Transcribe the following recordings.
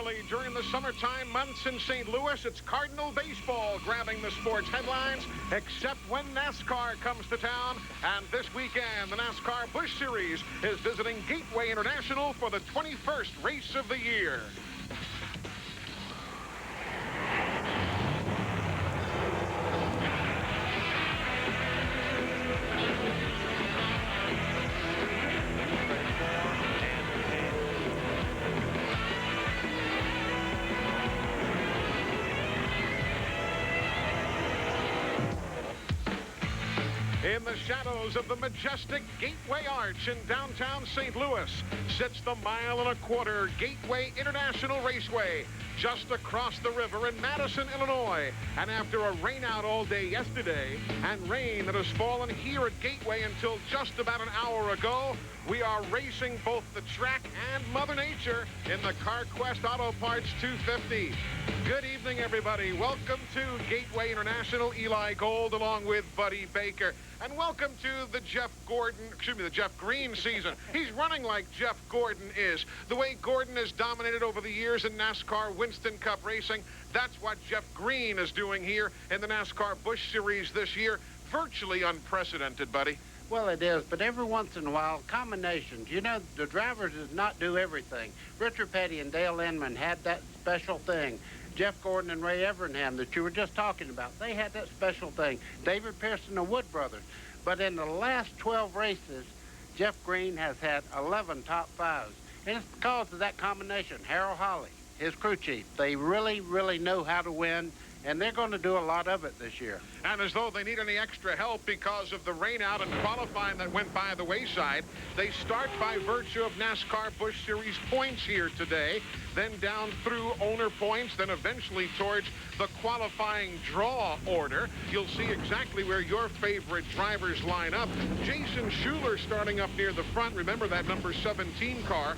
Normally, during the summertime months in St. Louis, it's Cardinal baseball grabbing the sports headlines, except when NASCAR comes to town. And this weekend, the NASCAR Busch Series is visiting Gateway International for the 21st race of the year. In the shadows of the majestic Gateway Arch in downtown St. Louis sits the mile-and-a-quarter Gateway International Raceway just across the river in Madison, Illinois. And after a rainout all day yesterday and rain that has fallen here at Gateway until just about an hour ago, we are racing both the track and Mother Nature in the Carquest Auto Parts 250. Good evening, everybody. Welcome to Gateway International. Eli Gold along with Buddy Baker. And welcome to the Jeff Green season. He's running like Jeff Gordon is. The way Gordon has dominated over the years in NASCAR Winston Cup racing, that's what Jeff Green is doing here in the NASCAR Busch Series this year. Virtually unprecedented, buddy. Well, it is, but every once in a while, combinations. You know, the drivers does not do everything. Richard Petty and Dale Inman had that special thing. Jeff Gordon and Ray Evernham that you were just talking about, they had that special thing. David Pearson and Wood Brothers. But in the last 12 races, Jeff Green has had 11 top fives. And it's because of that combination. Harold Holly, his crew chief, they really, really know how to win. And they're going to do a lot of it this year. And as though they need any extra help because of the rainout and qualifying that went by the wayside, they start by virtue of NASCAR Busch Series points here today, then down through owner points, then eventually towards the qualifying draw order. You'll see exactly where your favorite drivers line up. Jason Schuler starting up near the front. Remember that number 17 car,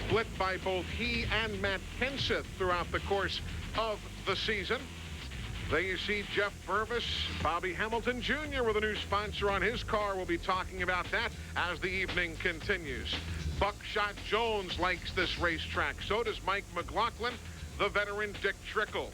split by both he and Matt Kenseth throughout the course of the season. There you see Jeff Purvis, Bobby Hamilton Jr. with a new sponsor on his car. We'll be talking about that as the evening continues. Buckshot Jones likes this racetrack. So does Mike McLaughlin, the veteran Dick Trickle.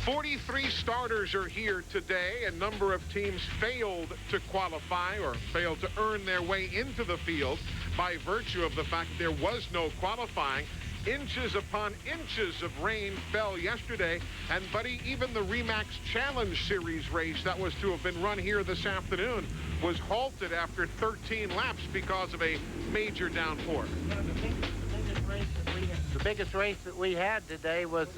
43 starters are here today. A number of teams failed to qualify or failed to earn their way into the field by virtue of the fact that there was no qualifying. Inches upon inches of rain fell yesterday, and buddy, even the Remax Challenge Series race that was to have been run here this afternoon was halted after 13 laps because of a major downpour. The biggest race that we had today was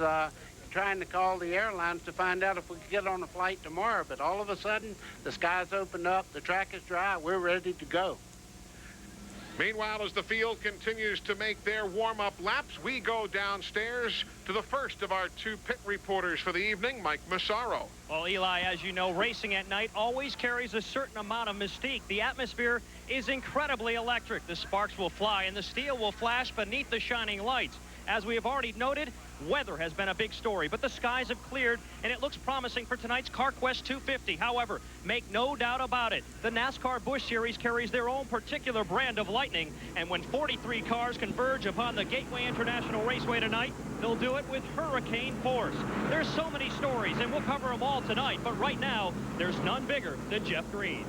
trying to call the airlines to find out if we could get on a flight tomorrow, but all of a sudden the skies opened up, the track is dry, we're ready to go. Meanwhile, as the field continues to make their warm-up laps, we go downstairs to the first of our two pit reporters for the evening, Mike Massaro. Well, Eli, as you know, racing at night always carries a certain amount of mystique. The atmosphere is incredibly electric. The sparks will fly and the steel will flash beneath the shining lights. As we have already noted, weather has been a big story, but the skies have cleared, and it looks promising for tonight's Carquest 250. However, make no doubt about it, the NASCAR Busch Series carries their own particular brand of lightning, and when 43 cars converge upon the Gateway International Raceway tonight, they'll do it with hurricane force. There's so many stories, and we'll cover them all tonight, but right now, there's none bigger than Jeff Green.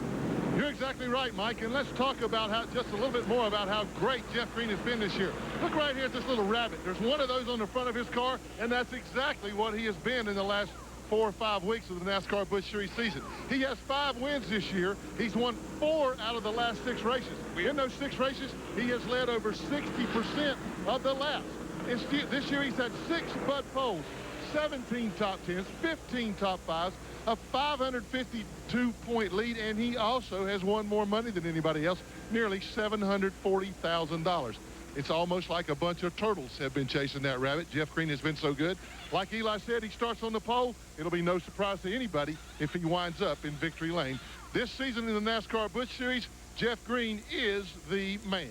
You're exactly right, Mike, and let's talk about just a little bit more about how great Jeff Green has been this year. Look right here at this little rabbit. There's one of those on the front of his car, and that's exactly what he has been in the last 4 or 5 weeks of the NASCAR Busch Series season. He has 5 wins this year. He's won 4 out of the last 6 races. In those 6 races, he has led over 60% of the laps. This year, he's had 6 Bud Poles, 17 top 10s, 15 top 5s, a 552-point lead, and he also has won more money than anybody else, nearly $740,000. It's almost like a bunch of turtles have been chasing that rabbit. Jeff Green has been so good. Like Eli said, he starts on the pole. It'll be no surprise to anybody if he winds up in victory lane. This season in the NASCAR Busch Series, Jeff Green is the man.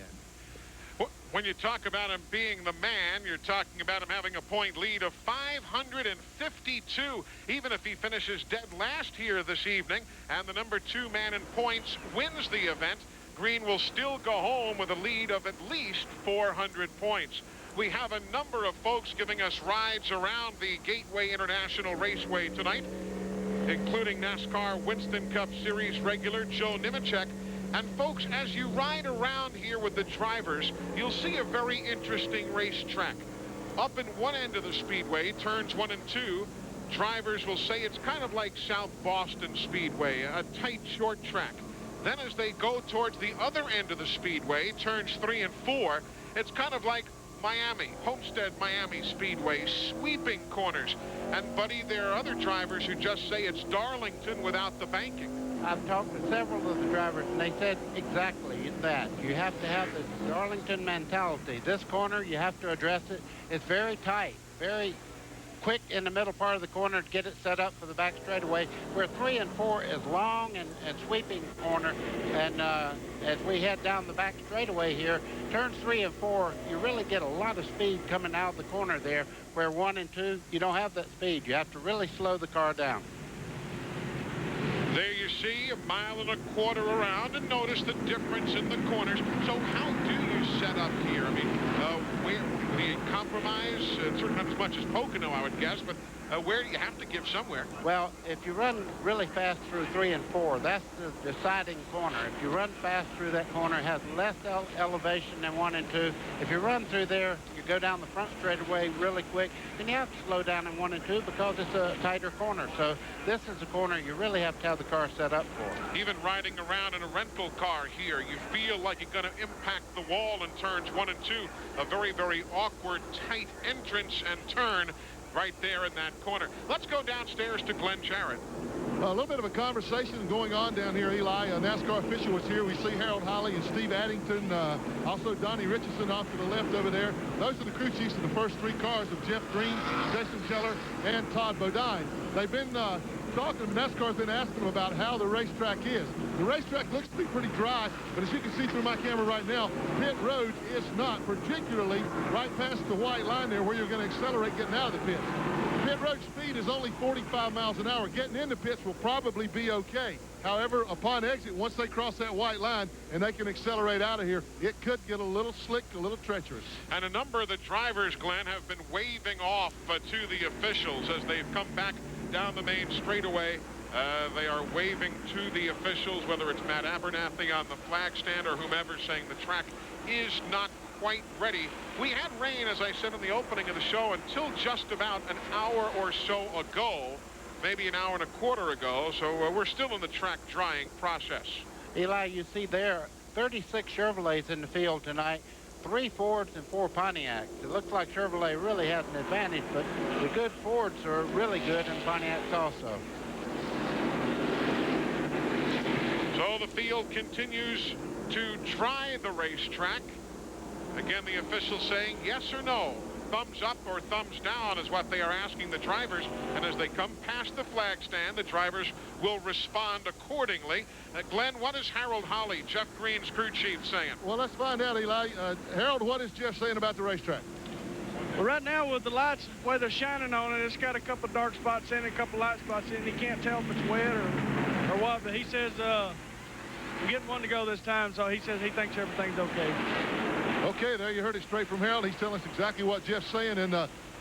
When you talk about him being the man, you're talking about him having a point lead of 552, even if he finishes dead last here this evening, and the number 2 man in points wins the event. Green will still go home with a lead of at least 400 points. We have a number of folks giving us rides around the Gateway International Raceway tonight, including NASCAR Winston Cup Series regular Joe Nemechek. And folks, as you ride around here with the drivers, you'll see a very interesting racetrack. Up in one end of the speedway, turns 1 and 2, drivers will say it's kind of like South Boston Speedway, a tight, short track. Then as they go towards the other end of the speedway, turns 3 and 4, it's kind of like Miami, Homestead Miami Speedway, sweeping corners. And, Buddy, there are other drivers who just say it's Darlington without the banking. I've talked to several of the drivers, and they said exactly that. You have to have the Darlington mentality. This corner, you have to address it. It's very tight, very quick in the middle part of the corner to get it set up for the back straightaway, where 3 and 4 is long and sweeping corner. And as we head down the back straightaway here, turns 3 and 4, you really get a lot of speed coming out of the corner there, where 1 and 2, you don't have that speed. You have to really slow the car down. There you see, 1.25 miles around, and notice the difference in the corners. So how do you set up here? I mean, where the compromise, certainly not as much as Pocono, I would guess, but where do you have to give somewhere? Well, if you run really fast through 3 and 4, that's the deciding corner. If you run fast through that corner, it has less elevation than 1 and 2. If you run through there, you go down the front straightaway really quick, then you have to slow down in 1 and 2 because it's a tighter corner. So this is a corner you really have to have the car set up for. Even riding around in a rental car here, you feel like you're going to impact the wall in turns 1 and 2. A very, very awkward, tight entrance and turn right there in that corner. Let's go downstairs to Glenn Jarrett. A little bit of a conversation going on down here, Eli. A NASCAR official was here. We see Harold Holly and Steve Addington, also Donnie Richardson off to the left over there. Those are the crew chiefs of the first 3 cars of Jeff Green, Jason Scheller, and Todd Bodine. They've been talking, NASCAR's been asking them about how the racetrack is. The racetrack looks to be pretty dry, but as you can see through my camera right now, pit road is not, particularly right past the white line there where you're going to accelerate getting out of the pits. The pit road speed is only 45 miles an hour. Getting into pits will probably be okay. However, upon exit, once they cross that white line and they can accelerate out of here, it could get a little slick, a little treacherous. And a number of the drivers, Glenn, have been waving off to the officials as they've come back down the main straightaway. They are waving to the officials, whether it's Matt Abernathy on the flag stand or whomever, saying the track is not quite ready. We had rain, as I said in the opening of the show, until just about an hour or so ago, maybe an hour and a quarter ago, so we're still in the track drying process. Eli, you see there 36 Chevrolets in the field tonight, 3 Fords and 4 Pontiacs. It looks like Chevrolet really has an advantage, but the good Fords are really good and Pontiacs also. So the field continues to try the racetrack. Again, the officials saying yes or no. Thumbs up or thumbs down is what they are asking the drivers. And as they come past the flag stand, the drivers will respond accordingly. Glenn, what is Harold Holly, Jeff Green's crew chief, saying? Well, let's find out, Eli. Harold, what is Jeff saying about the racetrack? Well, right now with the lights, the way they're shining on it, it's got a couple dark spots in it, a couple light spots in it. He can't tell if it's wet or what, but he says we're getting one to go this time, so he says he thinks everything's okay. Okay, there you heard it straight from Harold. He's telling us exactly what Jeff's saying. And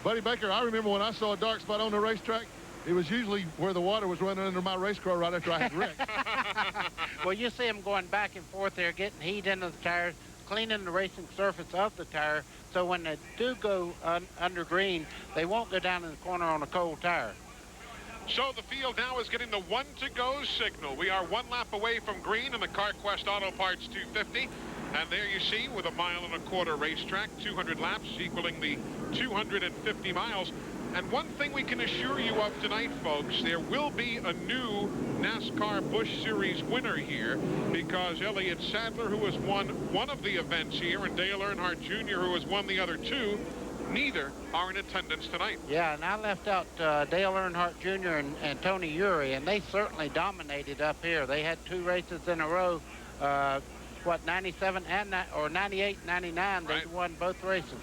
Buddy Baker, I remember when I saw a dark spot on the racetrack, it was usually where the water was running under my race car right after I had wrecked. Well, you see them going back and forth there, getting heat into the tires, cleaning the racing surface of the tire, so when they do go under green, they won't go down in the corner on a cold tire. So the field now is getting the 1 to go signal. We are 1 lap away from green in the Carquest Auto Parts 250. And there you see, with a 1.25 mile racetrack, 200 laps equaling the 250 miles. And one thing we can assure you of tonight, folks, there will be a new NASCAR Busch Series winner here, because Elliott Sadler, who has won one of the events here, and Dale Earnhardt Jr., who has won the other 2, neither are in attendance tonight. Yeah, and I left out Dale Earnhardt Jr. and Tony Eury, and they certainly dominated up here. They had 2 races in a row. 97 and or 98, 99, they right. won both races.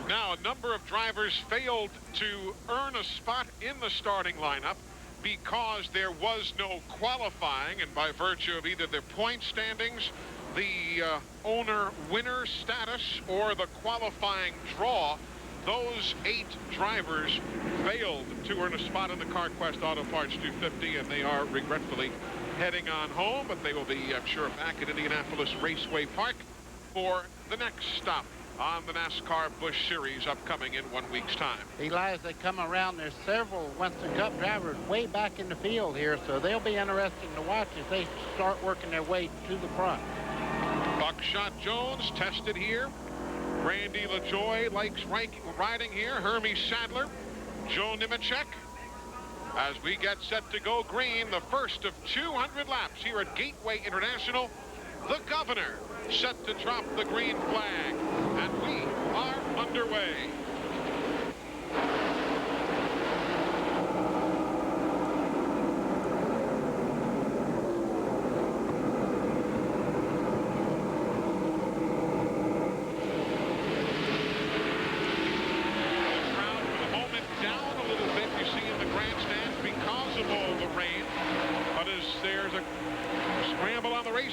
Now, a number of drivers failed to earn a spot in the starting lineup. because there was no qualifying, and by virtue of either the point standings, the owner winner status, or the qualifying draw, those 8 drivers failed to earn a spot in the Carquest Auto Parts 250, and they are regretfully heading on home, but they will be, I'm sure, back at Indianapolis Raceway Park for the next stop on the NASCAR Busch Series upcoming in 1 week's time. Eli, as they come around, there's several Winston Cup drivers way back in the field here, so they'll be interesting to watch as they start working their way to the front. Buckshot Jones tested here. Randy LaJoy likes riding here. Hermie Sadler, Joe Nemechek. As we get set to go green, the first of 200 laps here at Gateway International, the governor set to drop the green flag, and we are underway.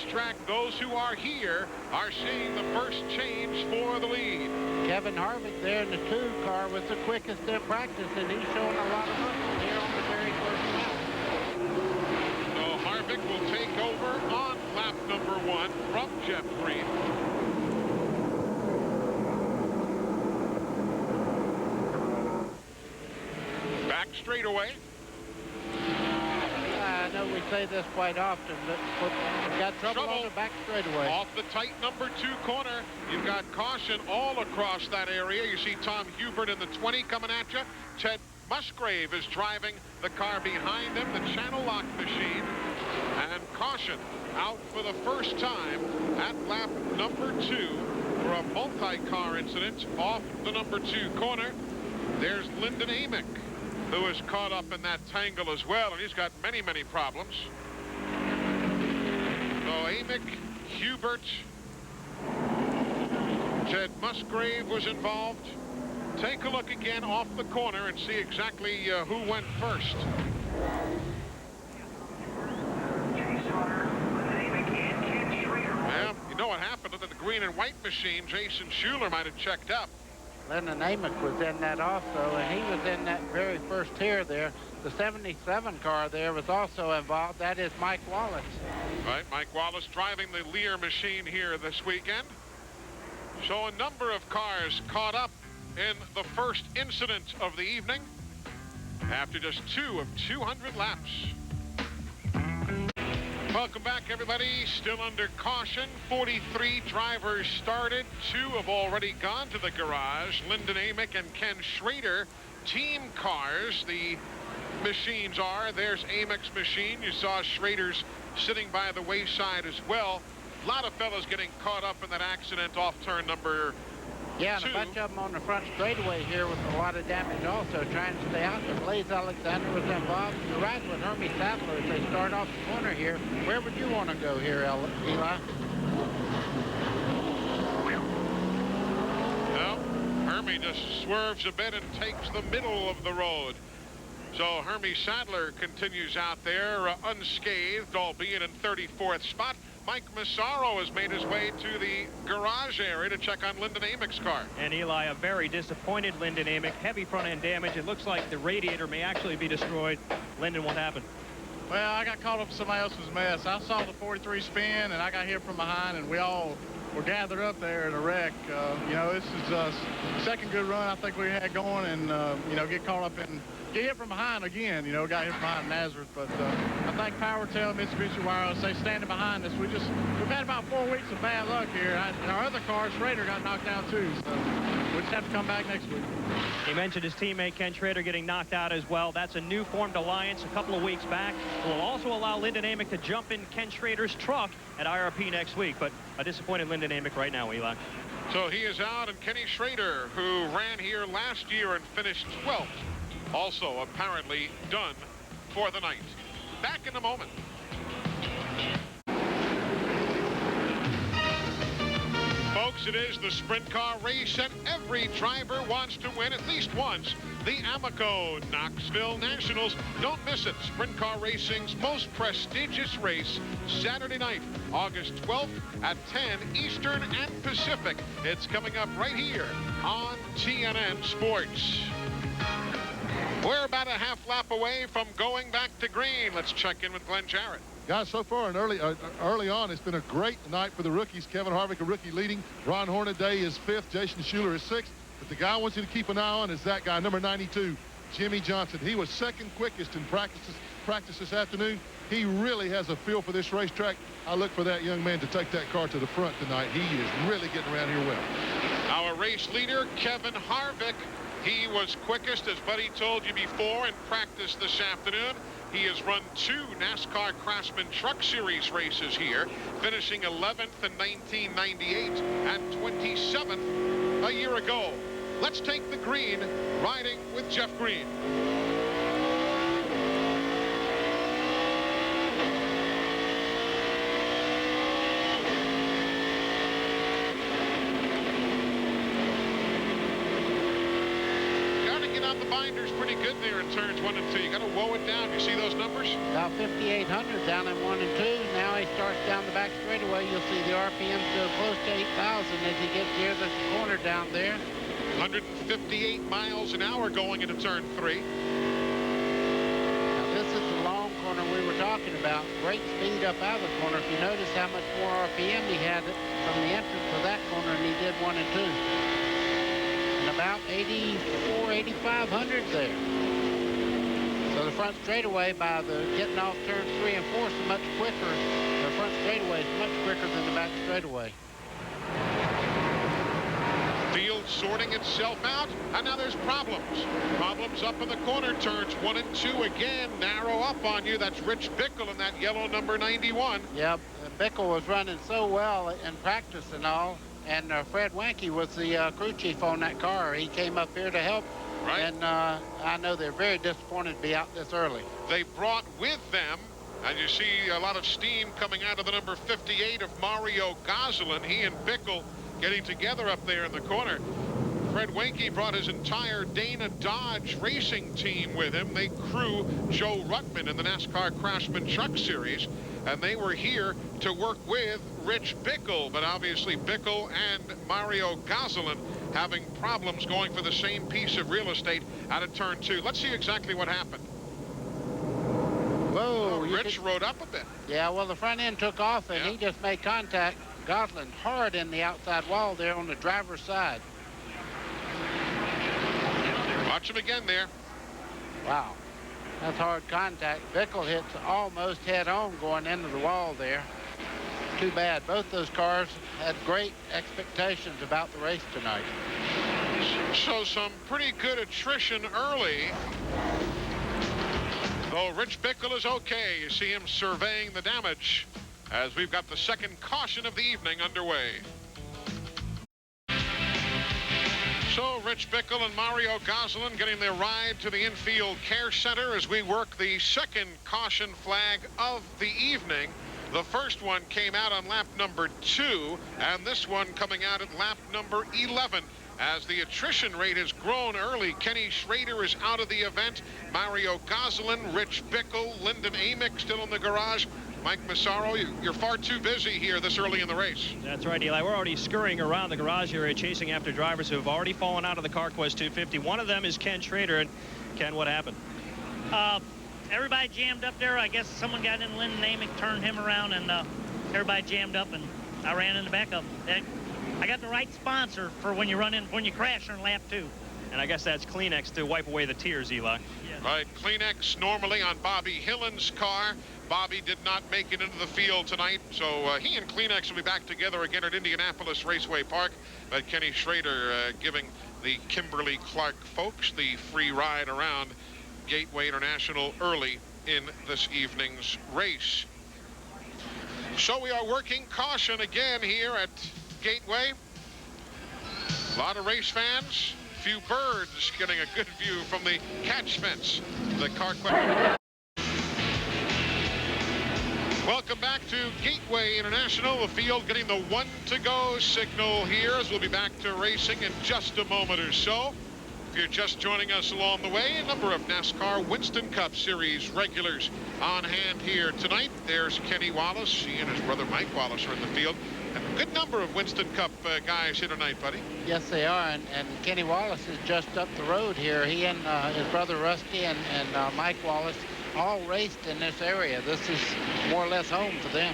Track, those who are here are seeing the first change for the lead. Kevin Harvick there in the 2 car was the quickest in practice, and he's showing a lot of muscle here on the very first lap. So Harvick will take over on lap number 1 from Jeff Green. Back straightaway. I know we say this quite often, but we've got trouble on the back straightaway. Off the tight number 2 corner, you've got caution all across that area. You see Tom Hubert in the 20 coming at you. Ted Musgrave is driving the car behind him, the channel lock machine. And caution out for the first time at lap number 2 for a multi-car incident off the number 2 corner. There's Lyndon Amick, who is caught up in that tangle as well, and he's got many, many problems. So Amick, Hubert, Ted Musgrave was involved. Take a look again off the corner and see exactly who went first. Well, you know what happened at the green and white machine. Jason Schuler might have checked up. Lyndon Amick was in that also, and he was in that very first tier there. The 77 car there was also involved. That is Mike Wallace. Right, Mike Wallace driving the Lear machine here this weekend. So a number of cars caught up in the first incident of the evening after just 2 of 200 laps. Welcome back, everybody. Still under caution. 43 drivers started. 2 have already gone to the garage. Lyndon Amick and Ken Schrader. Team cars, the machines are. There's Amick's machine. You saw Schrader's sitting by the wayside as well. A lot of fellas getting caught up in that accident off turn number 2. And a bunch of them on the front straightaway here with a lot of damage also, trying to stay out there. Blaze Alexander was involved. You're right with Hermie Sadler as they start off the corner here. Where would you want to go here, Eli? Well, Hermie just swerves a bit and takes the middle of the road. So Hermie Sadler continues out there unscathed, albeit in 34th spot. Mike Massaro has made his way to the garage area to check on Lyndon Amick's car. And Eli, a very disappointed Lyndon Amick. Heavy front end damage. It looks like the radiator may actually be destroyed. Lyndon, what happened? Well, I got caught up in somebody else's mess. I saw the 43 spin, and I got hit from behind, and we all were gathered up there in a wreck. You know, this is the second good run I think we had going, and, you know, get hit from behind again. You know, got hit from behind Nazareth. But I think PowerTel, Mitsubishi Wireless, they standing behind us. We've had about 4 weeks of bad luck here. And our other car, Schrader, got knocked out too. So we just have to come back next week. He mentioned his teammate Ken Schrader getting knocked out as well. That's a new formed alliance a couple of weeks back. It will also allow Lyndon Amick to jump in Ken Schrader's truck at IRP next week. But a disappointed Lyndon Amick right now, Eli. So he is out, and Kenny Schrader, who ran here last year and finished 12th, also apparently done for the night. Back in a moment. Folks, Yes, it is the sprint car race, and every driver wants to win at least once. The Amoco Knoxville Nationals. Don't miss it. Sprint car racing's most prestigious race, Saturday night, August 12th at 10 Eastern and Pacific. It's coming up right here on TNN Sports. We're about a half lap away from going back to green. Let's check in with Glenn Jarrett. Guys, so far early on, it's been a great night for the rookies. Kevin Harvick, a rookie, leading. Ron Hornaday is 5th. Jason Schuler is 6th. But the guy I want you to keep an eye on is that guy, number 92, Jimmy Johnson. He was 2nd quickest in practice this afternoon. He really has a feel for this racetrack. I look for that young man to take that car to the front tonight. He is really getting around here well. Our race leader, Kevin Harvick. He was quickest, as Buddy told you before, in practice this afternoon. He has run 2 NASCAR Craftsman Truck Series races here, finishing 11th in 1998 and 27th a year ago. Let's take the green, riding with Jeff Green. The binder's pretty good there in turns 1 and 2. You got to woe it down. You see those numbers? About 5,800 down in 1 and 2. Now he starts down the back straightaway. You'll see the RPMs go close to 8,000 as he gets near the corner down there. 158 miles an hour going into turn 3. Now this is the long corner we were talking about. Great speed up out of the corner. If you notice how much more RPM he had from the entrance of that corner than he did 1 and 2. About 84, 8,500 there. So the front straightaway by the getting off turns 3 and 4 is much quicker. The front straightaway is much quicker than the back straightaway. Field sorting itself out, and now there's problems. Problems up in the corner, turns 1 and 2 again, narrow up on you. That's Rich Bickle in that yellow number 91. Yep, Bickle was running so well in practice and all. And Fred Wanke was the crew chief on that car. He came up here to help. Right. And I know they're very disappointed to be out this early. They brought with them, and you see a lot of steam coming out of the number 58 of Mario Gosselin. He and Bickle getting together up there in the corner. Fred Wanke brought his entire Dana Dodge racing team with him. They crew Joe Ruttman in the NASCAR Craftsman Truck Series, and they were here to work with Rich Bickle. But obviously Bickle and Mario Gosselin having problems going for the same piece of real estate out of turn 2. Let's see exactly what happened. Whoa. Rich rode up a bit. Yeah, well, the front end took off, and he just made contact. Gosselin hard in the outside wall there on the driver's side. Watch him again there. Wow. That's hard contact. Bickle hits almost head-on going into the wall there. Too bad. Both those cars had great expectations about the race tonight. So some pretty good attrition early. Though Rich Bickle is okay. You see him surveying the damage as we've got the second caution of the evening underway. So Rich Bickle and Mario Gosselin getting their ride to the infield care center as we work the second caution flag of the evening. The first one came out on lap number 2, and this one coming out at lap number 11. As the attrition rate has grown early, Kenny Schrader is out of the event. Mario Gosselin, Rich Bickle, Lyndon Amick still in the garage. Mike Massaro, you're far too busy here this early in the race. That's right, Eli. We're already scurrying around the garage area, chasing after drivers who have already fallen out of the Carquest 250. One of them is Ken Schrader. And Ken, what happened? Everybody jammed up there. I guess someone got in Lyndon Amick, turned him around, and everybody jammed up, and I ran in the back of them. I got the right sponsor for when you crash on lap 2. And I guess that's Kleenex to wipe away the tears, Eli. Yes. Right, Kleenex normally on Bobby Hillen's car. Bobby did not make it into the field tonight, so he and Kleenex will be back together again at Indianapolis Raceway Park. But Kenny Schrader giving the Kimberly-Clark folks the free ride around Gateway International early in this evening's race. So we are working caution again here at Gateway. A lot of race fans, few birds getting a good view from the catch fence. The Carquest. Welcome back to Gateway International. The field getting the 1 to go signal here as we'll be back to racing in just a moment or so. If you're just joining us along the way, a number of NASCAR Winston Cup Series regulars on hand here tonight. There's Kenny Wallace. He and his brother Mike Wallace are in the field. And a good number of Winston Cup guys here tonight, buddy. Yes, they are. And Kenny Wallace is just up the road here. He and his brother Rusty and Mike Wallace all raced in this area. This is more or less home for them.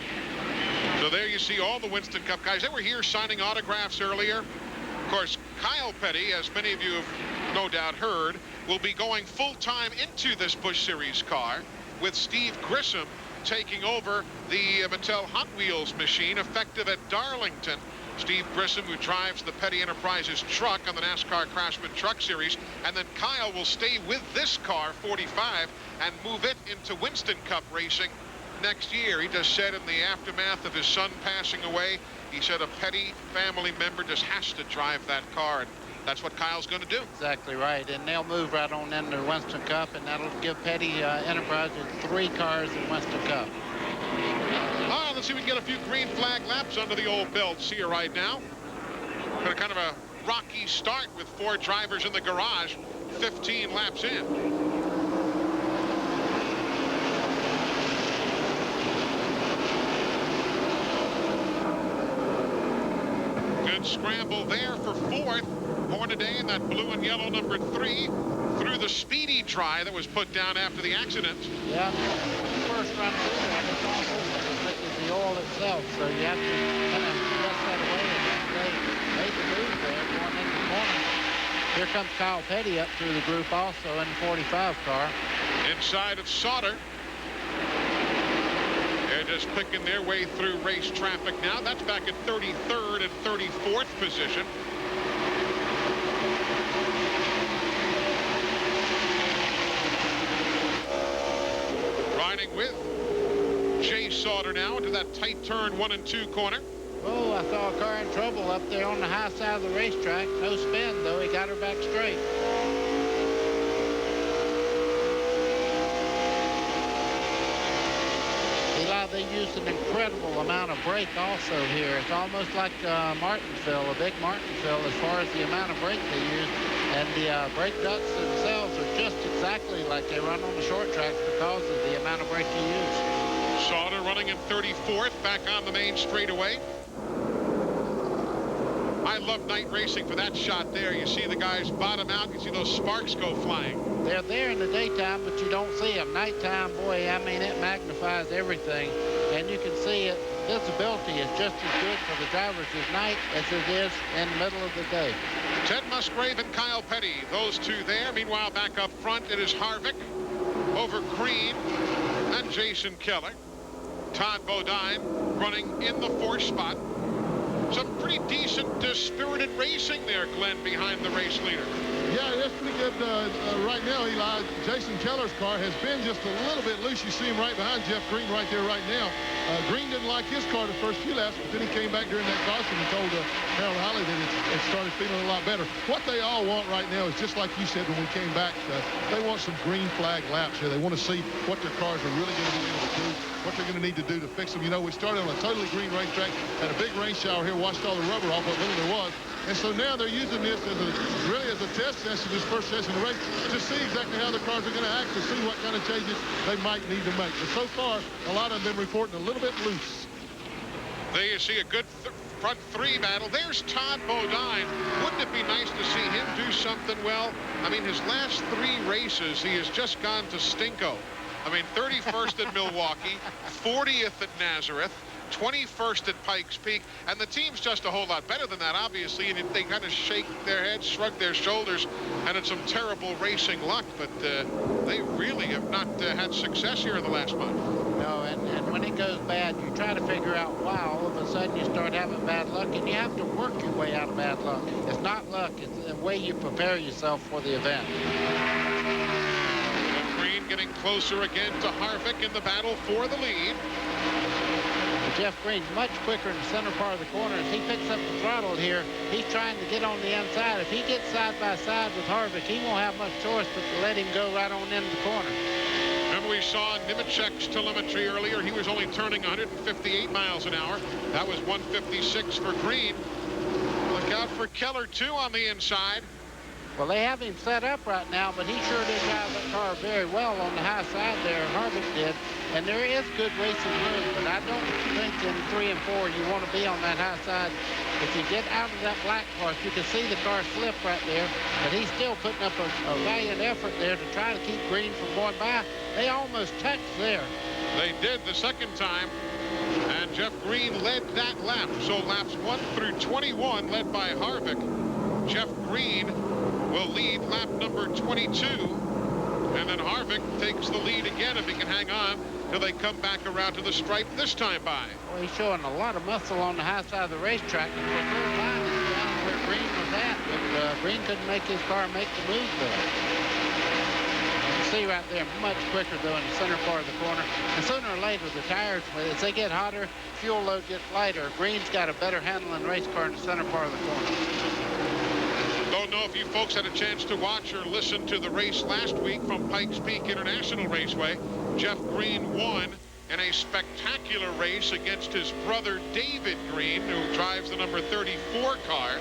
So there you see all the Winston Cup guys. They were here signing autographs earlier. Of course, Kyle Petty, as many of you have no doubt heard, will be going full-time into this Busch Series car with Steve Grissom taking over the Mattel Hot Wheels machine effective at Darlington. Steve Grissom, who drives the Petty Enterprises truck on the NASCAR Craftsman Truck Series, and then Kyle will stay with this car, 45, and move it into Winston Cup racing next year. He just said in the aftermath of his son passing away, he said a Petty family member just has to drive that car, and that's what Kyle's going to do. Exactly right, and they'll move right on into Winston Cup, and that'll give Petty Enterprises 3 cars in Winston Cup. Let's see if we can get a few green flag laps under the old belts here right now. Got kind of a rocky start with 4 drivers in the garage, 15 laps in. Good scramble there for 4th. Hornaday in that blue and yellow number 3 through the speedy dry that was put down after the accident. Yeah, first run through that, it's almost as thick as the oil itself, so you have to kind of press that away and they made the move there going into the corner. Here comes Kyle Petty up through the group also in the 45 car. Inside of Sauter. They're just picking their way through race traffic now. That's back at 33rd and 34th position. Riding with Jay Sauter now into that tight turn 1 and 2 corner. Oh, I saw a car in trouble up there on the high side of the racetrack. No spin, though. He got her back straight. Eli, they use an incredible amount of brake also here. It's almost like Martinsville, a big Martinsville, as far as the amount of brake they use. And the brake ducts themselves are just exactly like they run on the short tracks because of the amount of brake you use. Sauter running in 34th, back on the main straightaway. I love night racing for that shot there. You see the guys bottom out. You see those sparks go flying. They're there in the daytime, but you don't see them. Nighttime, boy, I mean, it magnifies everything. And you can see it. Visibility is just as good for the drivers at night as it is in the middle of the day. Ted Musgrave and Kyle Petty, those two there. Meanwhile, back up front, it is Harvick over Green and Jason Keller. Todd Bodine running in the 4th spot. Some pretty decent, spirited racing there, Glenn, behind the race leader. Yeah, that's pretty good right now, Eli. Jason Keller's car has been just a little bit loose. You see him right behind Jeff Green right there right now. Green didn't like his car the first few laps, but then he came back during that caution and told Harold Holly that it started feeling a lot better. What they all want right now is just like you said when we came back, they want some green flag laps here. They want to see what their cars are really going to be able to do, what they're going to need to do to fix them. You know, we started on a totally green racetrack, had a big rain shower here, washed all the rubber off what little there was. And so now they're using this really as a test session, this first session of the race, to see exactly how the cars are going to act, to see what kind of changes they might need to make. But so far, a lot of them been reporting a little bit loose. There you see a good front 3 battle. There's Todd Bodine. Wouldn't it be nice to see him do something well? I mean, his last 3 races, he has just gone to Stinko. I mean, 31st at Milwaukee, 40th at Nazareth, 21st at Pikes Peak, and the team's just a whole lot better than that, obviously, and they kind of shake their heads, shrug their shoulders, and it's some terrible racing luck, but they really have not had success here in the last month. No, and when it goes bad, you try to figure out why all of a sudden you start having bad luck, and you have to work your way out of bad luck. It's not luck, it's the way you prepare yourself for the event. Green getting closer again to Harvick in the battle for the lead. Jeff Green's much quicker in the center part of the corner. As he picks up the throttle here, he's trying to get on the inside. If he gets side by side with Harvick, he won't have much choice but to let him go right on into the corner. Remember, we saw Nemechek's telemetry earlier. He was only turning 158 miles an hour. That was 156 for Green. Look out for Keller, too, on the inside. Well, they have him set up right now, but he sure did drive that car very well on the high side there. Harvick did. And there is good racing room, but I don't think in 3 and 4 you want to be on that high side. If you get out of that black part, you can see the car slip right there, but he's still putting up a valiant effort there to try to keep Green from going by. They almost touched there. They did the second time, and Jeff Green led that lap. So laps 1 through 21 led by Harvick. Jeff Green will lead lap number 22, and then Harvick takes the lead again if he can hang on till they come back around to the stripe this time by. Well, he's showing a lot of muscle on the high side of the racetrack. And for the first time, he's down where Green was at, but Green couldn't make his car make the move there. You can see right there, much quicker though in the center part of the corner. And sooner or later, the tires, as they get hotter, fuel load gets lighter. Green's got a better handling race car in the center part of the corner. Don't know if you folks had a chance to watch or listen to the race last week from Pikes Peak International Raceway. Jeff Green won in a spectacular race against his brother David Green, who drives the number 34 car.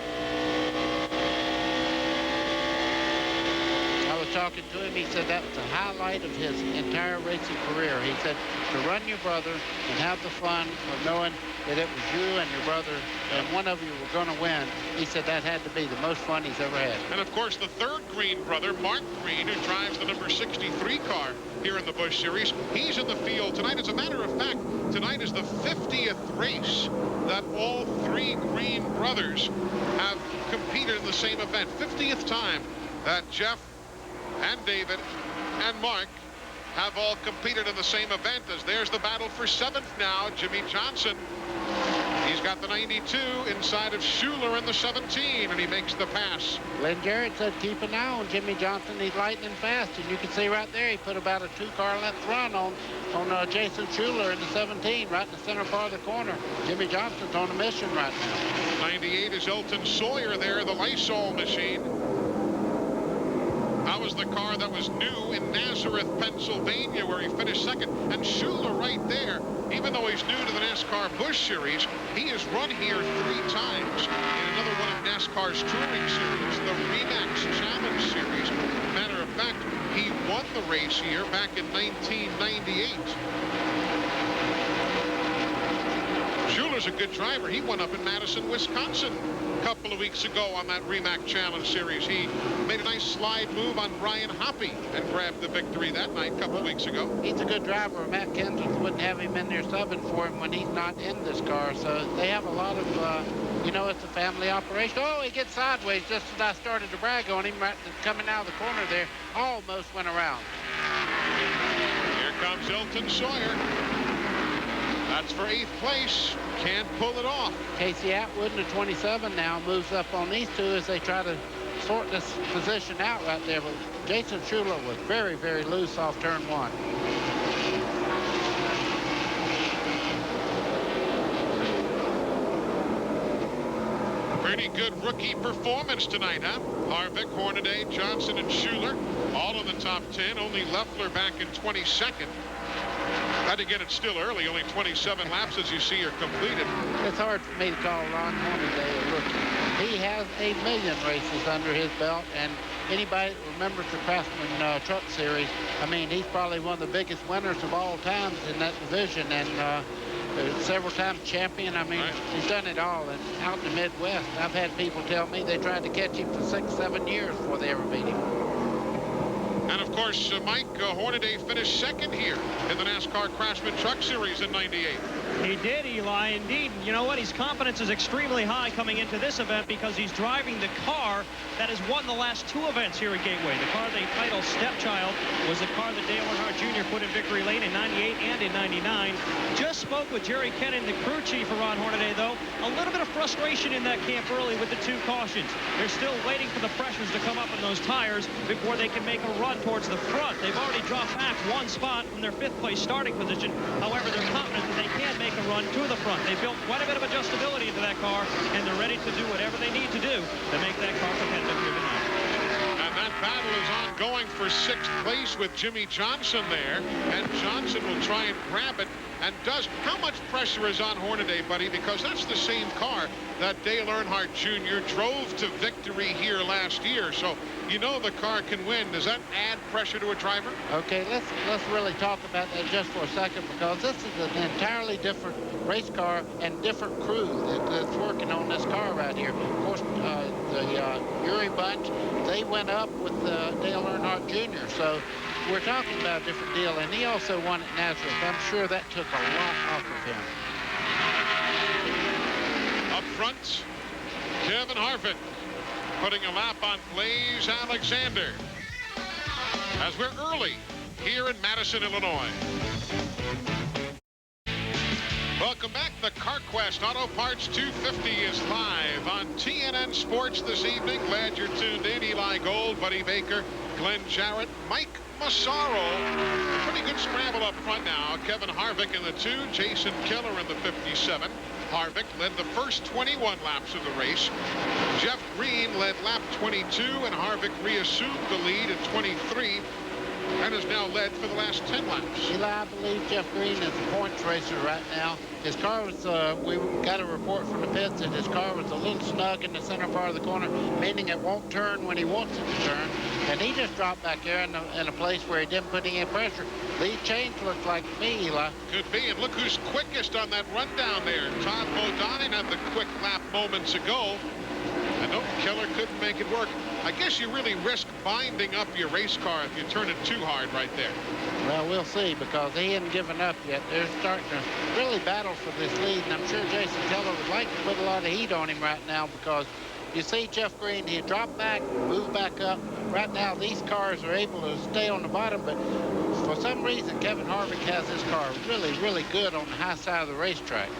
I was talking to him. He said that was the highlight of his entire racing career. He said to run your brother and have the fun of knowing that it was you and your brother and one of you were going to win. He said that had to be the most fun he's ever had. And of course the third Green brother, Mark Green, who drives the number 63 car here in the Busch Series, he's in the field tonight. As a matter of fact, tonight is the 50th race that all 3 Green brothers have competed in the same event. 50th time that Jeff and David and Mark have all competed in the same event, as there's the battle for 7th now. Jimmy Johnson, he's got the 92 inside of Schuler in the 17, and he makes the pass. Glenn Jarrett said keep an eye on Jimmy Johnson. He's lightning fast, and you can see right there he put about a 2-car length run on Jason Schuler in the 17, right in the center part of the corner. Jimmy Johnson's on a mission right now. 98 is Elton Sawyer there, the Lysol machine. That was the car that was new in Nazareth, Pennsylvania, where he finished second. And Schuler right there, even though he's new to the NASCAR Busch Series, he has run here 3 times in another one of NASCAR's touring series, the Remax Challenge Series. Matter of fact, he won the race here back in 1998. Schuler's a good driver. He went up in Madison, Wisconsin a couple of weeks ago on that Remax Challenge Series. He made a nice slide move on Brian Hoppy and grabbed the victory that night a couple of weeks ago. He's a good driver. Matt Kenseth wouldn't have him in there subbing for him when he's not in this car. So they have a lot of, you know, it's a family operation. Oh, he gets sideways just as I started to brag on him right coming out of the corner there. Almost went around. Here comes Elton Sawyer. That's for 8th place. Can't pull it off. Casey Atwood in the 27 now moves up on these 2 as they try to sort this position out right there. But Jason Schuler was very, very loose off turn 1. Pretty good rookie performance tonight, huh? Harvick, Hornaday, Johnson, and Schuler all in the top 10. Only Leffler back in 22nd. But again, it's still early. Only 27 laps, as you see, are completed. It's hard for me to call Ron Hornaday a rookie. He has 1 million races under his belt, and anybody that remembers the Craftsman Truck Series, I mean, he's probably one of the biggest winners of all times in that division, and several times champion. I mean, he's done it all. And out in the Midwest, I've had people tell me they tried to catch him for 6, 7 years before they ever beat him. And of course, Mike Hornaday finished second here in the NASCAR Craftsman Truck Series in 98. He did, Eli, indeed. You know what? His confidence is extremely high coming into this event because he's driving the car that has won the last 2 events here at Gateway. The car they titled Stepchild was the car that Dale Earnhardt Jr. put in victory lane in 98 and in 99. Just spoke with Jerry Kennan, the crew chief for Ron Hornaday, though. A little bit of frustration in that camp early with the 2 cautions. They're still waiting for the pressures to come up in those tires before they can make a run towards the front. They've already dropped back 1 spot from their 5th place starting position. However, they're confident that they can make a run to the front. They built quite a bit of adjustability into that car, and they're ready to do whatever they need to do to make that car competitive here tonight. And that battle is ongoing for 6th place with Jimmy Johnson there, and Johnson will try and grab it, and does. How much pressure is on Hornaday, buddy? Because that's the same car that Dale Earnhardt Jr. drove to victory here last year, so you know the car can win. Does that add pressure to a driver? Okay, let's really talk about that just for a second, because this is an entirely different race car and different crew that's working on this car right here. Of course, the Uri bunch, they went up with Dale Earnhardt Jr., so we're talking about a different deal, and he also won at Nazareth. I'm sure that took a lot off of him. Up front, Kevin Harvick putting a lap on Blaze Alexander as we're early here in Madison, Illinois. Welcome back. The Carquest Auto Parts 250 is live on TNN Sports this evening. Glad you're tuned in. Eli Gold, Buddy Baker, Glenn Jarrett, Mike Massaro. Pretty good scramble up front now. Kevin Harvick in the 2, Jason Keller in the 57. Harvick led the first 21 laps of the race. Jeff Green led lap 22, and Harvick reassumed the lead at 23 and has now led for the last 10 laps. Eli, I believe Jeff Green is a points racer right now. His car was, we got a report from the pits that his car was a little snug in the center part of the corner, meaning it won't turn when he wants it to turn. And he just dropped back there in a place where he didn't put any pressure. Lead change looks like to me, Eli. Could be, and look who's quickest on that run down there. Todd Bodine had the quick lap moments ago. I know Keller couldn't make it work. I guess you really risk binding up your race car if you turn it too hard right there. Well, we'll see, because he hasn't given up yet. They're starting to really battle for this lead, and I'm sure Jason Keller would like to put a lot of heat on him right now, because you see Jeff Green, he dropped back, moved back up. Right now, these cars are able to stay on the bottom, but for some reason, Kevin Harvick has his car really, really good on the high side of the racetrack.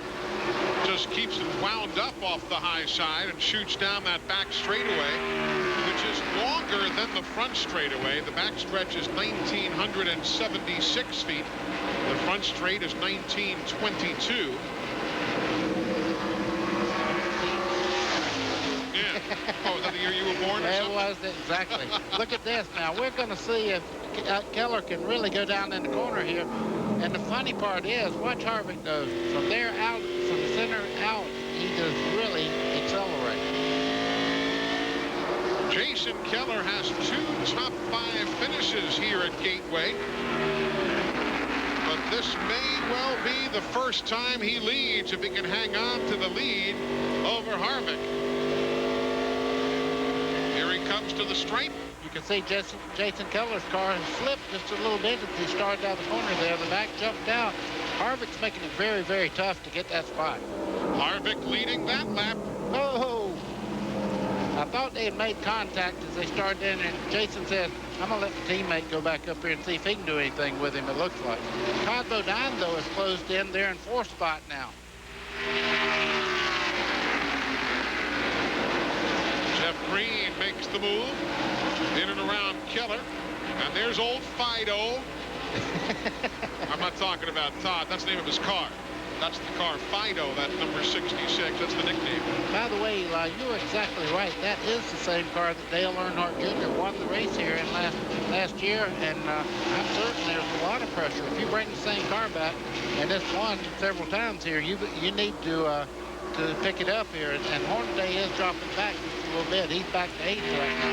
Just keeps it wound up off the high side and shoots down that back straightaway, which is longer than the front straightaway. The back stretch is 1,976 feet. The front straight is 1,922. Yeah. Oh, is that the year you were born or something? It was, exactly. Look at this now. We're going to see if Keller can really go down in the corner here. And the funny part is, watch Harvick does. From there out, from the center out, he does really accelerate. Jason Keller has 2 top 5 finishes here at Gateway. But this may well be the first time he leads, if he can hang on to the lead over Harvick. Here he comes to the stripe. You can see Jason Keller's car has slipped just a little bit as he started out the corner there. The back jumped out. Harvick's making it very, very tough to get that spot. Harvick leading that lap. Oh! I thought they had made contact as they started in, and Jason said, I'm going to let the teammate go back up here and see if he can do anything with him, it looks like. Todd Bodine, though, is closed in there in 4th spot now. Jeff Green makes the move in and around Keller. And there's old Fido. I'm not talking about Todd. That's the name of his car. That's the car, Fido, that number 66. That's the nickname. By the way, Eli, you're exactly right. That is the same car that Dale Earnhardt Jr. won the race here in last year, and I'm certain there's a lot of pressure. If you bring the same car back, and it's won several times here, you need to pick it up here. And Hornaday is dropping back just a little bit. He's back to 8th right now.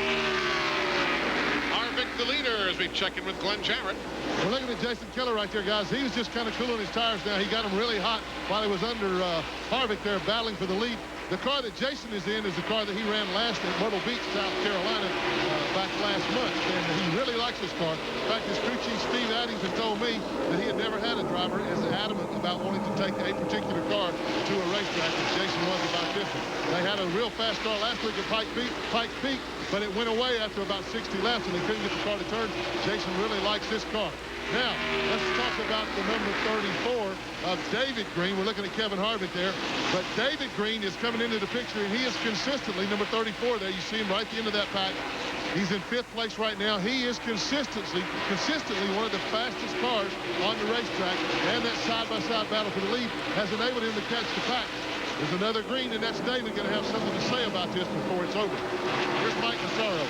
Harvick the leader as we check in with Glenn Jarrett. We're looking at Jason Keller right there, guys. He was just kind of cooling his tires now. He got them really hot while he was under Harvick there battling for the lead. The car that Jason is in is the car that he ran last at Myrtle Beach, South Carolina, back last month. And he really likes this car. In fact, his crew chief, Steve Addington, told me that he had never had a driver as adamant about wanting to take a particular car to a racetrack as Jason was about this one. They had a real fast car last week at Pikes Peak, but it went away after about 60 laps, and they couldn't get the car to turn. Jason really likes this car. Now, let's talk about the number 34 of David Green. We're looking at Kevin Harvick there, but David Green is coming into the picture, and he is consistently number 34 there. You see him right at the end of that pack. He's in 5th place right now. He is consistently one of the fastest cars on the racetrack, and that side-by-side battle for the lead has enabled him to catch the pack. There's another Green, and that's David going to have something to say about this before it's over. Here's Mike Massaro.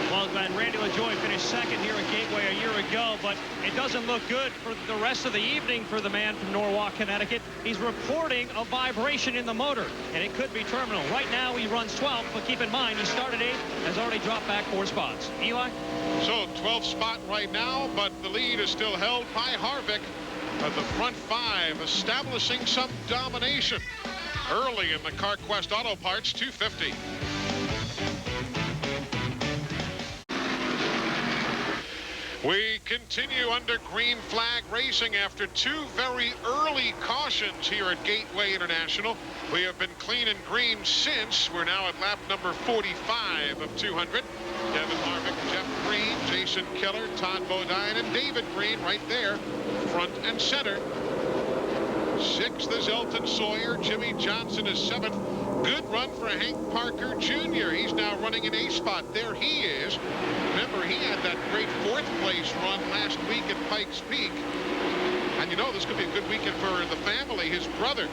Well, and Randy LaJoie finished second here at Gateway a year ago, but it doesn't look good for the rest of the evening for the man from Norwalk, Connecticut. He's reporting a vibration in the motor, and it could be terminal. Right now, he runs 12th, but keep in mind, he started 8th, has already dropped back 4 spots. Eli? So 12th spot right now, but the lead is still held by Harvick of the front 5, establishing some domination early in the Carquest Auto Parts 250. We continue under green flag racing after 2 very early cautions here at Gateway International. We have been clean and green since. We're now at lap number 45 of 200. Kevin Harvick, Jeff Green, Jason Keller, Todd Bodine, and David Green right there, front and center. 6th is Elton Sawyer. Jimmy Johnson is 7th. Good run for Hank Parker Jr. He's now running an A spot. There he is. Remember, he had that great 4th place run last week at Pikes Peak. And you know, this could be a good weekend for the family. His brother,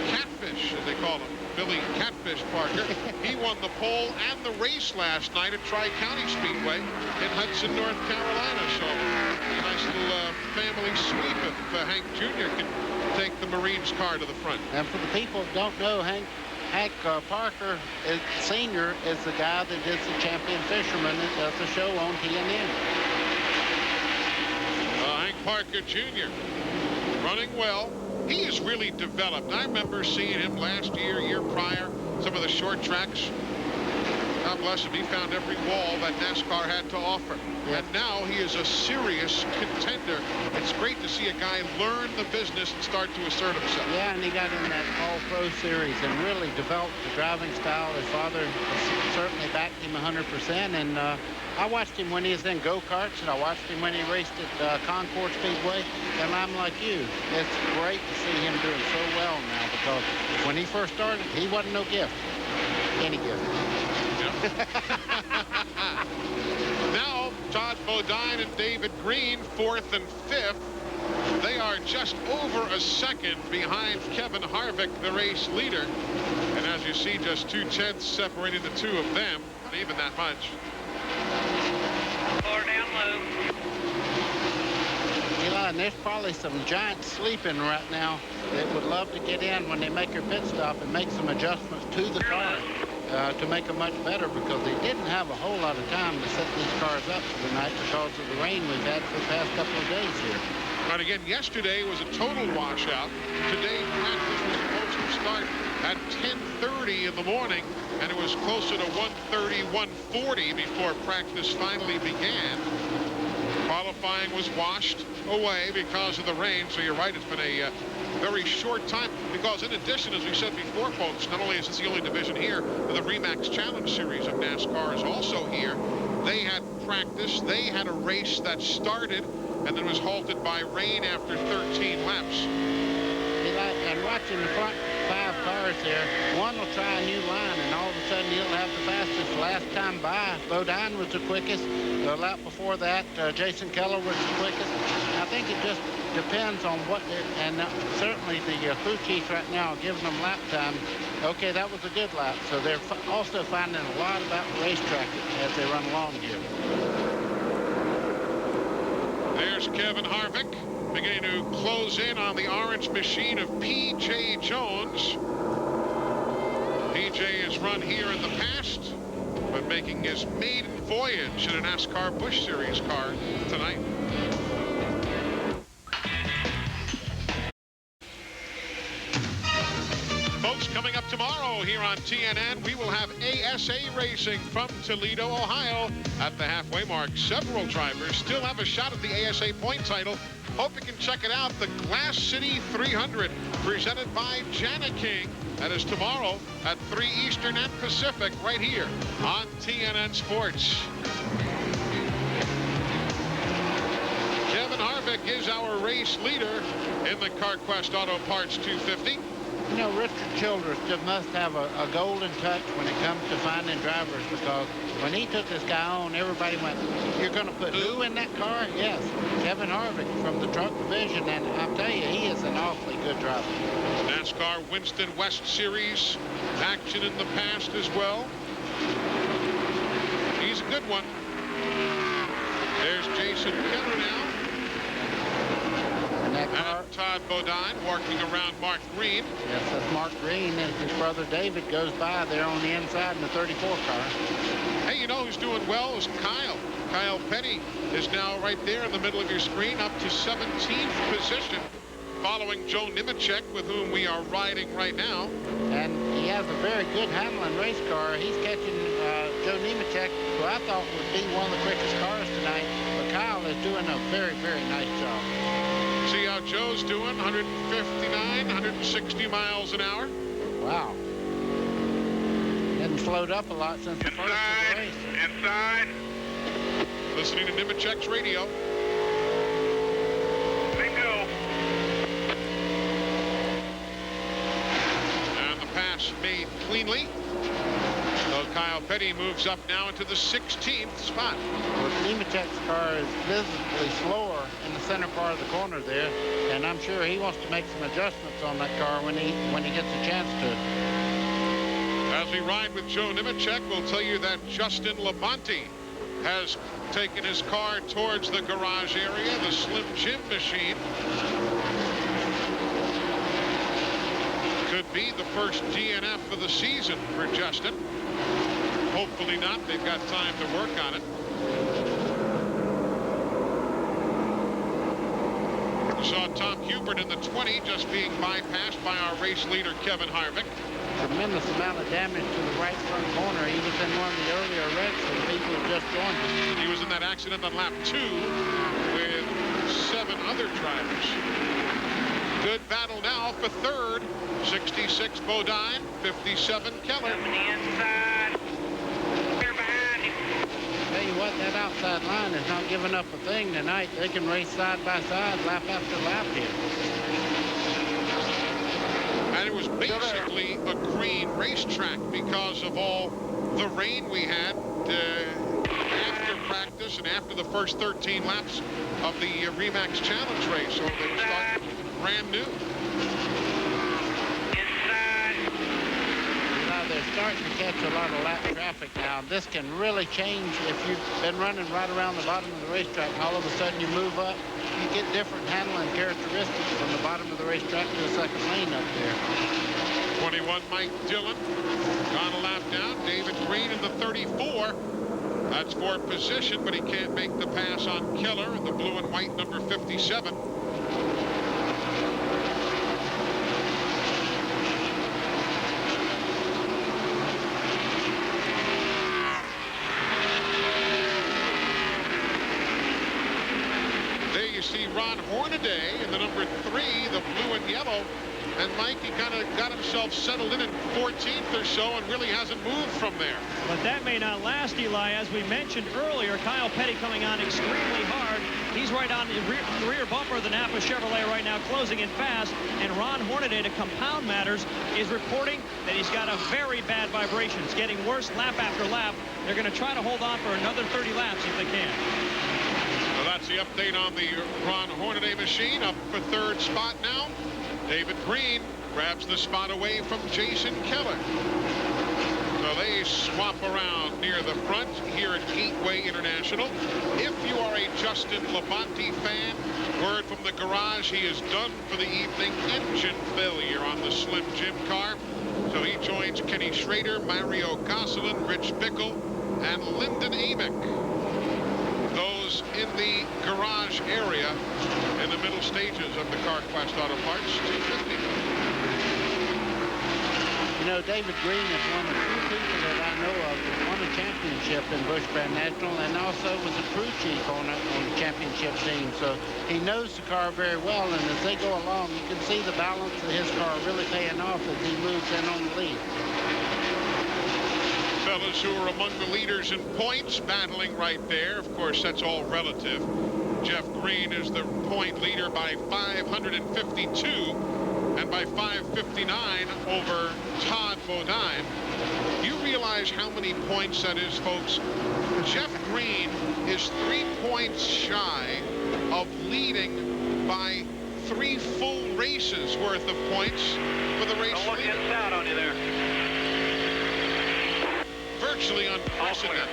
Catfish, as they call him, Billy Catfish Parker, he won the pole and the race last night at Tri-County Speedway in Hudson, North Carolina. So a nice little family sweep if Hank Jr. can take the Marines car to the front. And for the people who don't know, Hank Parker Sr. is the guy that is the champion fisherman that does the show on TNN. Hank Parker Jr. running well. He has really developed. I remember seeing him last year prior, some of the short tracks. God bless him, he found every wall that NASCAR had to offer. Yeah. And now he is a serious contender. It's great to see a guy learn the business and start to assert himself. Yeah, and he got in that All-Pro Series and really developed the driving style. His father certainly backed him 100%. And I watched him when he was in go-karts, and I watched him when he raced at Concord Speedway. And I'm like you. It's great to see him doing so well now, because when he first started, he wasn't no gift. Any gift. Now, Todd Bodine and David Green, 4th and 5th. They are just over a second behind Kevin Harvick, the race leader. And as you see, just 2/10 separating the 2 of them, not even that much. Or down low. Eli, and there's probably some giants sleeping right now that would love to get in when they make their pit stop and make some adjustments to the car. To make them much better, because they didn't have a whole lot of time to set these cars up for the night because of the rain we've had for the past couple of days here. But again, yesterday was a total washout. Today, practice was supposed to start at 10:30 in the morning, and it was closer to 1:30, 1:40 before practice finally began. Qualifying was washed away because of the rain, so you're right, it's been a very short time, because in addition, as we said before, folks, not only is this the only division here, but the Remax Challenge Series of NASCAR is also here. They had practice, they had a race that started and then was halted by rain after 13 laps. And watching the front 5 cars there, one will try a new line, and all of a sudden he'll have the fastest. Last time by, Bodine was the quickest. The lap before that, Jason Keller was the quickest. I think it just depends on what, and certainly the crew chief right now giving them lap time. Okay, that was a good lap. So they're also finding a lot about the racetrack as they run along here. There's Kevin Harvick beginning to close in on the orange machine of P.J. Jones. P.J. has run here in the past, but making his maiden voyage in a NASCAR Busch Series car tonight. Folks, coming up tomorrow here on TNN, we will have ASA racing from Toledo, Ohio. At the halfway mark, several drivers still have a shot at the ASA point title. Hope you can check it out. The Glass City 300, presented by Jana King. That is tomorrow at 3 Eastern and Pacific, right here on TNN Sports. Kevin Harvick is our race leader in the Carquest Auto Parts 250. You know, Richard Childress just must have a golden touch when it comes to finding drivers, because when he took this guy on, everybody went, "You're going to put who in that car?" Yes, Kevin Harvick from the truck division, and I'll tell you, he is an awfully good driver. NASCAR Winston West Series action in the past as well. He's a good one. There's Jason Keller now. And Todd Bodine working around Mark Green. Yes, that's Mark Green, and his brother David goes by there on the inside in the 34 car. Hey, you know who's doing well is Kyle. Kyle Petty is now right there in the middle of your screen, up to 17th position, following Joe Nemechek, with whom we are riding right now. And he has a very good handling race car. He's catching Joe Nemechek, who I thought would be one of the quickest cars tonight. But Kyle is doing a very, very nice job. See how Joe's doing, 159, 160 miles an hour. Wow. Hadn't slowed up a lot since the first of the race. Inside. Listening to Nemechek's radio. Bingo. And the pass made cleanly. So Kyle Petty moves up now into the 16th spot. Well, Nemechek's car is visibly slower in the center part of the corner there, and I'm sure he wants to make some adjustments on that car when he gets a chance to. As we ride with Joe Nemechek, we'll tell you that Justin Labonte has taken his car towards the garage area, the Slim Jim machine. Could be the first DNF of the season for Justin. Hopefully not. They've got time to work on it. We saw Tom Hubert in the 20 just being bypassed by our race leader, Kevin Harvick. Tremendous amount of damage to the right front corner. He was in one of the earlier wrecks, and people have just joined him. He was in that accident on lap 2 with 7 other drivers. Good battle now for third. 66 Bodine, 57 Keller. Coming inside. They're behind him. Tell you what, that outside line is not giving up a thing tonight. They can race side by side, lap after lap here. And it was basically a green racetrack because of all the rain we had after practice and after the first 13 laps of the Remax Challenge race. So they were starting brand new. They're starting to catch a lot of lap traffic now. This can really change if you've been running right around the bottom of the racetrack and all of a sudden you move up. You get different handling characteristics from the bottom of the racetrack to the second lane up there. 21 Mike Dillon gone a lap down. David Green in the 34. That's for position, but he can't make the pass on Keller in the blue and white number 57. You see Ron Hornaday in the number 3, the blue and yellow. And Mike, he kind of got himself settled in 14th or so and really hasn't moved from there. But that may not last, Eli. As we mentioned earlier, Kyle Petty coming on extremely hard. He's right on the rear bumper of the Napa Chevrolet right now, closing in fast. And Ron Hornaday, to compound matters, is reporting that he's got a very bad vibration. It's getting worse lap after lap. They're going to try to hold on for another 30 laps if they can. So that's the update on the Ron Hornaday machine. Up for third spot now. David Green grabs the spot away from Jason Keller. So they swap around near the front here at Gateway International. If you are a Justin Labonte fan, word from the garage, he is done for the evening. Engine failure on the Slim Jim car. So he joins Kenny Schrader, Mario Gosselin, Rich Bickle, and Lyndon Amick. Those in the garage area in the middle stages of the Carquest Auto Parts 250. You know, David Green is one of the few people that I know of that won a championship in Busch Grand National and also was a crew chief on the championship team. So he knows the car very well, and as they go along, you can see the balance of his car really paying off as he moves in on the lead. Fellas who are among the leaders in points battling right there. Of course, that's all relative. Jeff Green is the point leader by 552 and by 559 over Todd Bodine. You realize how many points that is, folks? Jeff Green is 3 points shy of leading by 3 full races worth of points for the race leader. Out on you there. Virtually unprecedented.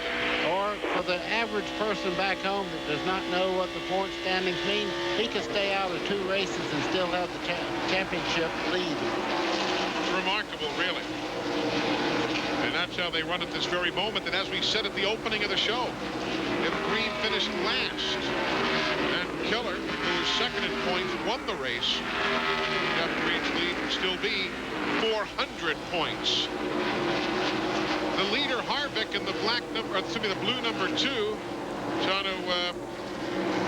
Or for the average person back home that does not know what the point standings mean, he could stay out of 2 races and still have the championship lead. It's remarkable, really. And that's how they run at this very moment. And as we said at the opening of the show, if Green finished last and Killer, who was second in points, won the race, Jeff Green's lead would still be 400 points. The leader, Harvick, in the the blue number 2, trying to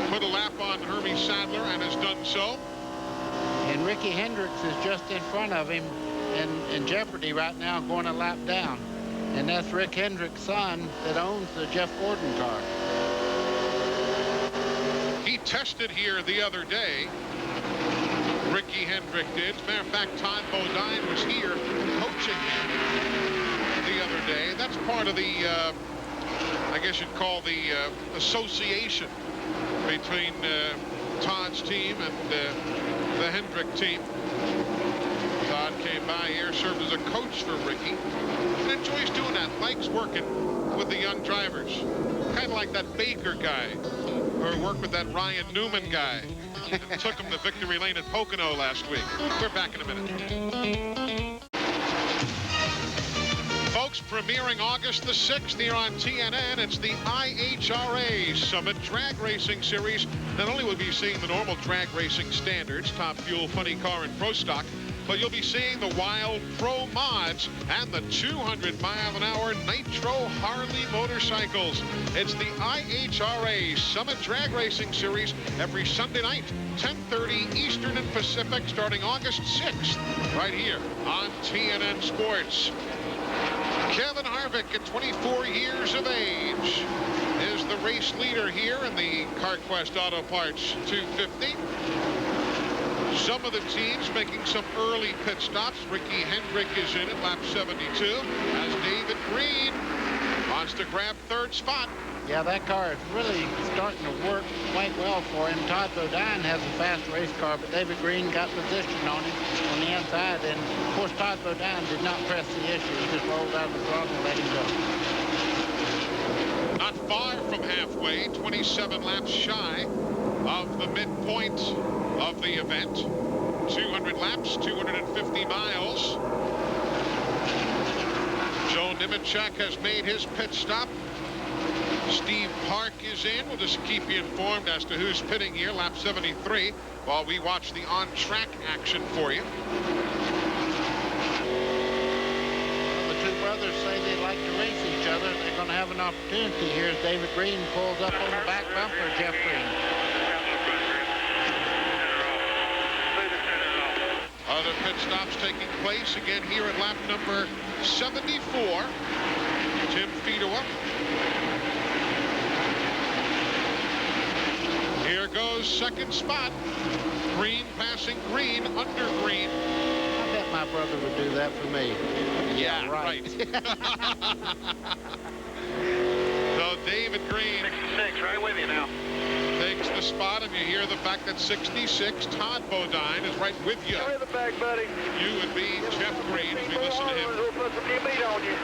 put a lap on Hermie Sadler, and has done so. And Ricky Hendricks is just in front of him in jeopardy right now, going a lap down. And that's Rick Hendricks' son that owns the Jeff Gordon car. He tested here the other day. Ricky Hendrick did. As a matter of fact, Todd Bodine was here coaching him the other day. That's part of the, I guess you'd call the association between Todd's team and the Hendrick team. Todd came by here, served as a coach for Ricky, and enjoys doing that. Likes working with the young drivers. Kind of like that Baker guy, or worked with that Ryan Newman guy. And took him to victory lane at Pocono last week. We're back in a minute. Folks, premiering August the 6th here on TNN, it's the IHRA Summit Drag Racing Series. Not only will we be seeing the normal drag racing standards, Top Fuel, Funny Car, and Pro Stock, but you'll be seeing the Wild Pro Mods and the 200-mile-an-hour Nitro Harley motorcycles. It's the IHRA Summit Drag Racing Series every Sunday night, 10:30 Eastern and Pacific, starting August 6th, right here on TNN Sports. Kevin Harvick, at 24 years of age, is the race leader here in the Carquest Auto Parts 250. Some of the teams making some early pit stops. Ricky Hendrick is in at lap 72 as David Green wants to grab 3rd spot. Yeah, that car is really starting to work quite well for him. Todd Bodine has a fast race car, but David Green got position on him on the inside. And, of course, Todd Bodine did not press the issue. He just rolled out of the throttle and let him go. Not far from halfway, 27 laps shy of the midpoint of the event. 200 laps, 250 miles. Joe Nemechek has made his pit stop. Steve Park is in. We'll just keep you informed as to who's pitting here, lap 73, while we watch the on-track action for you. The 2 brothers say they like to race each other. They're going to have an opportunity here as David Green pulls up on the back bumper of Jeff Green. Other pit stops taking place again here at lap number 74. Tim Fedor. Here goes 2nd spot. Green passing Green, under Green. I bet my brother would do that for me. Yeah, right. So David Green 66, right with you now. takes the spot, and you hear the fact that 66, Todd Bodine, is right with you. Clear the back, buddy. You would be Jeff Green as we listen to him. We'll put some new meat on you.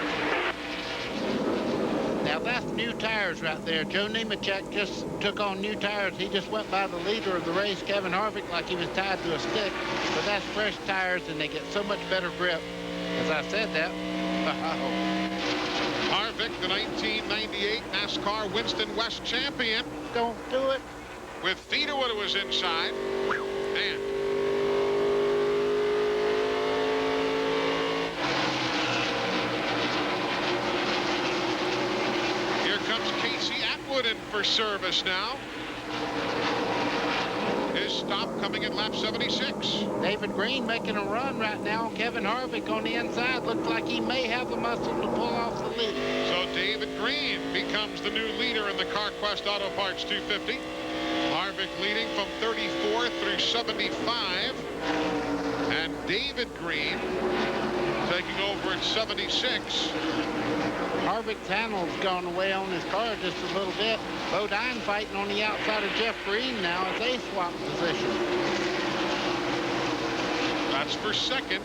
Now, that's new tires right there. Joe Nemechek just took on new tires. He just went by the leader of the race, Kevin Harvick, like he was tied to a stick. But that's fresh tires, and they get so much better grip. As I said that, Harvick, the 1998 NASCAR Winston West champion. don't do it. With Fedor who was inside. Man. Here comes Casey Atwood in for service now. His stop coming in lap 76. David Green making a run right now. Kevin Harvick on the inside. Looks like he may have the muscle to pull off the lead. So David Green becomes the new leader in the Carquest Auto Parts 250. Harvick leading from 34 through 75. And David Green taking over at 76. Harvick's handle's gone away on his car just a little bit. Bodine fighting on the outside of Jeff Green now as they swap position. That's for second.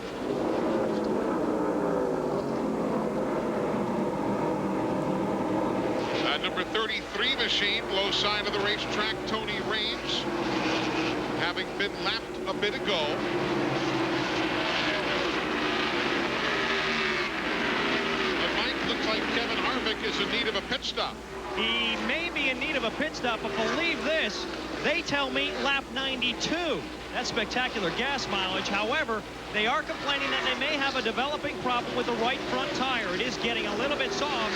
That number 33 machine, low side of the racetrack, Tony Raines, having been lapped a bit ago. But Mike, looks like Kevin Harvick is in need of a pit stop. He may be in need of a pit stop, but believe this, they tell me lap 92. That's spectacular gas mileage. However, they are complaining that they may have a developing problem with the right front tire. It is getting a little bit soft,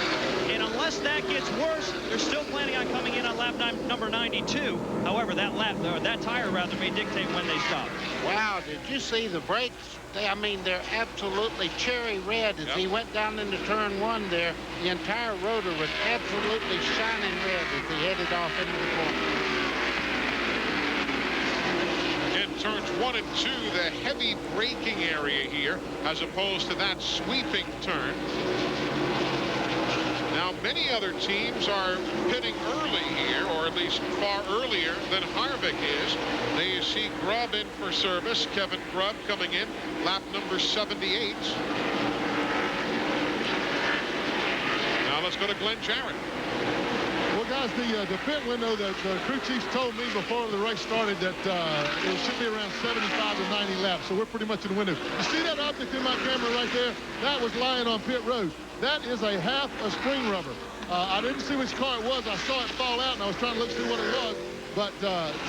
and unless that gets worse, they're still planning on coming in on lap number 92. However, that tire may dictate when they stop. Wow, did you see the brakes? I mean, they're absolutely cherry red as he went down into turn 1 there. The entire rotor was absolutely shining red as he headed off into the corner. In turns 1 and 2, the heavy braking area here, as opposed to that sweeping turn. Now, many other teams are pitting early here, or at least far earlier than Harvick is. There you see Grubb in for service. Kevin Grubb coming in, lap number 78. Now let's go to Glenn Jarrett. Well, guys, the pit window, the crew chiefs told me before the race started that it should be around 75 to 90 laps, so we're pretty much in the window. You see that object in my camera right there? That was lying on pit road. That is a half a spring rubber. I didn't see which car it was. I saw it fall out, and I was trying to look see what it was. But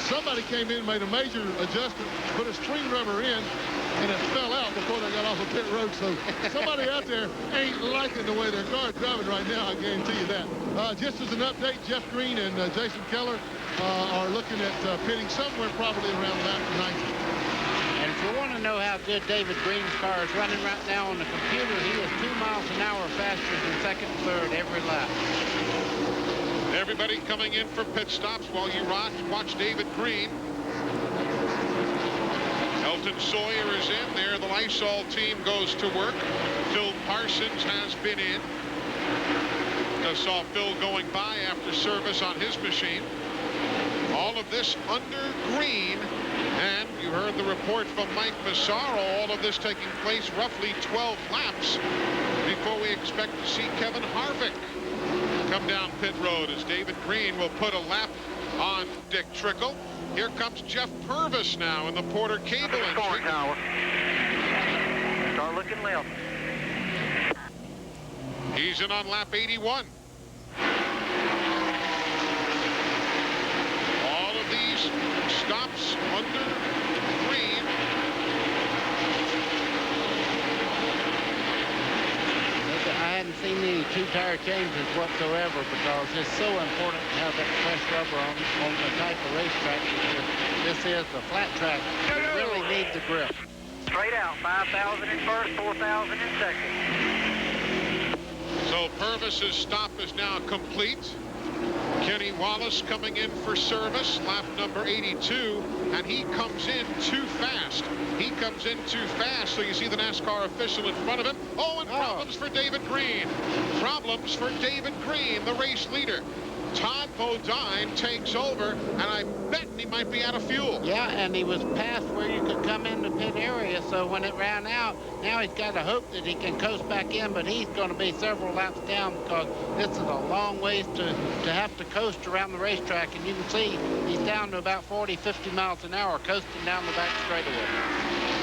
somebody came in and made a major adjustment, put a spring rubber in, and it fell out before they got off of pit road. So somebody out there ain't liking the way their car's driving right now, I guarantee you that. Just as an update, Jeff Green and Jason Keller are looking at pitting somewhere probably around lap 90. And if you want to know how good David Green's car is running right now on the computer, he is 2 miles an hour faster than second and third every lap. Everybody coming in for pit stops while you watch David Green. Elton Sawyer is in there. The Lysol team goes to work. Phil Parsons has been in. Just saw Phil going by after service on his machine. All of this under green. And you heard the report from Mike Massaro. All of this taking place roughly 12 laps before we expect to see Kevin Harvick come down pit road, as David Green will put a lap on Dick Trickle. Here comes Jeff Purvis now in the Porter Cable entry. Start looking left. He's in on lap 81. All of these stops under green. I hadn't seen any two-tire changes whatsoever because it's so important to have that fresh rubber on the type of racetrack. This is a flat track. You really need the grip. Straight out, 5,000 in first, 4,000 in second. So Purvis's stop is now complete. Kenny Wallace coming in for service, lap number 82, and he comes in too fast. He comes in too fast, so you see the NASCAR official in front of him. Oh, and problems for David Green. Problems for David Green, the race leader. Todd Bodine takes over, and I bet he might be out of fuel. Yeah, and he was past where you could come in the pit area, so when it ran out, now he's got to hope that he can coast back in, but he's going to be several laps down because this is a long ways to have to coast around the racetrack, and you can see he's down to about 40, 50 miles an hour coasting down the back straightaway.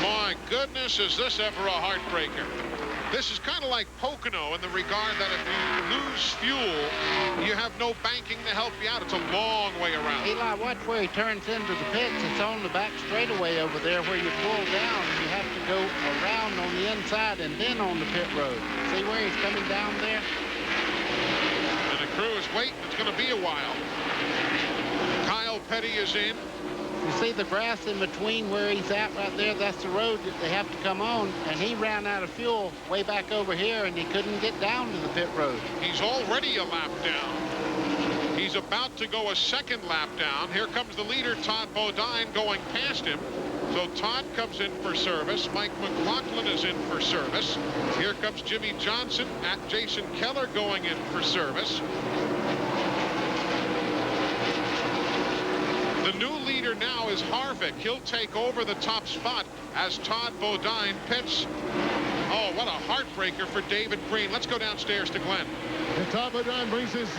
My goodness, is this ever a heartbreaker? This is kind of like Pocono in the regard that if you lose fuel, you have no banking to help you out. It's a long way around. Eli, watch where he turns into the pits. It's on the back straightaway over there where you pull down. You have to go around on the inside and then on the pit road. See where he's coming down there? And the crew is waiting. It's going to be a while. Kyle Petty is in. You see the grass in between where he's at right there? That's the road that they have to come on. And he ran out of fuel way back over here, and he couldn't get down to the pit road. He's already a lap down. He's about to go a second lap down. Here comes the leader, Todd Bodine, going past him. So Todd comes in for service. Mike McLaughlin is in for service. Here comes Jimmy Johnson at Jason Keller going in for service. The new leader now is Harvick. He'll take over the top spot as Todd Bodine pits Oh, what a heartbreaker for David Green. Let's go downstairs to Glenn. And Todd Bodine brings his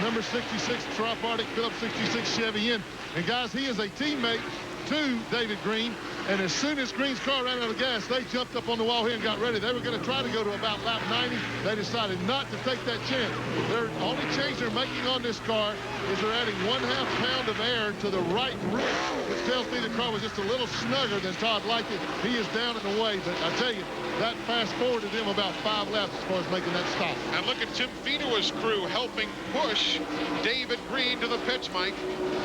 number 66 Trop Arctic Phillips 66 Chevy in. And guys, he is a teammate to David Green. And as soon as Green's car ran out of gas, they jumped up on the wall here and got ready. They were going to try to go to about lap 90. They decided not to take that chance. Their only change they're making on this car is they're adding 1/2 pound of air to the right rear, which tells me the car was just a little snugger than Todd liked it. He is down in the way, but I tell you, that fast forwarded them about 5 laps as far as making that stop. And look at Tim Fedewa's crew helping push David Green to the pits, Mike.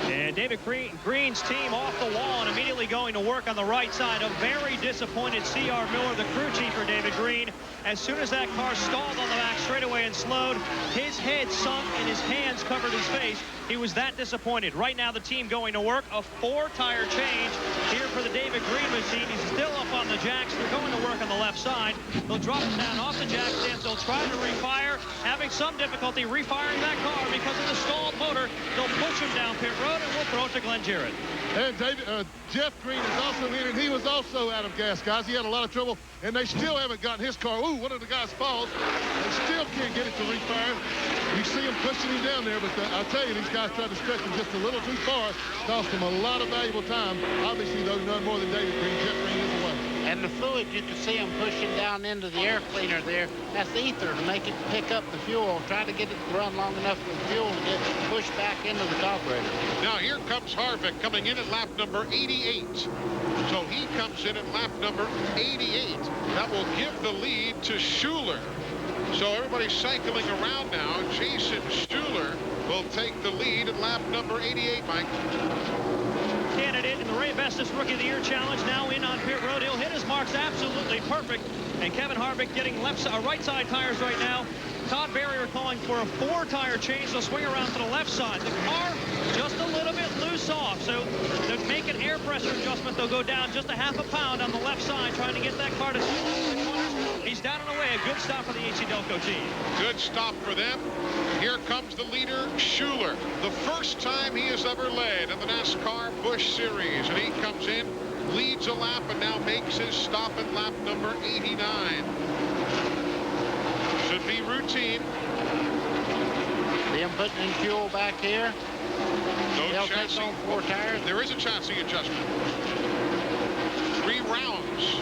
And David Green's team off the wall and immediately going to work on the right side. A very disappointed C.R. Miller, the crew chief for David Green. As soon as that car stalled on the back straightaway and slowed, his head sunk and his hands covered his face. He was that disappointed. Right now, the team going to work. A 4-tire change here for the David Green machine. He's still up on the jacks. They're going to work on the left side. They'll drop him down off the jack stands. They'll try to refire, having some difficulty refiring that car because of the stalled motor. They'll push him down pit road, and we'll throw it to Glenn Jarrett. And Jeff Green is also in, and he was also out of gas, guys. He had a lot of trouble, and they still haven't gotten his car. Ooh, one of the guys falls. They still can't get it to refire. You see him pushing him down there, but I'll tell you, these guys tried to stretch him just a little too far. Cost him a lot of valuable time. Obviously, though, none more than David Green. Jeff Green is away. And the fluid, you can see him pushing down into the air cleaner there. That's ether to make it pick up the fuel. Try to get it to run long enough for the fuel to get pushed back into the carburetor. Now here comes Harvick coming in at lap number 88. So he comes in at lap number 88. That will give the lead to Schuler. So everybody's cycling around now. Jason Schuler will take the lead at lap number 88, Mike. Candidate in the Ray Vestas Rookie of the Year Challenge, now in on pit road. He'll hit his marks absolutely perfect. And Kevin Harvick getting right side tires right now. Todd Berry are calling for a 4-tire change. They'll swing around to the left side. The car just a little bit loose off. So to make an air pressure adjustment, they'll go down just a 1/2 pound on the left side, trying to get that car to the corners. He's down and away. A good stop for the AC Delco team. Good stop for them. Here comes the leader, Schuler. The first time he has ever led in the NASCAR Busch Series. And he comes in, leads a lap, and now makes his stop at lap number 89. Should be routine. See him putting in fuel back here. No They'll chassis. take on 4 tires. There is a chassis adjustment. 3 rounds.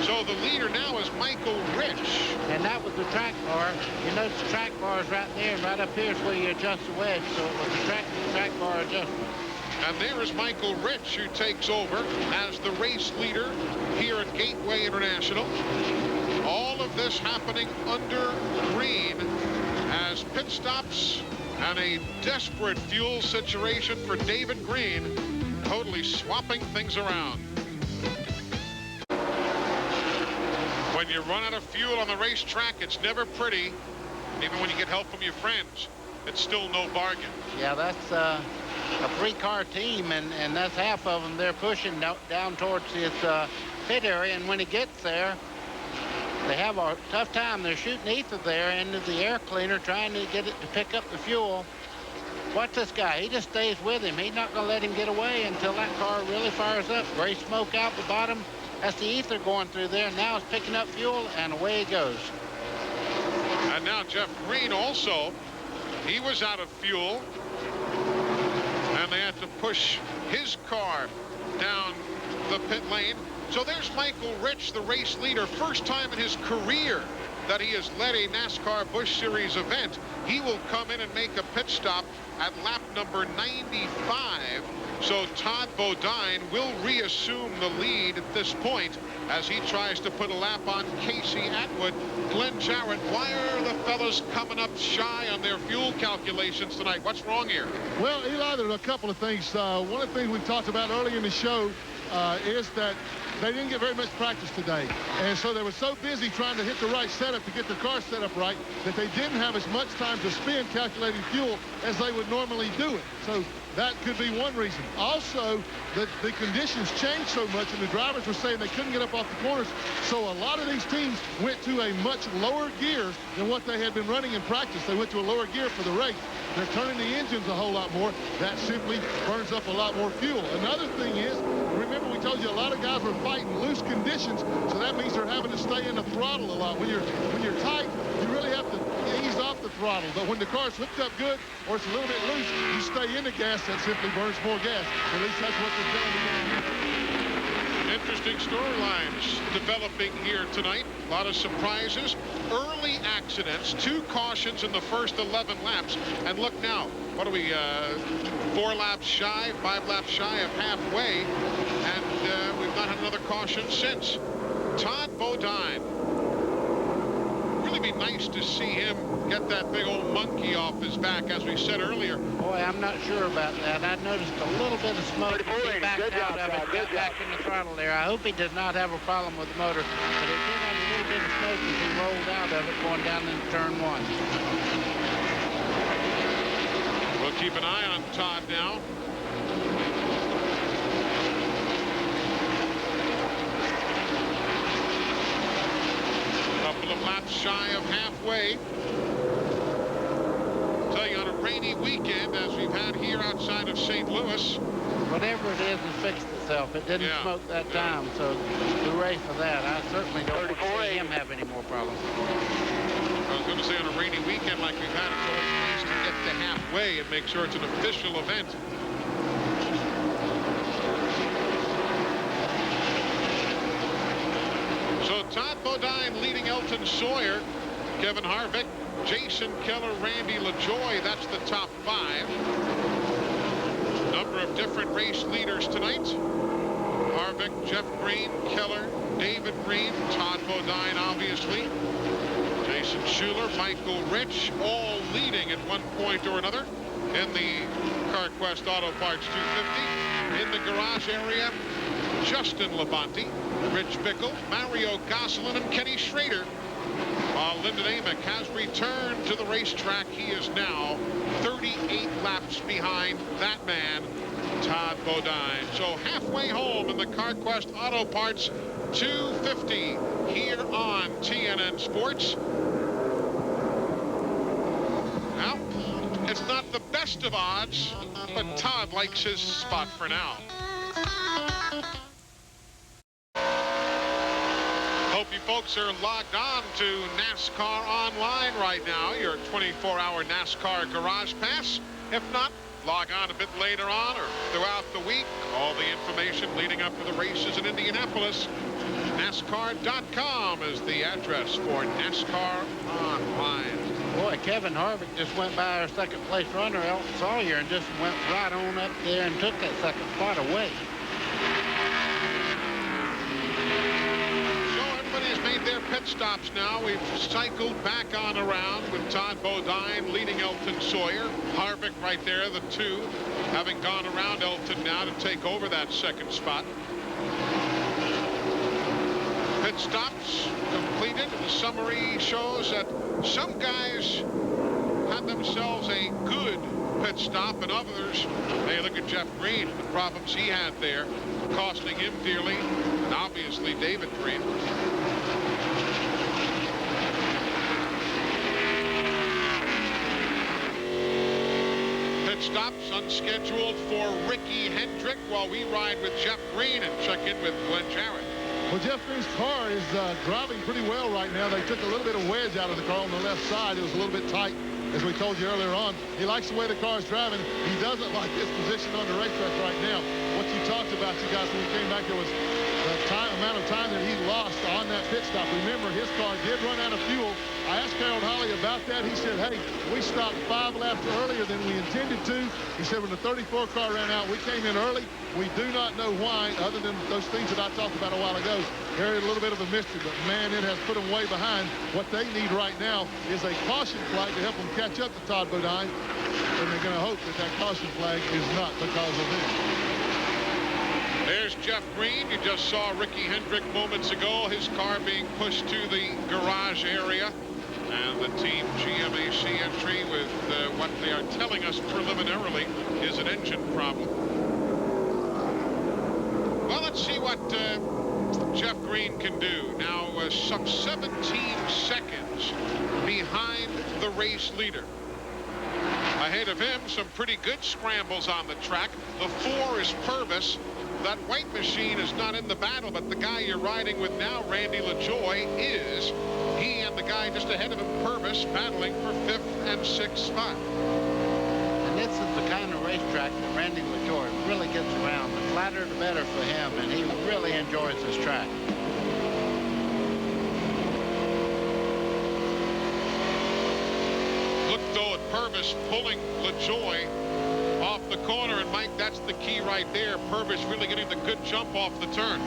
So the leader now is Michael Rich. And that was the track bar. You notice the track bar is right there, and right up here is where you adjust the wedge. So it was the track bar adjustment. And there is Michael Rich, who takes over as the race leader here at Gateway International. All of this happening under green as pit stops and a desperate fuel situation for David Green, totally swapping things around. When you run out of fuel on the racetrack, it's never pretty. Even when you get help from your friends, it's still no bargain. Yeah, that's a 3-car team, and that's half of them. They're pushing down towards this pit area, and when he gets there, they have a tough time. They're shooting ether there into the air cleaner, trying to get it to pick up the fuel. Watch this guy. He just stays with him. He's not going to let him get away until that car really fires up. Gray smoke out the bottom. That's the ether going through there. Now it's picking up fuel, and away he goes. And now Jeff Green also, he was out of fuel. And they had to push his car down the pit lane. So there's Michael Rich, the race leader. First time in his career that he has led a NASCAR Busch Series event. He will come in and make a pit stop at lap number 95. So Todd Bodine will reassume the lead at this point as he tries to put a lap on Casey Atwood. Glenn Jarrett, why are the fellas coming up shy on their fuel calculations tonight? What's wrong here? Well, Eli, there are a couple of things. One of the things we talked about earlier in the show is that they didn't get very much practice today. And so they were so busy trying to hit the right setup to get the car set up right that they didn't have as much time to spend calculating fuel as they would normally do it. So that could be one reason. Also, the conditions changed so much, and the drivers were saying they couldn't get up off the corners, so a lot of these teams went to a much lower gear than what they had been running in practice. They went to a lower gear for the race. They're turning the engines a whole lot more. That simply burns up a lot more fuel. Another thing is, remember we told you a lot of guys were fighting loose conditions, so that means they're having to stay in the throttle a lot. When you're tight, you really have to ease off the throttle. But when the car's hooked up good or it's a little bit loose, you stay in the gas. That simply burns more gas. At least that's what they're telling me. Interesting storylines developing here tonight. A lot of surprises. Early accidents. 2 cautions in the first 11 laps. And look now. What are we, 4 laps shy, 5 laps shy of halfway. And we've not had another caution since. Todd Bodine. Really be nice to see him get that big old monkey off his back, as we said earlier. Boy, I'm not sure about that. I noticed a little bit of smoke. He backed out of it, got back in the throttle there. I hope he does not have a problem with the motor, but it did have a little bit of smoke as he rolled out of it going down into turn 1. We'll keep an eye on Todd now. Couple of laps shy of halfway. Tell you, on a rainy weekend, as we've had here outside of St. Louis. Whatever it is, it fixed itself. It didn't smoke that time, so hooray for that. I certainly don't want to see him have any more problems. I was going to say, on a rainy weekend like we've had, it's always nice to get to halfway and make sure it's an official event. So Todd Bodine leading Elton Sawyer, Kevin Harvick, Jason Keller, Randy LaJoy. That's the top 5. Number of different race leaders tonight. Harvick, Jeff Green, Keller, David Green, Todd Bodine, obviously. Jason Schuler, Michael Rich, all leading at one point or another in the Carquest Auto Parts 250. In the garage area, Justin Labonte, Rich Bickle, Mario Gosselin, and Kenny Schrader. While Lyndon Amick has returned to the racetrack, he is now 38 laps behind that man, Todd Bodine. So halfway home in the Carquest Auto Parts 250 here on TNN Sports. Now, it's not the best of odds, but Todd likes his spot for now. Hope you folks are logged on to NASCAR Online right now, your 24-hour NASCAR Garage Pass. If not, log on a bit later on or throughout the week. All the information leading up to the races in Indianapolis. NASCAR.com is the address for NASCAR Online. Boy, Kevin Harvick just went by our second-place runner, Elton Sawyer, and just went right on up there and took that second spot away. Everybody's made their pit stops now. We've cycled back on around with Todd Bodine leading Elton Sawyer. Harvick right there, the 2, having gone around Elton now to take over that second spot. Pit stops completed. The summary shows that some guys had themselves a good pit stop, and others, hey, look at Jeff Green, the problems he had there, costing him dearly, and obviously David Green. Pit stops unscheduled for Ricky Hendrick while we ride with Jeff Green and check in with Glenn Jarrett. Well, Jeff Green's car is driving pretty well right now. They took a little bit of wedge out of the car on the left side. It was a little bit tight, as we told you earlier on. He likes the way the car is driving. He doesn't like his position on the racetrack right now. What you talked about, you guys, when we came back, there was the amount of time that he lost on that pit stop. Remember, his car did run out of fuel. I asked Harold Holly about that. He said, hey, we stopped 5 laps earlier than we intended to. He said when the 34 car ran out, we came in early. We do not know why, other than those things that I talked about a while ago. There is a little bit of a mystery, but man, it has put them way behind. What they need right now is a caution flag to help them catch up to Todd Bodine, and they're going to hope that that caution flag is not because of them. There's Jeff Green. You just saw Ricky Hendrick moments ago, his car being pushed to the garage area. And the Team GMAC entry with what they are telling us preliminarily is an engine problem. Well, let's see what Jeff Green can do. Now, some 17 seconds behind the race leader. Ahead of him, some pretty good scrambles on the track. The 4 is Purvis. That white machine is not in the battle, but the guy you're riding with now, Randy LaJoy, is. He and the guy just ahead of him, Purvis, battling for 5th and 6th spot. And this is the kind of racetrack that Randy LaJoy really gets around. The flatter the better for him, and he really enjoys this track. Look, though, at Purvis pulling LaJoy off the corner, and Mike, that's the key right there. Purvis really getting the good jump off the turn.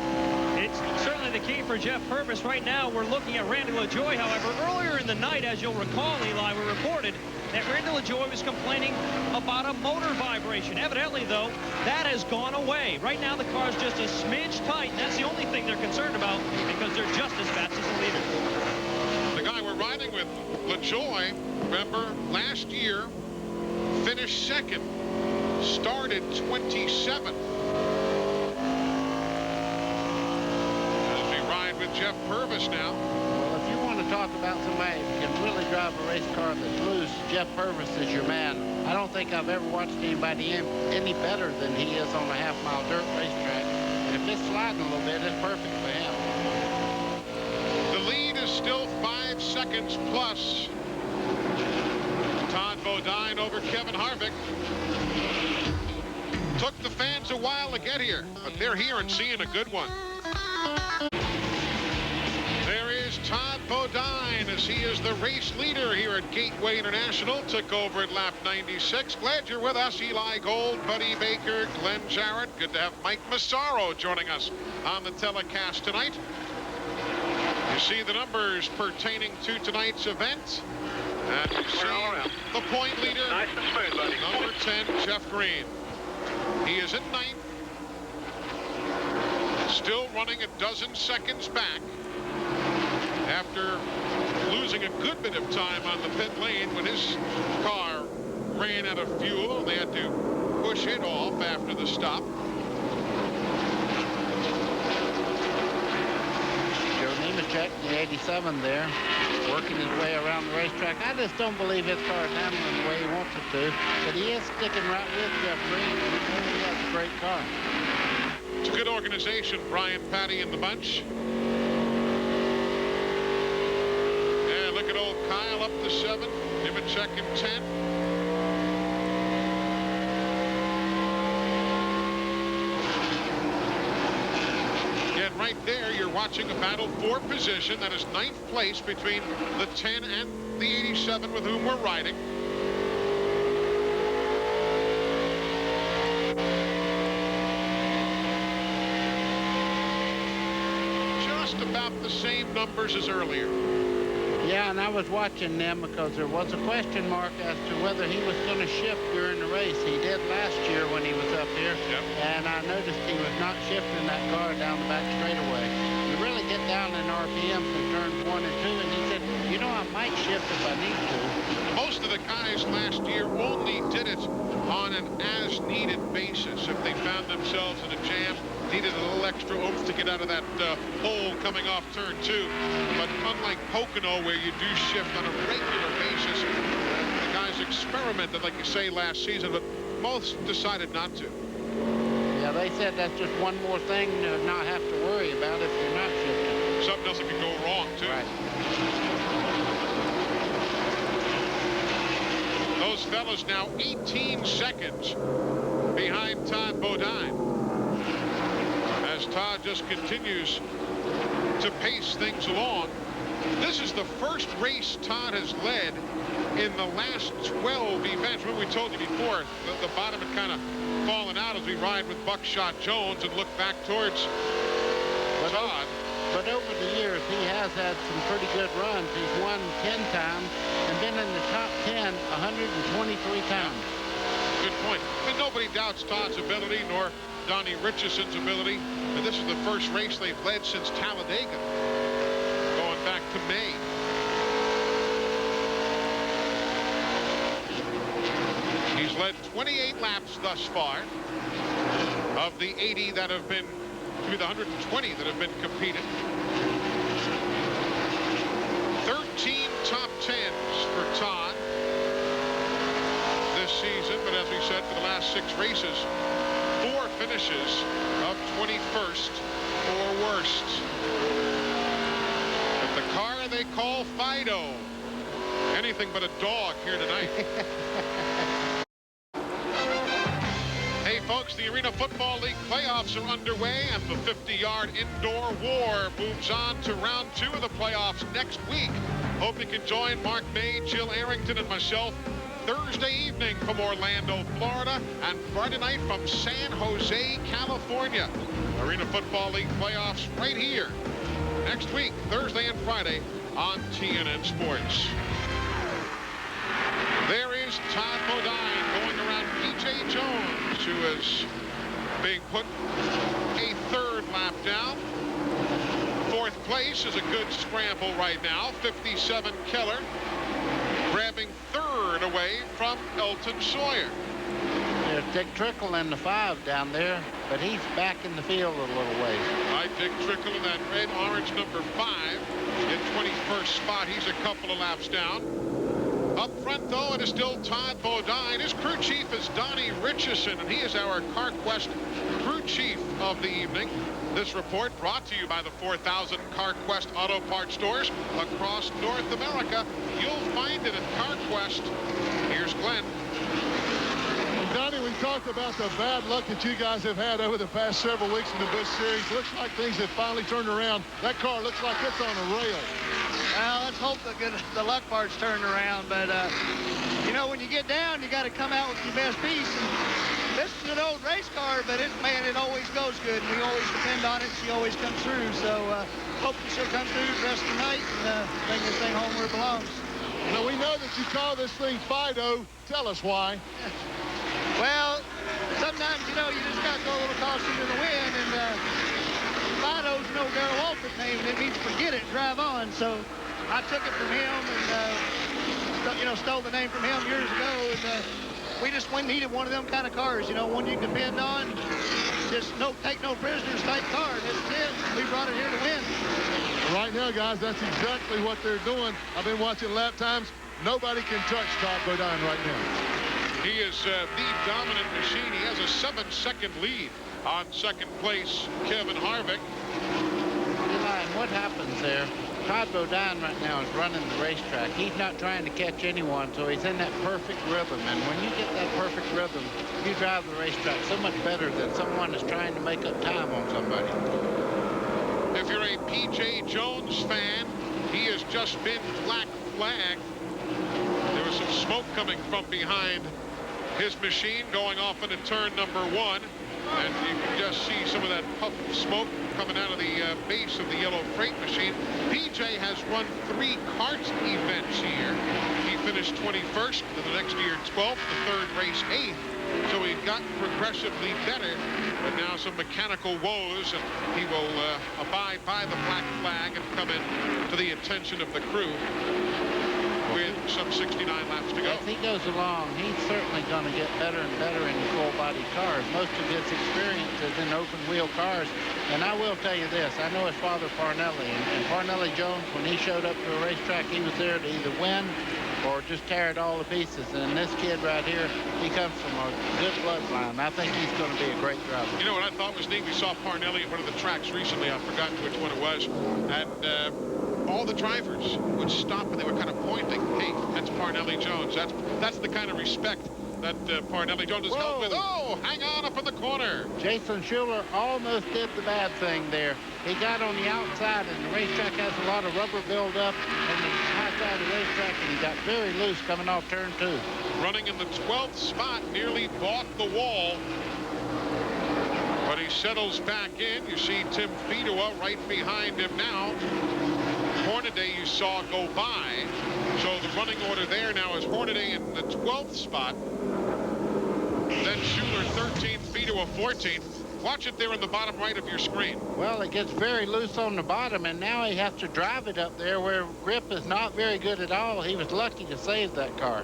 It's certainly the key for Jeff Purvis. Right now, we're looking at Randy LaJoy. However, earlier in the night, as you'll recall, Eli, we reported that Randy LaJoy was complaining about a motor vibration. Evidently, though, that has gone away. Right now, the car's just a smidge tight, and that's the only thing they're concerned about because they're just as fast as the leader. The guy we're riding with, LaJoy, remember, last year, finished 2nd. Started 27th. As we ride with Jeff Purvis now. Well, if you want to talk about somebody who can really drive a race car that's loose, Jeff Purvis is your man. I don't think I've ever watched anybody any better than he is on a half-mile dirt racetrack. And if it's sliding a little bit, it's perfect for him. The lead is still 5 seconds plus. Todd Bodine over Kevin Harvick. Took the fans a while to get here, but they're here and seeing a good one. There is Todd Bodine as he is the race leader here at Gateway International. Took over at lap 96. Glad you're with us, Eli Gold, Buddy Baker, Glenn Jarrett. Good to have Mike Massaro joining us on the telecast tonight. You see the numbers pertaining to tonight's event. And you see the point leader, Nice and smooth, buddy. number 10, Jeff Green. He is in 9th. Still running a dozen seconds back after losing a good bit of time on the pit lane when his car ran out of fuel. They had to push it off after the stop. Nemechek, the 87 there, working his way around the racetrack. I just don't believe his car is handling the way he wants it to, but he is sticking right with Jeff Green. He has a great car. It's a good organization, Brian Patty and the bunch. And look at old Kyle up to 7, Nemechek in 10. Right there, you're watching a battle for position. That is 9th place between the 10 and the 87 with whom we're riding. Just about the same numbers as earlier. Yeah, and I was watching them because there was a question mark as to whether he was going to shift during the race. He did last year when he was up here, and I noticed he was not shifting that car down the back straightaway. You really get down in RPMs in turns 1 and 2, and he said, you know, I might shift if I need to. Most of the guys last year only did it on an as-needed basis. If they found themselves in a jam, needed a little extra oomph to get out of that hole coming off turn 2. But unlike Pocono, where you do shift on a regular basis, the guys experimented, like you say, last season, but most decided not to. Yeah, they said that's just one more thing to not have to worry about if you're not shifting. Something else that can go wrong, too. Right. Those fellas now 18 seconds behind Todd Bodine, as Todd just continues to pace things along. This is the first race Todd has led in the last 12 events. What we told you before, the bottom had kind of fallen out as we ride with Buckshot Jones and look back towards Todd. But over the years, he has had some pretty good runs. He's won 10 times and been in the top 10 123 times. Good point. And nobody doubts Todd's ability, nor Donnie Richardson's ability. And this is the first race they've led since Talladega, going back to May. led 28 laps thus far of the 80 that have been, the 120 that have been competed. 13 top 10s for Todd this season, but as we said, for the last 6 races, 4 finishes of 21st or worst. But the car they call Fido, anything but a dog here tonight. Hey folks, the Arena Football League playoffs are underway, and the 50-yard indoor war moves on to round 2 of the playoffs next week. Hope you can join Mark May, Jill Arrington, and myself Thursday evening from Orlando, Florida, and Friday night from San Jose, California. Arena Football League playoffs right here next week, Thursday and Friday on TNN Sports. There is Todd Bodine going around P.J. Jones, who is being put a 3rd lap down. 4th place is a good scramble right now. 57 Keller grabbing 3rd away from Elton Sawyer. There's Dick Trickle in the 5 down there, but he's back in the field a little ways. Right, Dick Trickle in that red-orange number 5 in 21st spot. He's a couple of laps down. Up front, though, it is still Todd Bodine. His crew chief is Donnie Richardson, and he is our Carquest crew chief of the evening. This report brought to you by the 4,000 Carquest auto parts stores across North America. You'll find it at Carquest. Here's Glenn. Donnie, we talked about the bad luck that you guys have had over the past several weeks in the Busch Series. Looks like things have finally turned around. That car looks like it's on a rail. Well, let's hope the luck part's turned around. But, you know, when you get down, you got to come out with your best piece. And this is an old race car, but it always goes good. And we always depend on it. She always comes through. So hopefully she'll come through the rest of the night and bring this thing home where it belongs. Now, we know that you call this thing Fido. Tell us why. Well, sometimes, you know, you just got to throw a little caution to the wind. And Fido's an old Darrell Waltrip name, and it means forget it, drive on. So I took it from him and, you know, stole the name from him years ago. And we just needed one of them kind of cars, you know, one you can depend on. Just take no prisoners type car. This is it. We brought it here to win. Right now, guys, that's exactly what they're doing. I've been watching lap times. Nobody can touch Todd Bodine right now. He is the dominant machine. He has a 7-second lead on 2nd place, Kevin Harvick. Eli, and what happens there? Todd Bodine right now is running the racetrack. He's not trying to catch anyone, so he's in that perfect rhythm. And when you get that perfect rhythm, you drive the racetrack so much better than someone is trying to make up time on somebody. If you're a P.J. Jones fan, he has just been black flagged. There was some smoke coming from behind his machine going off into turn number 1. And you can just see some of that puff of smoke coming out of the base of the yellow freight machine. PJ has run 3 kart events here. He finished 21st, the next year 12th, the 3rd race 8th. So he got progressively better, but now some mechanical woes, and he will abide by the black flag and come in to the attention of the crew with some 69 laps to go. As he goes along, he's certainly going to get better and better in the full-body cars. Most of his experience is in open-wheel cars. And I will tell you this, I know his father Parnelli, and Parnelli Jones, when he showed up to a racetrack, he was there to either win or just tear it all to pieces. And this kid right here, he comes from a good bloodline. I think he's going to be a great driver. You know what I thought was neat? We saw Parnelli at one of the tracks recently. I've forgotten which one it was. And all the drivers would stop and they were kind of pointing. Hey, that's Parnelli Jones. That's the kind of respect that Parnelli Jones is held with. Oh, hang on up in the corner. Jason Schuler almost did the bad thing there. He got on the outside, and the racetrack has a lot of rubber buildup on the high side of the racetrack, and he got very loose coming off turn 2. Running in the 12th spot, nearly bought the wall. But he settles back in. You see Tim Fedua right behind him now. Hornaday you saw go by. So the running order there now is Hornaday in the 12th spot. Then Schuler 13th, Fedua 14th. Watch it there in the bottom right of your screen. Well, it gets very loose on the bottom, and now he has to drive it up there where grip is not very good at all. He was lucky to save that car.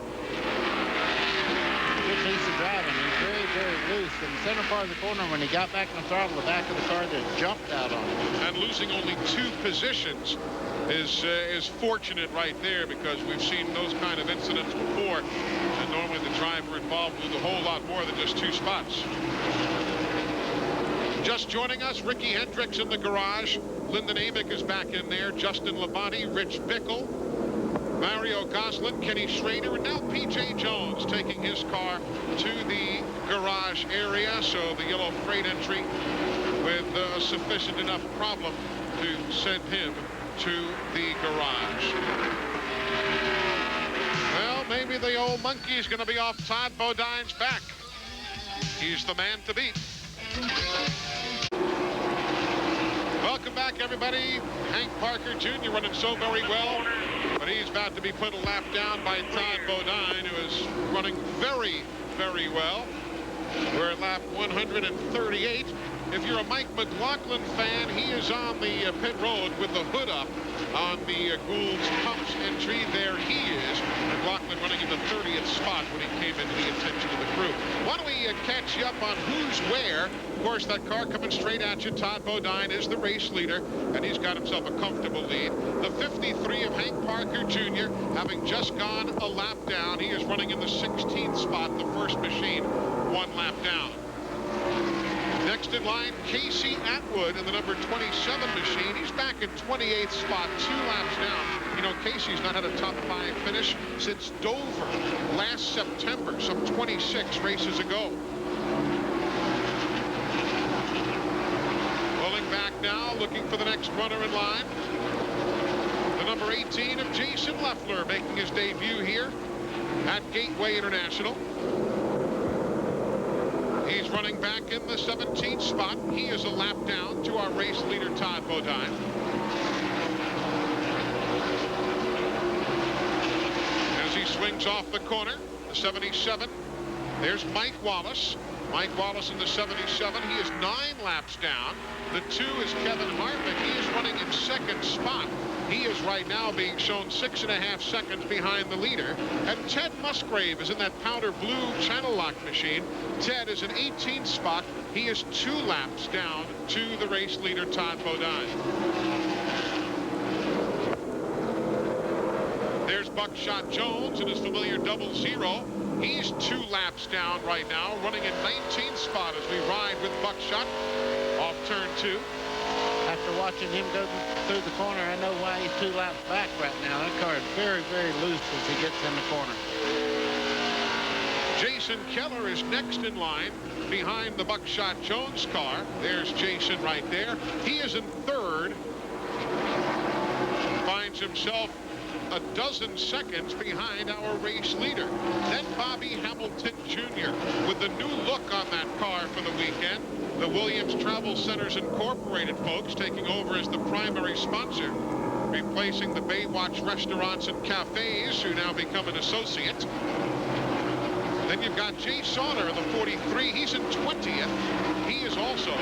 good piece of driving. He's very, very loose. In the center part of the corner, when he got back in the throttle, the back of the car just jumped out on him. And losing only 2 positions is fortunate right there, because we've seen those kind of incidents before. And normally the driver involved with a whole lot more than just 2 spots. Just joining us, Ricky Hendricks in the garage. Lyndon Amick is back in there. Justin Labonte, Rich Bickle, Mario Goslin, Kenny Schrader, and now P.J. Jones taking his car to the garage area. So the yellow freight entry with a sufficient enough problem to send him to the garage. Well, maybe the old monkey's going to be off Todd Bodine's back. He's the man to beat. Welcome back, everybody. Hank Parker Jr. running so very well, but he's about to be put a lap down by Todd Bodine, who is running very, very well. We're at lap 138. If you're a Mike McLaughlin fan, he is on the pit road with the hood up on the Gould's Pumps entry. There he is. McLaughlin running in the 30th spot when he came into the attention of the crew. Why don't we catch you up on who's where? Of course, that car coming straight at you. Todd Bodine is the race leader, and he's got himself a comfortable lead. The 53 of Hank Parker Jr., having just gone a lap down. He is running in the 16th spot, the first machine, 1 lap down. Next in line, Casey Atwood in the number 27 machine. He's back in 28th spot, 2 laps down. You know, Casey's not had a top 5 finish since Dover last September, some 26 races ago. Pulling back now, looking for the next runner in line. The number 18 of Jason Leffler making his debut here at Gateway International. He's running back in the 17th spot. He is a lap down to our race leader, Todd Bodine. As he swings off the corner, the 77, there's Mike Wallace. Mike Wallace in the 77. He is 9 laps down. The 2 is Kevin Harvick. He is running in 2nd spot. He is right now being shown 6.5 seconds behind the leader. And Ted Musgrave is in that powder blue channel lock machine. Ted is in 18th spot. He is 2 laps down to the race leader, Todd Bodine. There's Buckshot Jones in his familiar 00. He's 2 laps down right now, running in 19th spot as we ride with Buckshot off turn 2. After watching him go through the corner, I know why he's 2 laps back right now. That car is very, very loose as he gets in the corner. Jason Keller is next in line behind the Buckshot Jones car. There's Jason right there. He is in 3rd. Finds himself a dozen seconds behind our race leader. Then Bobby Hamilton Jr. with the new look on that car for the weekend. The Williams Travel Centers Incorporated folks taking over as the primary sponsor, replacing the Baywatch restaurants and cafes, who now become an associate. Then you've got Jay Sauter in the 43. He's in 20th. He is also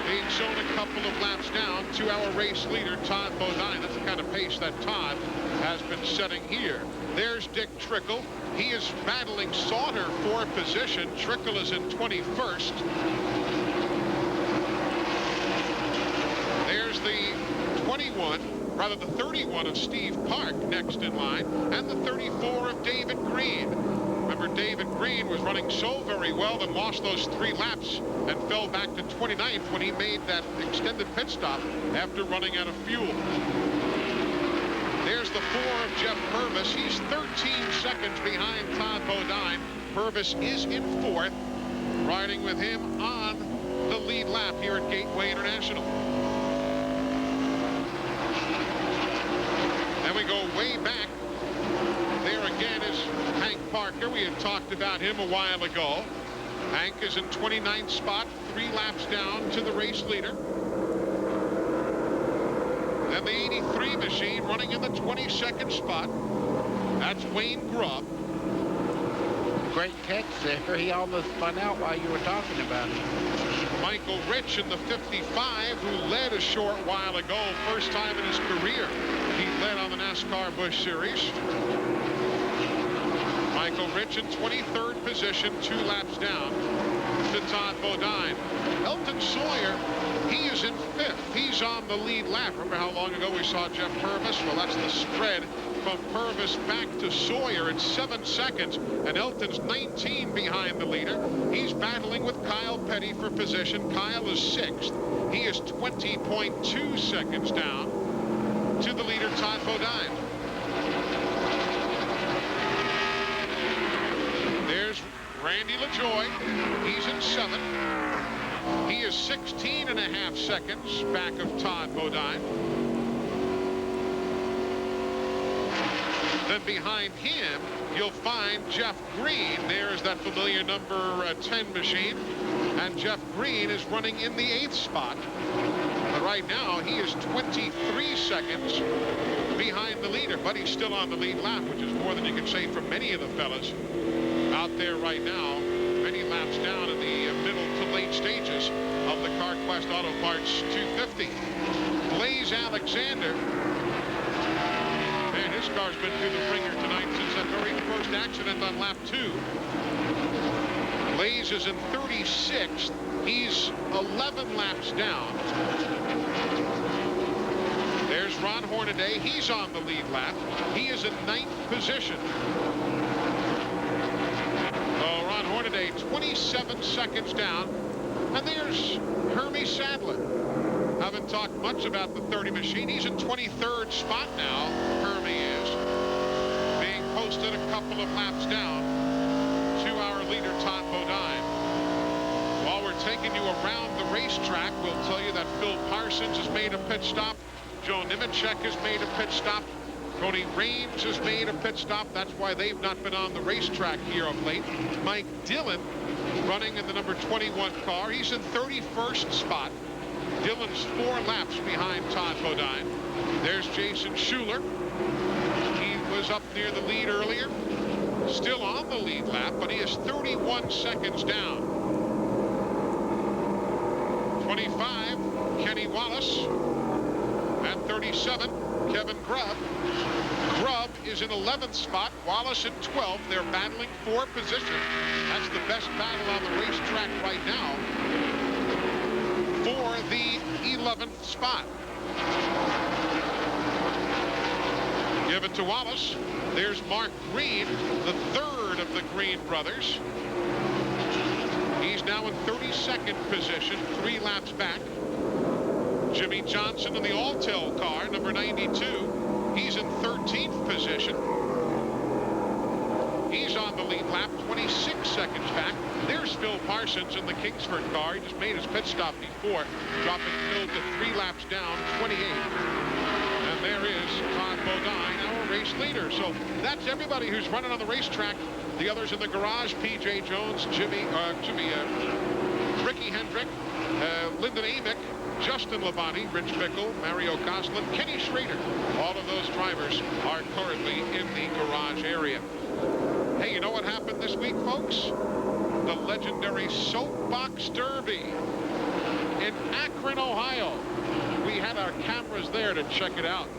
being shown a couple of laps down to our race leader, Todd Bodine. That's the kind of pace that Todd has been setting here. There's Dick Trickle. He is battling Sauter for position. Trickle is in 21st. There's the 31 of Steve Park next in line, and the 34 of David Green. Remember, David Green was running so very well, then lost those 3 laps and fell back to 29th when he made that extended pit stop after running out of fuel. There's the 4 of Jeff Purvis. He's 13 seconds behind Todd Bodine. Purvis is in 4th, riding with him on the lead lap here at Gateway International. Then we go way back. There again is Hank Parker. We had talked about him a while ago. Hank is in 29th spot, 3 laps down to the race leader. Then the 83 machine running in the 22nd spot. That's Wayne Grubb. Great catch there. He almost spun out while you were talking about him. Michael Rich in the 55, who led a short while ago, first time in his career. He led on the NASCAR Busch Series. Michael Rich in 23rd position, 2 laps down to Todd Bodine. Elton Sawyer, he is in 5th. He's on the lead lap. Remember how long ago we saw Jeff Purvis? Well, that's the spread from Purvis back to Sawyer. It's 7 seconds, and Elton's 19 behind the leader. He's battling with Kyle Petty for position. Kyle is 6th. He is 20.2 seconds down to the leader, Todd Bodine. There's Randy LaJoy. He's in 7th. He is 16.5 seconds back of Todd Bodine. Then behind him, you'll find Jeff Green. There's that familiar number 10 machine. And Jeff Green is running in the 8th spot. But right now, he is 23 seconds behind the leader. But he's still on the lead lap, which is more than you can say for many of the fellas out there right now. Many laps down in the middle to late stages of the Carquest Auto Parts 250. Blaze Alexander. Man, his car's been through the ringer tonight since that very first accident on lap 2. Blaze is in 36th. He's 11 laps down. There's Ron Hornaday. He's on the lead lap. He is in 9th position. Oh, Ron Hornaday, 27 seconds down. And there's Hermie Sadler. Haven't talked much about the 30 machine. He's in 23rd spot now. Hermie is being posted a couple of laps down to our leader, Todd Bodine. While we're taking you around the racetrack, we'll tell you that Phil Parsons has made a pit stop. Joe Nemechek has made a pit stop. Tony Raines has made a pit stop. That's why they've not been on the racetrack here of late. Mike Dillon running in the number 21 car. He's in 31st spot. Dillon's 4 laps behind Todd Bodine. There's Jason Schuler. He was up near the lead earlier. Still on the lead lap, but he is 31 seconds down. 25, Kenny Wallace. At 37, Kevin Grubb. Grubb is in 11th spot. Wallace in 12th. They're battling for position. That's the best battle on the racetrack right now for the 11th spot. Give it to Wallace. There's Mark Green, the 3rd of the Green brothers. He's now in 32nd position, 3 laps back. Jimmy Johnson in the Alltel car, number 92. He's in 13th position. He's on the lead lap, 26 seconds back. There's Phil Parsons in the Kingsford car. He just made his pit stop before, dropping Phil to 3 laps down, 28. And there is Todd Bodine, our race leader. So that's everybody who's running on the racetrack. The others in the garage, P.J. Jones, Ricky Hendrick, Lyndon Amick, Justin Labonte, Rich Bickle, Mario Goslin, Kenny Schrader. All of those drivers are currently in the garage area. Hey, you know what happened this week, folks? The legendary Soapbox Derby in Akron, Ohio. We had our cameras there to check it out.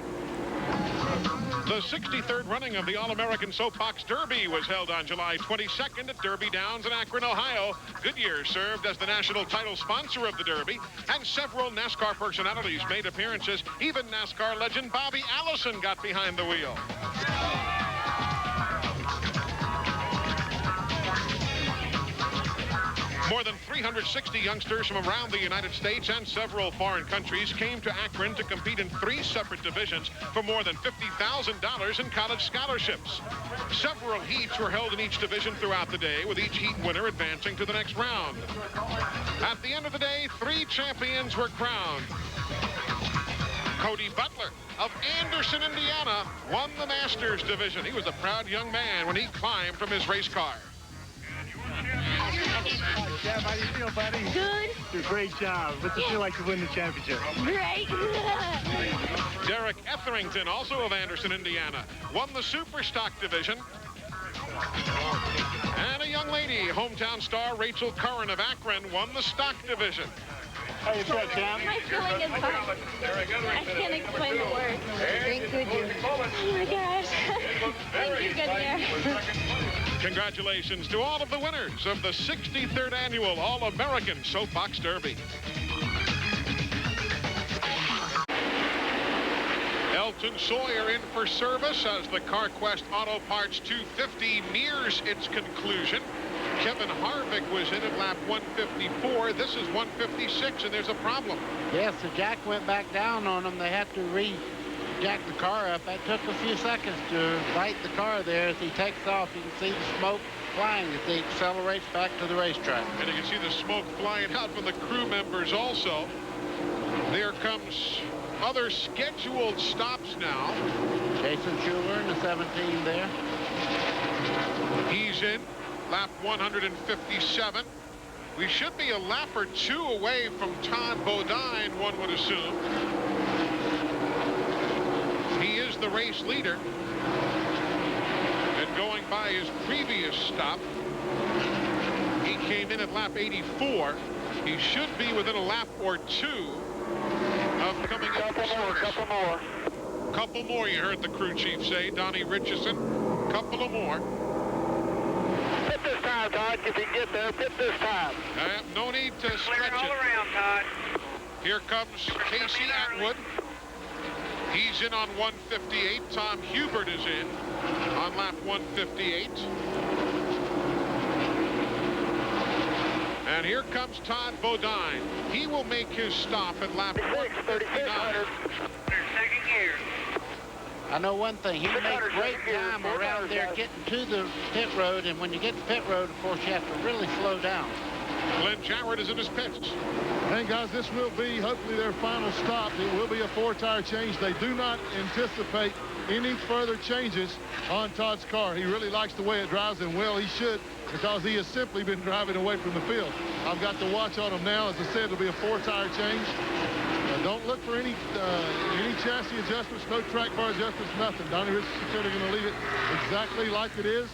The 63rd running of the All-American Soapbox Derby was held on July 22nd at Derby Downs in Akron, Ohio. Goodyear served as the national title sponsor of the Derby, and several NASCAR personalities made appearances. Even NASCAR legend Bobby Allison got behind the wheel. More than 360 youngsters from around the United States and several foreign countries came to Akron to compete in 3 separate divisions for more than $50,000 in college scholarships. Several heats were held in each division throughout the day, with each heat winner advancing to the next round. At the end of the day, 3 champions were crowned. Cody Butler of Anderson, Indiana, won the Masters division. He was a proud young man when he climbed from his race car. Jeff, how do you feel, buddy? Good. Did a great job. What's it feel like to win the championship? Great. Derek Etherington, also of Anderson, Indiana, won the Super Stock division. And a young lady, hometown star Rachel Curran of Akron, won the Stock division. How you feel, champ? My feeling is fine. I can't explain the words. Thank Goodyear. Oh my gosh. Thank you, Goodyear. Congratulations to all of the winners of the 63rd Annual All-American Soapbox Derby. Elton Sawyer in for service as the Carquest Auto Parts 250 nears its conclusion. Kevin Harvick was in at lap 154. This is 156, and there's a problem. Yes, the jack went back down on them. They had to re-jack the car up. That took a few seconds to right the car there. As he takes off, you can see the smoke flying as he accelerates back to the racetrack. And you can see the smoke flying out from the crew members also. There comes other scheduled stops now. Jason Schuler in the 17 there. He's in lap 157. We should be a lap or two away from Todd Bodine, one would assume. He is the race leader. And going by his previous stop, he came in at lap 84. He should be within a lap or two of coming in for service. Couple more, you heard the crew chief say. Donnie Richardson, couple of more. Pit this time, Todd, if you can get there. Pit this time. No need to stretch all it. around, Todd. Here comes Casey Atwood. He's in on 158. Tom Hubert is in on lap 158. And here comes Todd Bodine. He will make his stop at lap 159. Second gear. I know one thing. He made great time around there getting to the pit road, and when you get to pit road, of course, you have to really slow down. Glenn Jarrett is in his pits. And guys, this will be hopefully their final stop. It will be a 4-tire change. They do not anticipate any further changes on Todd's car. He really likes the way it drives, and well, he should, because he has simply been driving away from the field. I've got the watch on him now. As I said, it'll be a 4-tire change. Don't look for any chassis adjustments, no track bar adjustments, nothing. Donnie Richardson said they're going to leave it exactly like it is.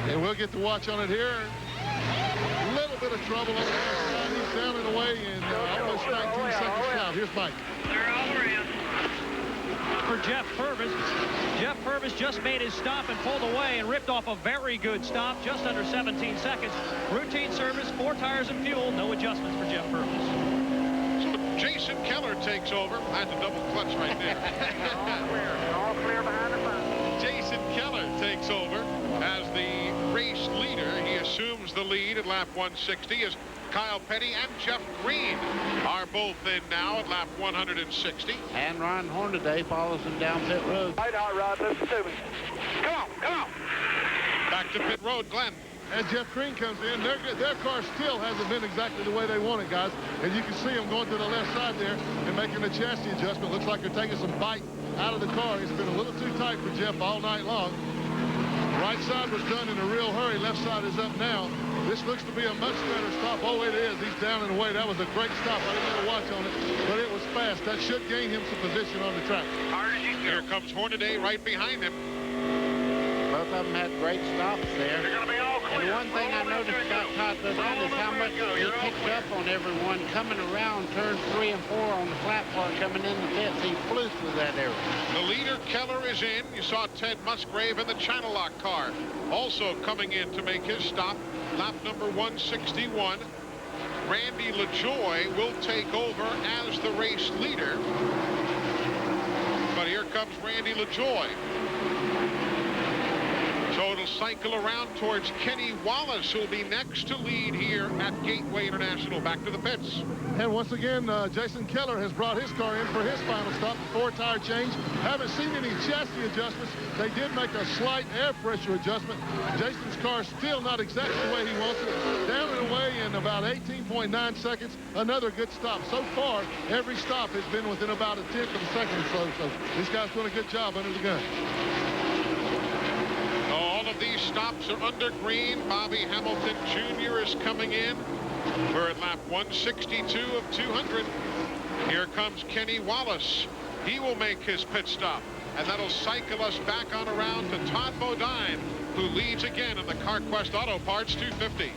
And we'll get the watch on it here. A little bit of trouble on the outside. He's down and away in almost 19 seconds now. Here's Mike. They're all around. For Jeff Purvis. Jeff Purvis just made his stop and pulled away and ripped off a very good stop, just under 17 seconds. Routine service, 4 tires and fuel, no adjustments for Jeff Purvis. So Jason Keller takes over. I had to double clutch right there. All clear behind the front. Jason Keller takes over as the race leader. He assumes the lead at lap 160 as Kyle Petty and Jeff Green are both in now at lap 160. And Ron Hornaday follows him down pit road. Right on, Rod, listen to me. Come on, come on. Back to pit road, Glenn. As Jeff Green comes in, their car still hasn't been exactly the way they want it, guys. And you can see them going to the left side there and making a chassis adjustment. Looks like they're taking some bite out of the car. It's been a little too tight for Jeff all night long. Right side was done in a real hurry. Left side is up now. This looks to be a much better stop. Oh, it is. He's down and away. That was a great stop. I didn't get a watch on it, but it was fast. That should gain him some position on the track. Here comes Hornaday right behind him. Both of them had great stops there. They're going to be all clear. And one thing I noticed about Todd Bodine is how much he picked up on everyone coming around turns 3 and 4 on the flat part coming in the pits. He flew through that area. The leader, Keller, is in. You saw Ted Musgrave in the Channel Lock car also coming in to make his stop. Lap number 161. Randy LaJoy will take over as the race leader. But here comes Randy LaJoy. So it'll cycle around towards Kenny Wallace, who'll be next to lead here at Gateway International. Back to the pits. And once again, Jason Keller has brought his car in for his final stop, the 4-tire change. Haven't seen any chassis adjustments. They did make a slight air pressure adjustment. Jason's car still not exactly the way he wants it. Down and away in about 18.9 seconds. Another good stop. So far, every stop has been within about a 10th of a second or so. So this guy's doing a good job under the gun. All of these stops are under green. Bobby Hamilton Jr. is coming in. We're at lap 162 of 200. Here comes Kenny Wallace. He will make his pit stop, and that'll cycle us back on around to Todd Bodine, who leads again in the Carquest Auto Parts 250.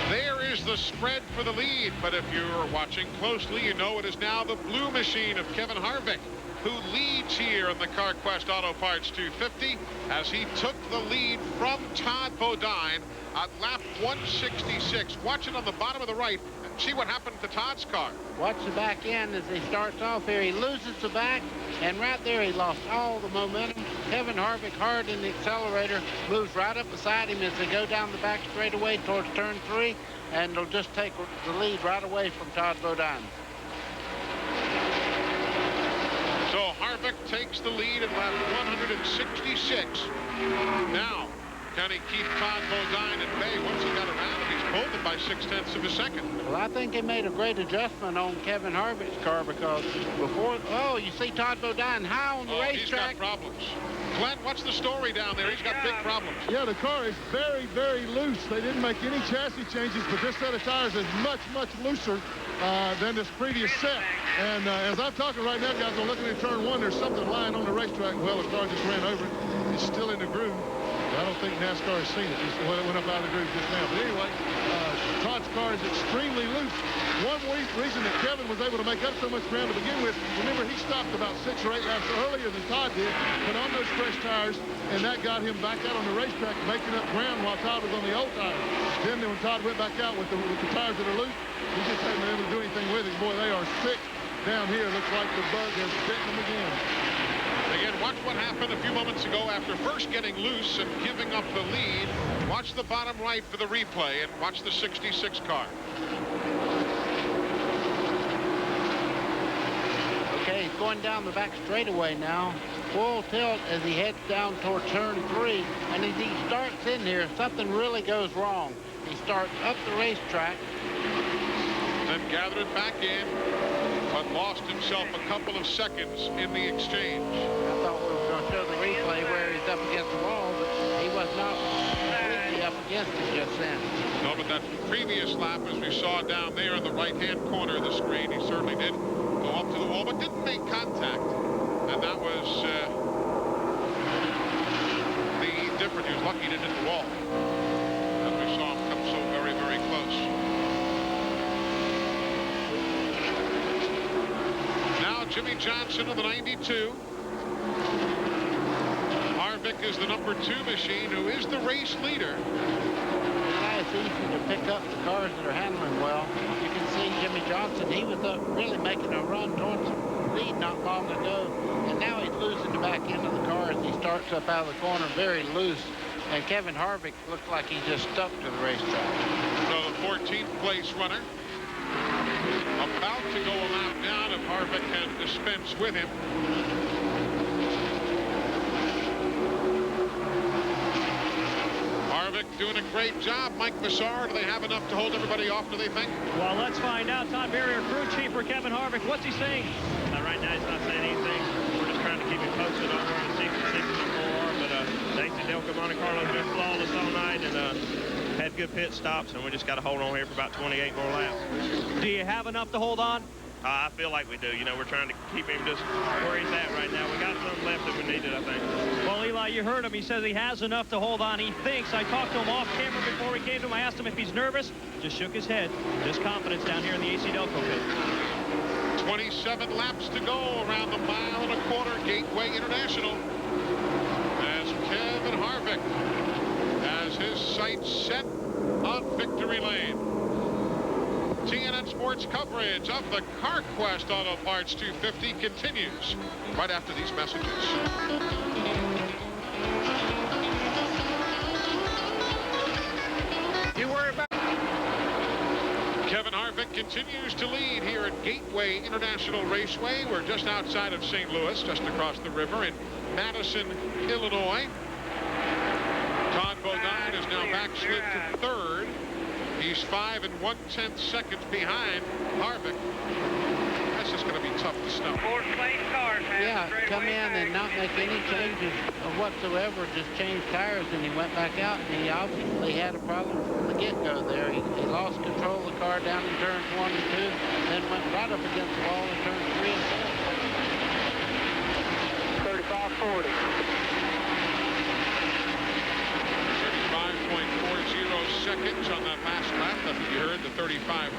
There is the spread for the lead, but if you're watching closely, you know it is now the blue machine of Kevin Harvick who leads here in the Carquest Auto Parts 250 as he took the lead from Todd Bodine at lap 166. Watch it on the bottom of the right and see what happened to Todd's car. Watch the back end as he starts off here. He loses the back, and right there he lost all the momentum. Kevin Harvick hard in the accelerator, moves right up beside him as they go down the back straightaway towards turn 3, and they'll just take the lead right away from Todd Bodine. So Harvick takes the lead at lap 166. Now, can he keep Todd Bodine at bay once he got around him? He's pulled it by 0.6 of a second. Well, I think they made a great adjustment on Kevin Harvick's car because before, oh, you see Todd Bodine high on the racetrack. He's got problems. Glenn, what's the story down there? He's got big problems. Yeah, the car is very, very loose. They didn't make any chassis changes, but this set of tires is much, much looser than this previous set. And as I'm talking right now, guys, I'm looking at turn 1. There's something lying on the racetrack. Well, the car just ran over it. It's still in the groove. I don't think NASCAR has seen it. It went up out of the groove just now. But anyway, Todd's car is extremely loose. One reason that Kevin was able to make up so much ground to begin with, remember he stopped about 6 or 8 laps earlier than Todd did, put on those fresh tires, and that got him back out on the racetrack making up ground while Todd was on the old tires. Then when Todd went back out with the tires that are loose, he just hadn't been able to do anything with it. Boy, they are thick down here. Looks like the bug has bitten them again. Again, watch what happened a few moments ago after first getting loose and giving up the lead. Watch the bottom right for the replay and watch the 66 car. Okay, he's going down the back straightaway now. Full tilt as he heads down toward turn 3. And as he starts in here, something really goes wrong. He starts up the racetrack. Then gathered back in, but lost himself a couple of seconds in the exchange. I thought we were going to show the replay where he's up against the wall, but he was not completely up against it just then. No, but that previous lap, as we saw down there in the right-hand corner of the screen, he certainly did go up to the wall, but didn't make contact. And that was the difference. He was lucky he didn't hit the wall. As we saw him come so very, very close. Now Jimmy Johnson of the 92. Harvick is the number 2 machine, who is the race leader. It's easy to pick up the cars that are handling well. You can see Jimmy Johnson, he was really making a run towards the lead not long ago, and now he's losing the back end of the car as he starts up out of the corner very loose. And Kevin Harvick looks like he's just stuck to the racetrack. So the 14th place runner about to go a lap down if Harvick can dispense with him. Harvick doing a great job. Mike Massar, do they have enough to hold everybody off, do they think? Well, let's find out. Todd Barrier, crew chief for Kevin Harvick. What's he saying? Right now, he's not saying anything. We're just trying to keep him posted on where the 66 are. But Daisy Delco Monte Carlo's been flawless all night and had good pit stops, and we just got to hold on here for about 28 more laps. Do you have enough to hold on? I feel like we do. You know, we're trying to keep him just where he's at right now. We got something left that we needed, I think. Well, Eli, you heard him. He says he has enough to hold on. He thinks. I talked to him off camera before we came to him. I asked him if he's nervous. Just shook his head. Just confidence down here in the AC Delco pit. 27 laps to go around the 1.25 mile Gateway International. As Kevin Harvick has his sights set on victory lane. TNN Sports coverage of the Carquest Auto Parts 250 continues right after these messages. You worry about... Kevin Harvick continues to lead here at Gateway International Raceway. We're just outside of St. Louis, just across the river in Madison, Illinois. Todd Bodine is now backslid to 3rd. He's 5 1/10 seconds behind Harvick. That's just going to be tough to stop. Yeah, come in and not make any changes whatsoever, just change tires, and he went back out, and he obviously had a problem from the get-go there. He lost control of the car down in turns 1 and 2, then went right up against the wall in turns 3 and 4. 35-40. 35.40 seconds on that last lap. That's what you heard, the 35.40.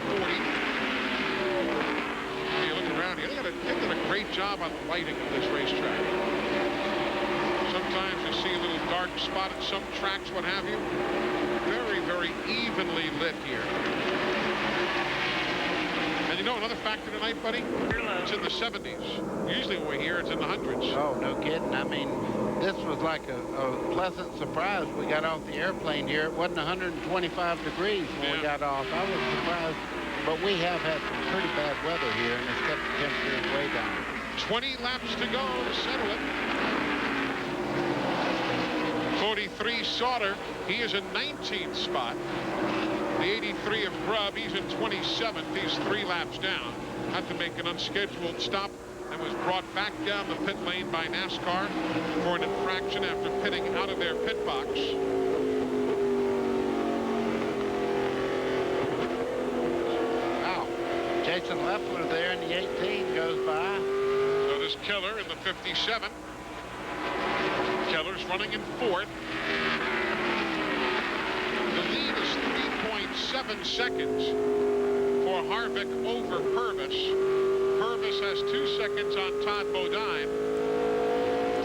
You look around around here. They've done a great job on the lighting of this racetrack. Sometimes you see a little dark spot at some tracks, what have you. Very, very evenly lit here. And you know another factor tonight, buddy? It's in the 70s. Usually when we're here, it's in the hundreds. Oh, no kidding. I mean, this was like a pleasant surprise. We got off the airplane here. It wasn't 125 degrees when we got off. I was surprised. But we have had some pretty bad weather here, and it's kept the temperatures way down. 20 laps to go to settle it. 43 Sauter, he is in 19th spot. The 83 of Grubb, he's in 27th. He's 3 laps down. Had to make an unscheduled stop and was brought back down the pit lane by NASCAR for an infraction after pitting out of their pit box. Wow. Jason Leffler there in the 18 goes by. So does Keller in the 57. Keller's running in 4th. The lead is 3.7 seconds for Harvick over Purvis. Purvis has 2 seconds on Todd Bodine.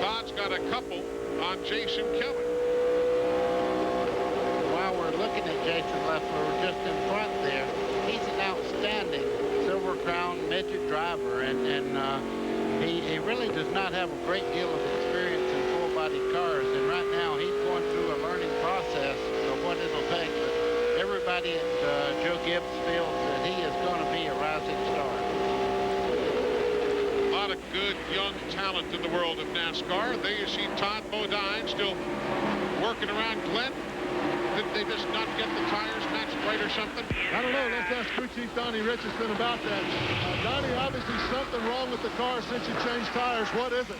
Todd's got a couple on Jason Keller. While we're looking at Jason Leffler just in front there, he's an outstanding Silver Crown midget driver, and he really does not have a great deal of experience in full-body cars, and right now he's going through a learning process of what it'll take. But everybody at Joe Gibbs feels that he is going to be a rising star. A lot of good young talent in the world of NASCAR. There you see Todd Bodine still working around Glenn. Did they just not get the tires matched right or something? I don't know. Let's ask crew chief Donnie Richardson about that. Donnie, obviously something wrong with the car since you changed tires. What is it?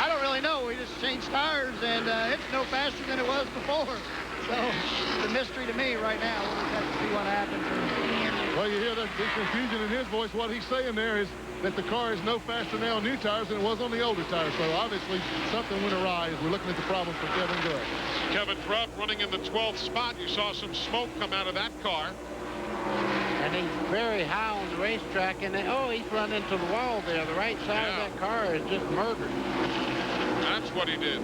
I don't really know. We just changed tires, and it's no faster than it was before. So it's a mystery to me right now. We'll just have to see what happens. Well, you hear that big confusion in his voice. What he's saying there is that the car is no faster now on new tires than it was on the older tires. So obviously something went awry as we're looking at the problem for Kevin Grubb. Kevin Grubb running in the 12th spot. You saw some smoke come out of that car. And he's very high on the racetrack, and he's run into the wall there. The right side of that car is just murdered. That's what he did.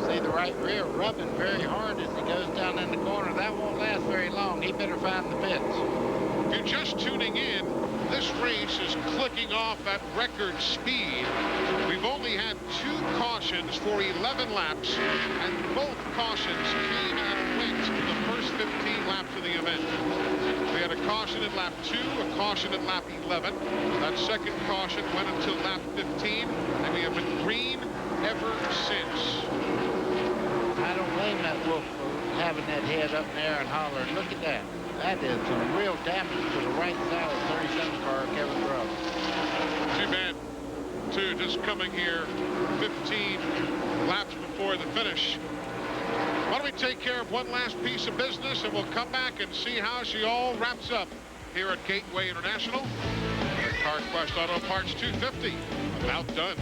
See the right rear rubbing very hard as he goes down in the corner. That won't last very long. He better find the pits. If you're just tuning in, this race is clicking off at record speed. We've only had 2 cautions for 11 laps, and both cautions came and went in the first 15 laps of the event. We had a caution at lap 2, a caution at lap 11. That second caution went until lap 15, and we have been green ever since. I don't blame that wolf for having that head up in the air and hollering. Look at that. That is some real damage to the right side of the 37 car, Kevin Grubb. Too bad, too, just coming here 15 laps before the finish. Why don't we take care of one last piece of business, and we'll come back and see how she all wraps up here at Gateway International. Carquest Auto Parts 250, about done.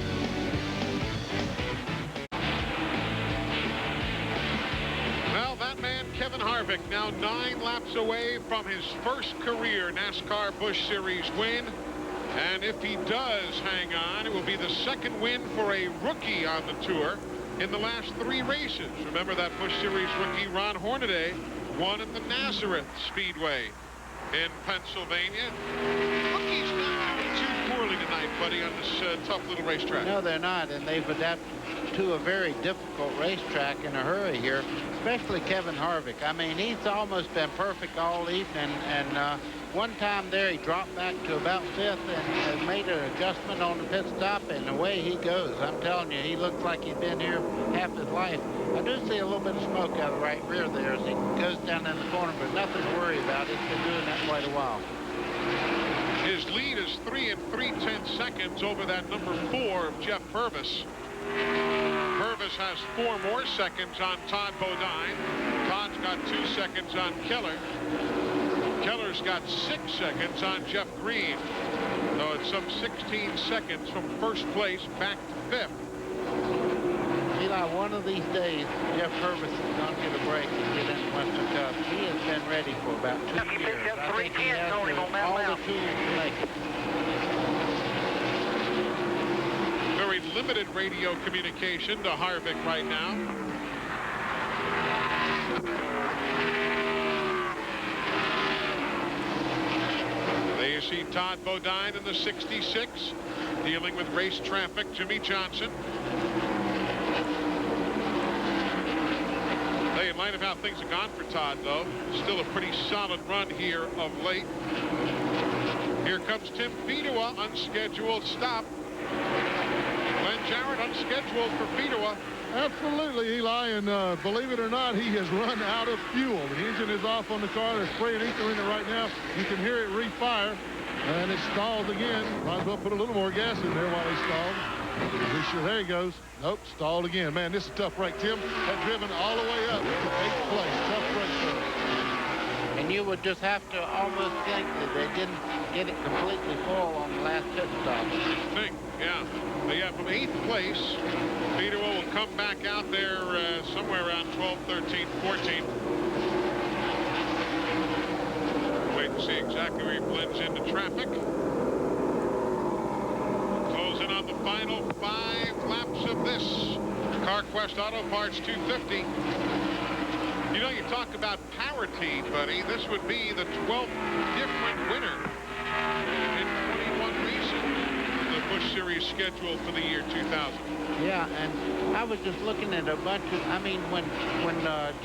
Well, that man, Kevin Harvick, now 9 laps away from his first career NASCAR Busch Series win. And if he does hang on, it will be the second win for a rookie on the tour in the last 3 races. Remember that Busch Series rookie Ron Hornaday won at the Nazareth Speedway in Pennsylvania. Rookies not too poorly tonight, buddy, on this tough little racetrack. No, they're not, and they've adapted to a very difficult racetrack in a hurry here, especially Kevin Harvick. I mean, he's almost been perfect all evening, and one time there he dropped back to about 5th and made an adjustment on the pit stop, and away he goes. I'm telling you, he looks like he's been here half his life. I do see a little bit of smoke out of the right rear there as he goes down in the corner, but nothing to worry about. He's been doing that quite a while. His lead is 3 3/10 seconds over that number 4 of Jeff Purvis. Purvis has 4 more seconds on Todd Bodine. Todd's got 2 seconds on Keller. Keller's got 6 seconds on Jeff Green. So it's some 16 seconds from first place back to 5th. Eli, one of these days, Jeff Purvis is going to get a break and get in the Western Cup. He has been ready for about 2 years. I think he has all the tools to make it. Very limited radio communication to Harvick right now. There you see Todd Bodine in the 66, dealing with race traffic. Jimmy Johnson. Hey, in light of how things have gone for Todd, though, still a pretty solid run here of late. Here comes Tim Fedewa, unscheduled stop. Glenn Jarrett unscheduled for Fedewa. Absolutely, Eli, and believe it or not, he has run out of fuel. The engine is off on the car. They're spraying ether in it right now. You can hear it refire, and it stalled again. Might as well put a little more gas in there while he stalled. Be sure, there he goes. Nope, stalled again. Man, this is a tough break. Tim had driven all the way up to 8th place. Tough break for him. And you would just have to almost think that they didn't get it completely full on the last pit stop. Think, yeah. But yeah, from 8th place, Fedewa will come back out there somewhere around 12th, 13th, 14th. Wait to see exactly where he blends into traffic. Closing on the final 5 laps of this Carquest Auto Parts 250. You know, you talk about parity, buddy. This would be the 12th different winner in 21 races in the Busch Series schedule for the year 2000. Yeah, and I was just looking at a bunch of, I mean, when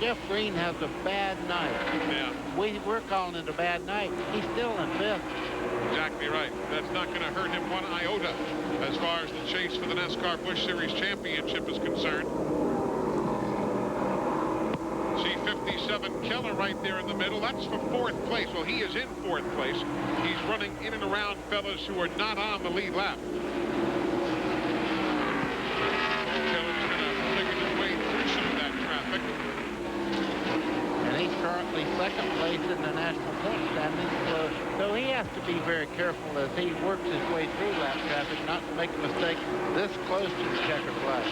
Jeff Green has a bad night, yeah, we're calling it a bad night. He's still in 5th. Exactly right. That's not going to hurt him one iota as far as the chase for the NASCAR Busch Series championship is concerned. See 57 Keller right there in the middle. That's for 4th place. Well, he is in 4th place. He's running in and around fellas who are not on the lead lap. Keller's going to figure his way through some of that traffic. And he's currently 2nd place in the national point standings. So he has to be very careful as he works his way through lap traffic, not to make a mistake this close to the checkered flag.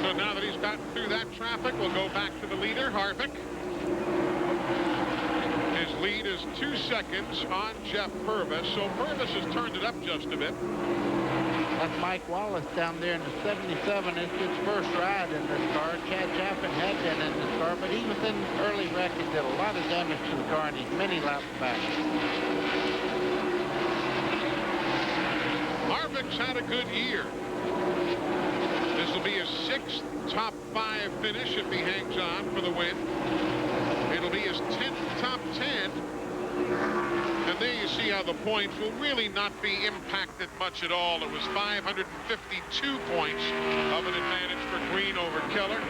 So now that he's gotten through that traffic, we'll go back to the leader, Harvick. His lead is 2 seconds on Jeff Purvis. So Purvis has turned it up just a bit. That's Mike Wallace down there in the 77. It's his first ride in this car. Chad Chapman had been in this car, but he was in early wreck and did a lot of damage to the car, and he's many laps back. Harvick's had a good year. This will be his 6th top 5 finish if he hangs on for the win. It'll be his 10th top 10. And there you see how the points will really not be impacted much at all. It was 552 points of an advantage for Green over Keller.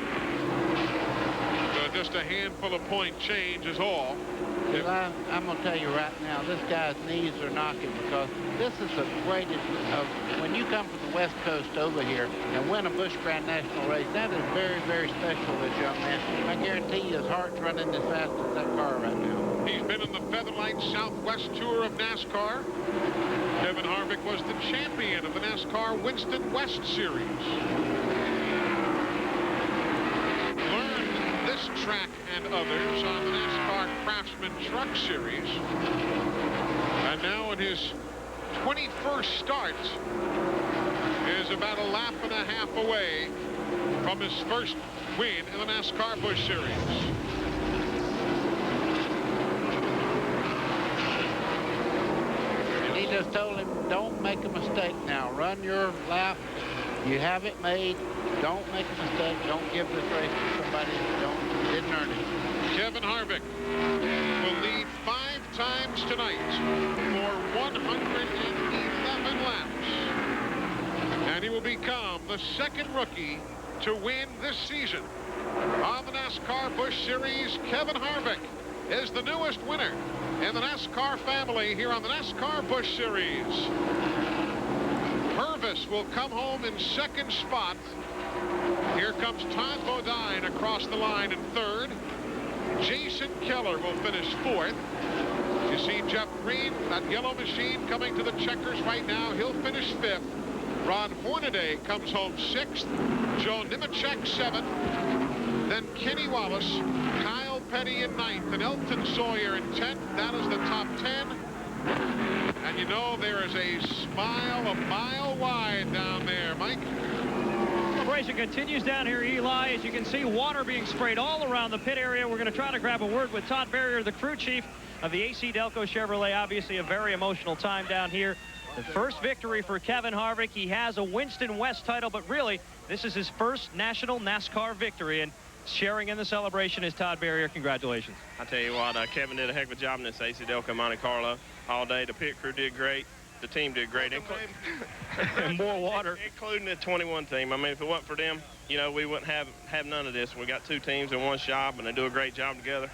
So just a handful of point change is all. I'm going to tell you right now, this guy's knees are knocking because this is the greatest of, when you come from the West Coast over here and win a Busch Grand National race, that is very, very special, this young man. I guarantee you his heart's running as fast as that car right now. He's been in the Featherlight Southwest Tour of NASCAR. Kevin Harvick was the champion of the NASCAR Winston West Series. Learned this track and others on the NASCAR Craftsman Truck Series. And now in his 21st start is about a lap and a half away from his first win in the NASCAR Busch Series. He just told him, don't make a mistake now. Run your lap. You have it made. Don't make a mistake. Don't give this race to somebody that didn't earn it. Kevin Harvick will lead 5 times tonight for 111 laps. And he will become the 2nd rookie to win this season. On the NASCAR Busch Series, Kevin Harvick is the newest winner in the NASCAR family here on the NASCAR Busch Series. Purvis will come home in 2nd spot. Here comes Todd Bodine across the line in 3rd. Jason Keller will finish 4th. You see Jeff Green, that yellow machine coming to the checkers right now. He'll finish 5th. Ron Hornaday comes home 6th. Joe Nemechek 7th. Then Kenny Wallace, Kyle Petty in 9th, and Elton Sawyer in 10th. That is the top 10. And you know there is a smile a mile wide down there, Mike. Celebration continues down here, Eli. As you can see, water being sprayed all around the pit area. We're going to try to grab a word with Todd Barrier, the crew chief of the AC Delco Chevrolet. Obviously a very emotional time down here. The first victory for Kevin Harvick. He has a Winston West title, but really, this is his first national NASCAR victory. And sharing in the celebration is Todd Barrier. Congratulations. I tell you what, Kevin did a heck of a job in this AC Delco Monte Carlo all day. The pit crew did great. The team did great. And more water. Including the 21 team. I mean, if it wasn't for them, you know, we wouldn't have none of this. We got 2 teams in one shop, and they do a great job together.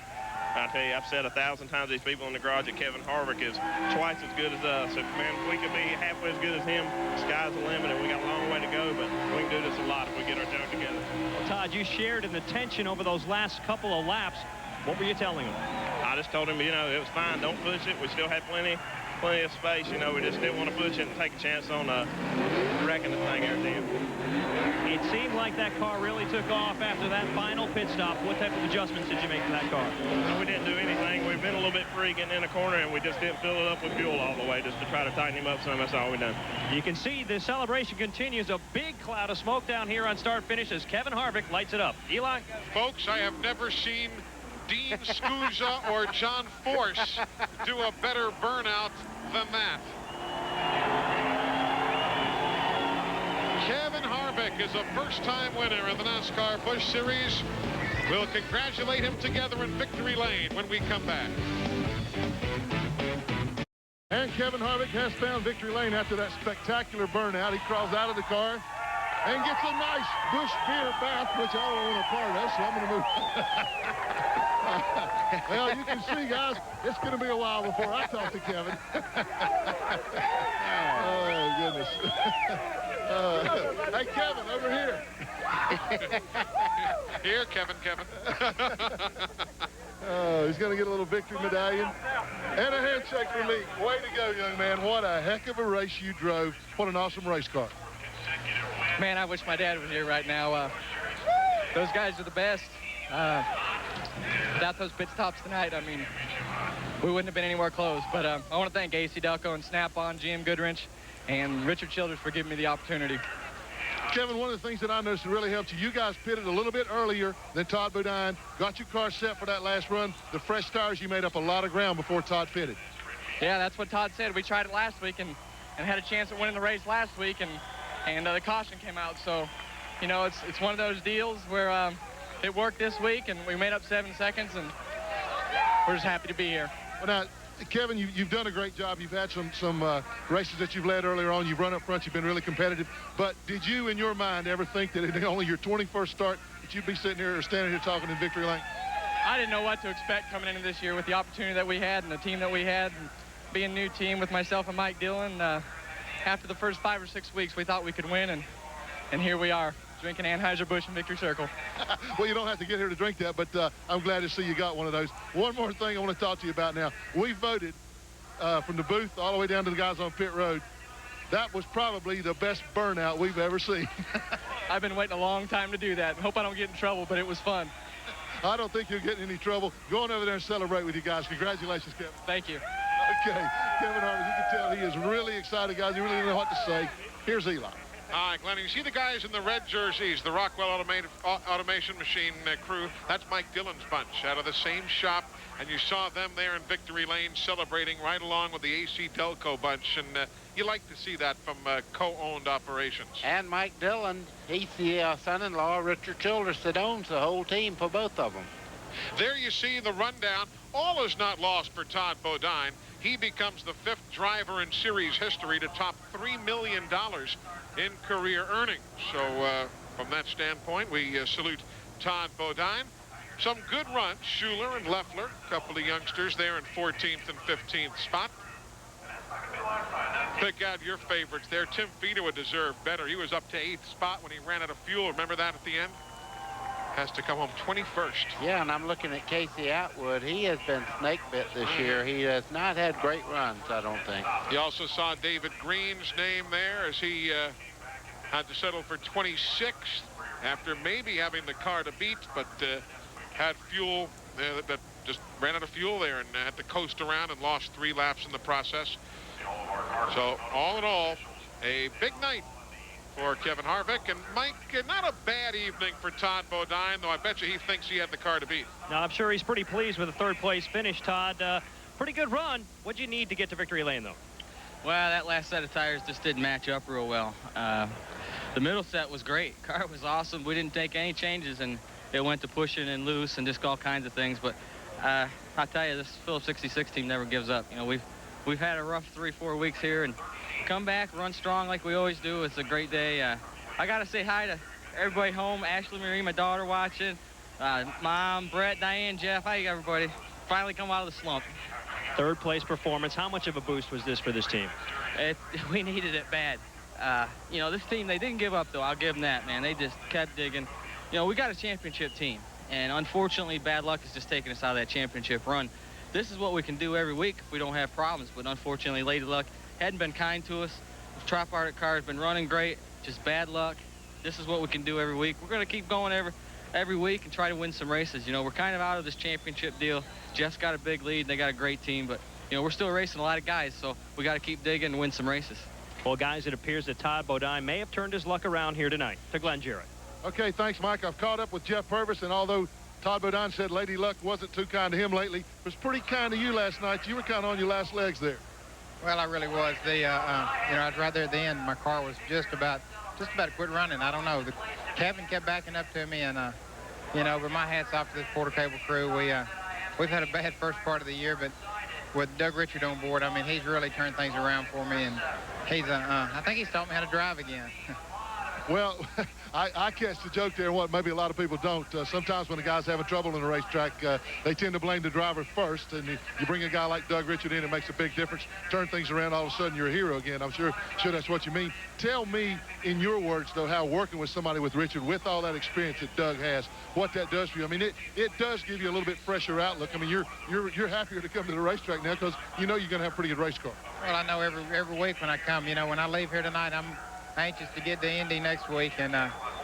I tell you, I've said 1,000 times, these people in the garage that Kevin Harvick is twice as good as us. If, man, if we could be halfway as good as him, sky's the limit, and we got a long way to go, but we can do this a lot if we get our junk together. Well, Todd, you shared in the tension over those last couple of laps. What were you telling him? I just told him, you know, it was fine. Don't push it. We still had plenty of space. You know, we just didn't want to push it and take a chance on wrecking the thing every time. It seemed like that car really took off after that final pit stop. What type of adjustments did you make to that car? No, we didn't do anything. We've been a little bit free getting in the corner, and we just didn't fill it up with fuel all the way just to try to tighten him up some. That's all we done. You can see the celebration continues. A big cloud of smoke down here on start-finish as Kevin Harvick lights it up. Eli? Folks, I have never seen Dean Scusa or John Force do a better burnout than that. Kevin Harvick is a first-time winner in the NASCAR Busch Series. We'll congratulate him together in victory lane when we come back. And Kevin Harvick has found victory lane after that spectacular burnout. He crawls out of the car and gets a nice Busch beer bath, which I don't want a part of, so I'm going to move. Well, you can see, guys, it's going to be a while before I talk to Kevin. Oh, goodness. Hey, Kevin, over here. Here, Kevin. Oh, he's going to get a little victory medallion and a handshake from me. Way to go, young man. What a heck of a race you drove. What an awesome race car. Man, I wish my dad was here right now. Those guys are the best. Without those pit stops tonight, I mean, we wouldn't have been anywhere close. But I want to thank AC Delco and Snap-on, Jim Goodwrench, and Richard Childers for giving me the opportunity. Kevin, one of the things that I noticed that really helped you, you guys pitted a little bit earlier than Todd Bodine, got your car set for that last run. The fresh tires, you made up a lot of ground before Todd pitted. Yeah, that's what Todd said. We tried it last week and had a chance at winning the race last week, and the caution came out. So, you know, it's one of those deals where it worked this week, and we made up 7 seconds, and we're just happy to be here. Well, now, Kevin, you've done a great job. You've had some races that you've led earlier on. You've run up front. You've been really competitive. But did you, in your mind, ever think that in only your 21st start that you'd be sitting here or standing here talking in victory lane? I didn't know what to expect coming into this year with the opportunity that we had and the team that we had, and being a new team with myself and Mike Dillon. After the first 5 or 6 weeks, we thought we could win, and here we are, drinking Anheuser-Busch in Victory Circle. Well, you don't have to get here to drink that, but I'm glad to see you got one of those. One more thing I want to talk to you about now. We voted from the booth all the way down to the guys on pit road. That was probably the best burnout we've ever seen. I've been waiting a long time to do that. Hope I don't get in trouble, but it was fun. I don't think you'll get in any trouble. Go on over there and celebrate with you guys. Congratulations, Kevin. Thank you. Okay, Kevin Harvick, you can tell he is really excited, guys. He really doesn't know what to say. Here's Eli. All right, Glenn, you see the guys in the red jerseys, the Rockwell Automation Machine crew. That's Mike Dillon's bunch out of the same shop. And you saw them there in victory lane celebrating right along with the AC Delco bunch. And you like to see that from co-owned operations. And Mike Dillon, he's the son-in-law, Richard Childers, that owns the whole team for both of them. There you see the rundown. All is not lost for Todd Bodine. He becomes the 5th driver in series history to top $3 million in career earnings. So from that standpoint, we salute Todd Bodine. Some good runs, Schuler and Leffler, a couple of youngsters there in 14th and 15th spot. Pick out your favorites there. Tim Feto would deserve better. He was up to 8th spot when he ran out of fuel. Remember that at the end? Has to come home 21st. Yeah, and I'm looking at Casey Atwood. He has been snake bit this year. He has not had great runs, I don't think. You also saw David Green's name there as he had to settle for 26th after maybe having the car to beat, but had fuel that just ran out of fuel there and had to coast around and lost 3 laps in the process. So all in all, a big night for Kevin Harvick. And Mike, not a bad evening for Todd Bodine, though I bet you he thinks he had the car to beat. Now, I'm sure he's pretty pleased with the 3rd place finish, Todd. Pretty good run. What'd you need to get to victory lane, though? Well, that last set of tires just didn't match up real well. The middle set was great. Car was awesome. We didn't take any changes, and it went to pushing and loose and just all kinds of things. But I tell you, this Phillips 66 team never gives up. You know, we've had a rough 3-4 weeks here, and come back, run strong like we always do. It's a great day. I got to say hi to everybody home. Ashley Marie, my daughter, watching. Mom, Brett, Diane, Jeff. Hi, everybody. Finally come out of the slump. 3rd place performance. How much of a boost was this for this team? We needed it bad. You know, this team, they didn't give up, though. I'll give them that, man. They just kept digging. You know, we got a championship team, and unfortunately, bad luck has just taken us out of that championship run. This is what we can do every week if we don't have problems, but unfortunately, lady luck hadn't been kind to us. The Tripartite car has been running great, just bad luck. This is what we can do every week. We're going to keep going every week and try to win some races. You know, we're kind of out of this championship deal. Jeff's got a big lead, and they got a great team, but, you know, we're still racing a lot of guys, so we got to keep digging and win some races. Well, guys, it appears that Todd Bodine may have turned his luck around here tonight. To Glenn Jarrett. Okay, thanks, Mike. I've caught up with Jeff Purvis, and although Todd Bodine said Lady Luck wasn't too kind to him lately, it was pretty kind to you last night. You were kind of on your last legs there. Well, I really was. You know, I was right there at the end. My car was just about to quit running. I don't know. Kevin kept backing up to me, and you know, but my hat's off to this Porter Cable crew. We've had a bad first part of the year, but with Doug Richard on board, I mean, he's really turned things around for me, and he's I think he's taught me how to drive again. Well, I catch the joke there, and what maybe a lot of people don't. Sometimes when a guy's having trouble in a racetrack, they tend to blame the driver first, and you bring a guy like Doug Richard in, it makes a big difference. Turn things around, all of a sudden you're a hero again. I'm sure that's what you mean. Tell me, in your words, though, how working with somebody with Richard, with all that experience that Doug has, what that does for you. I mean, it does give you a little bit fresher outlook. I mean, you're happier to come to the racetrack now because you know you're going to have a pretty good race car. Well, I know every week when I come, you know, when I leave here tonight, I'm anxious to get to Indy next week, and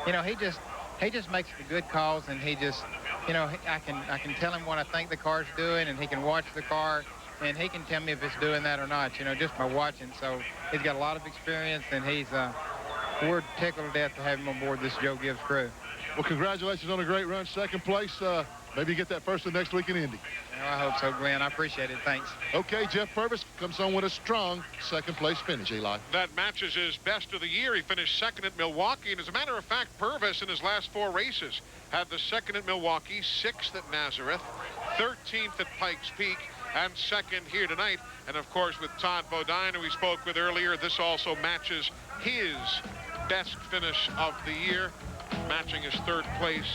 you know, he just makes the good calls, and he just, you know, I can tell him what I think the car's doing, and he can watch the car, and he can tell me if it's doing that or not, you know, just by watching. So he's got a lot of experience, and we're tickled to death to have him on board this Joe Gibbs crew. Well, congratulations on a great run, 2nd place. Maybe you get that first one next week in Indy. Well, I hope so, Glenn. I appreciate it. Thanks. Okay, Jeff Purvis comes home with a strong 2nd place finish, Eli. That matches his best of the year. He finished 2nd at Milwaukee. And as a matter of fact, Purvis in his last 4 races had the 2nd at Milwaukee, 6th at Nazareth, 13th at Pikes Peak, and 2nd here tonight. And of course, with Todd Bodine, who we spoke with earlier, this also matches his best finish of the year, matching his 3rd place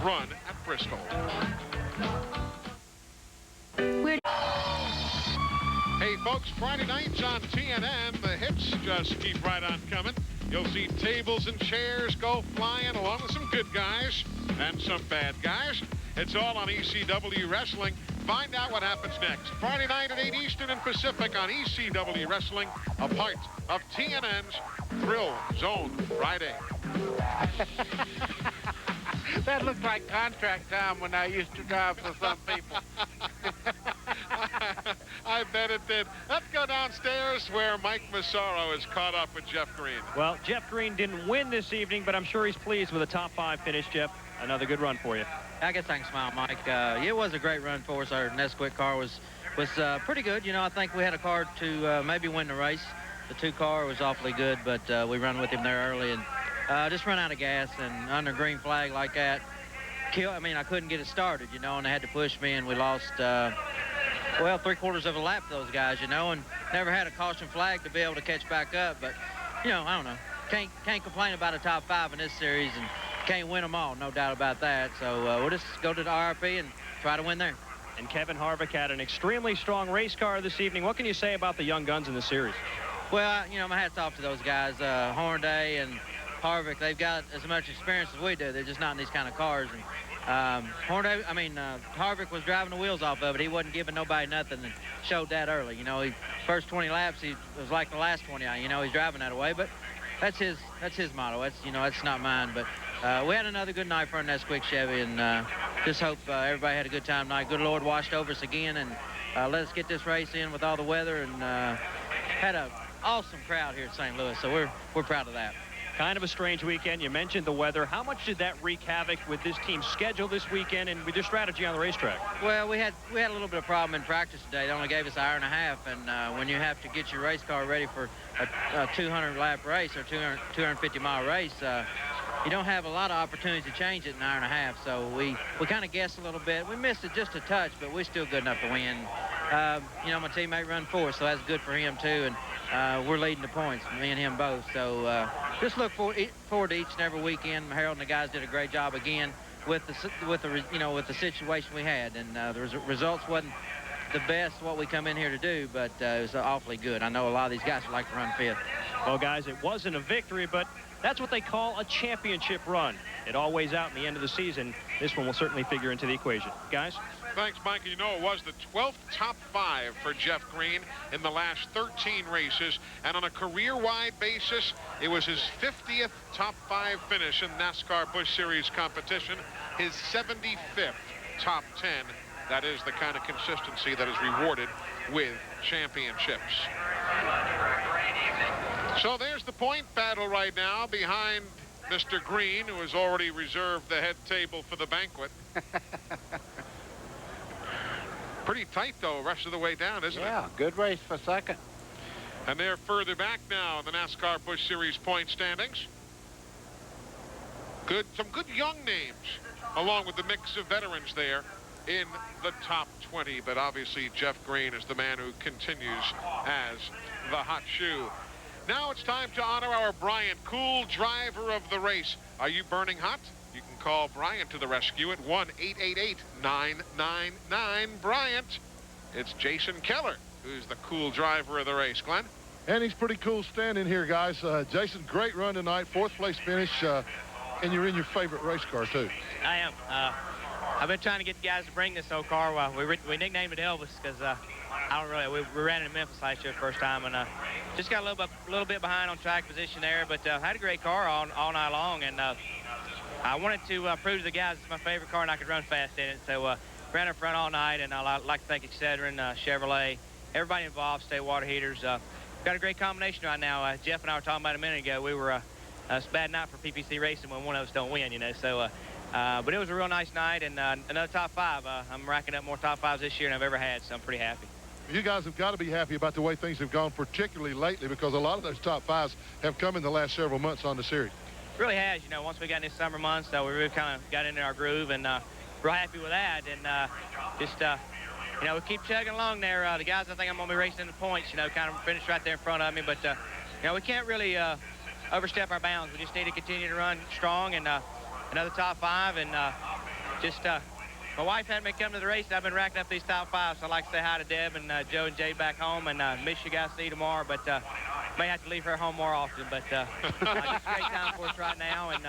run at Bristol. Hey folks, Friday nights on TNN, the hits just keep right on coming. You'll see tables and chairs go flying along with some good guys and some bad guys. It's all on ECW Wrestling. Find out what happens next. Friday night at 8 Eastern and Pacific on ECW Wrestling, a part of TNN's Thrill Zone Friday. That looks like contract time when I used to drive for some people. I bet it did. Let's go downstairs where Mike Massaro is caught up with Jeff Green. Well, Jeff Green didn't win this evening, but I'm sure he's pleased with a top 5 finish, Jeff. Another good run for you. I guess I can smile, Mike. It was a great run for us. Our Nesquik car was pretty good. You know, I think we had a car to maybe win the race. The 2 car was awfully good, but we run with him there early and just run out of gas, and under green flag like that, I couldn't get it started, you know, and they had to push me, and we lost, well, 3/4 of a lap to those guys, you know, and never had a caution flag to be able to catch back up. But, you know, I don't know. Can't complain about a top 5 in this series, and can't win them all, no doubt about that. So we'll just go to the RP and try to win there. And Kevin Harvick had an extremely strong race car this evening. What can you say about the young guns in the series? Well, you know, my hat's off to those guys, Hornaday and Harvick. They've got as much experience as we do. They're just not in these kind of cars. And Harvick was driving the wheels off of it. He wasn't giving nobody nothing, and showed that early. You know, first 20 laps, he was like the last 20. You know, he's driving that way. But that's his motto. That's not mine. But we had another good night for our Nesquik Chevy, and just hope everybody had a good time tonight. Good Lord watched over us again, and let us get this race in with all the weather, and had an awesome crowd here at St. Louis. So we're proud of that. Kind of a strange weekend. You mentioned the weather. How much did that wreak havoc with this team's schedule this weekend and with your strategy on the racetrack? Well, we had a little bit of problem in practice today. It only gave us an hour and a half, and when you have to get your race car ready for a 200-lap race or 250-mile race, you don't have a lot of opportunities to change it in an hour and a half. So we kind of guessed a little bit. We missed it just a touch, but we're still good enough to win. My teammate run fourth, so that's good for him too, and we're leading the points, me and him both. So just look forward to each and every weekend. Harold and the guys did a great job again with the situation we had, and the results wasn't the best what we come in here to do, but it was awfully good. I know a lot of these guys would like to run fifth. Well, guys, it wasn't a victory, but that's what they call a championship run. It all weighs out in the end of the season. This one will certainly figure into the equation. Guys? Thanks, Mike. You know, it was the 12th top 5 for Jeff Green in the last 13 races. And on a career-wide basis, it was his 50th top 5 finish in NASCAR Busch Series competition, his 75th top 10. That is the kind of consistency that is rewarded with championships. So there's the point battle right now behind Mr. Green, who has already reserved the head table for the banquet. Pretty tight, though, rest of the way down, isn't it? Yeah, good race for second. And they're further back now in the NASCAR Busch Series point standings. Some good young names, along with the mix of veterans there in the top 20. But obviously, Jeff Green is the man who continues as the hot shoe. Now it's time to honor our Bryant, cool driver of the race. Are you burning hot? You can call Bryant to the rescue at 1-888-999-BRYANT. It's Jason Keller, who's the cool driver of the race. Glenn? And he's pretty cool standing here, guys. Jason, great run tonight, 4th place finish, and you're in your favorite race car, too. I am. I've been trying to get the guys to bring this old car. We nicknamed it Elvis because we ran it in Memphis last year the first time, and just got a little bit behind on track position there, but had a great car all night long, and I wanted to prove to the guys it's my favorite car and I could run fast in it. So ran up front all night, and I'd like to thank Excedrin, Chevrolet, everybody involved, State Water Heaters. Got a great combination right now. Jeff and I were talking about a minute ago. We were it's a bad night for PPC racing when one of us don't win, you know. So, but it was a real nice night, and another top 5. I'm racking up more top 5s this year than I've ever had, so I'm pretty happy. You guys have got to be happy about the way things have gone, particularly lately, because a lot of those top 5s have come in the last several months on the series. Really has, you know, once we got in these summer months, we really kind of got into our groove, and we're happy with that. And you know, we keep chugging along there. The guys, I think I'm going to be racing the points, you know, kind of finished right there in front of me. But, you know, we can't really overstep our bounds. We just need to continue to run strong, and another top 5. And my wife hadn't been coming to the race. I've been racking up these top 5s. So I'd like to say hi to Deb and Joe and Jay back home, and miss you guys. See you tomorrow. But may have to leave her home more often. But just a great time for us right now, and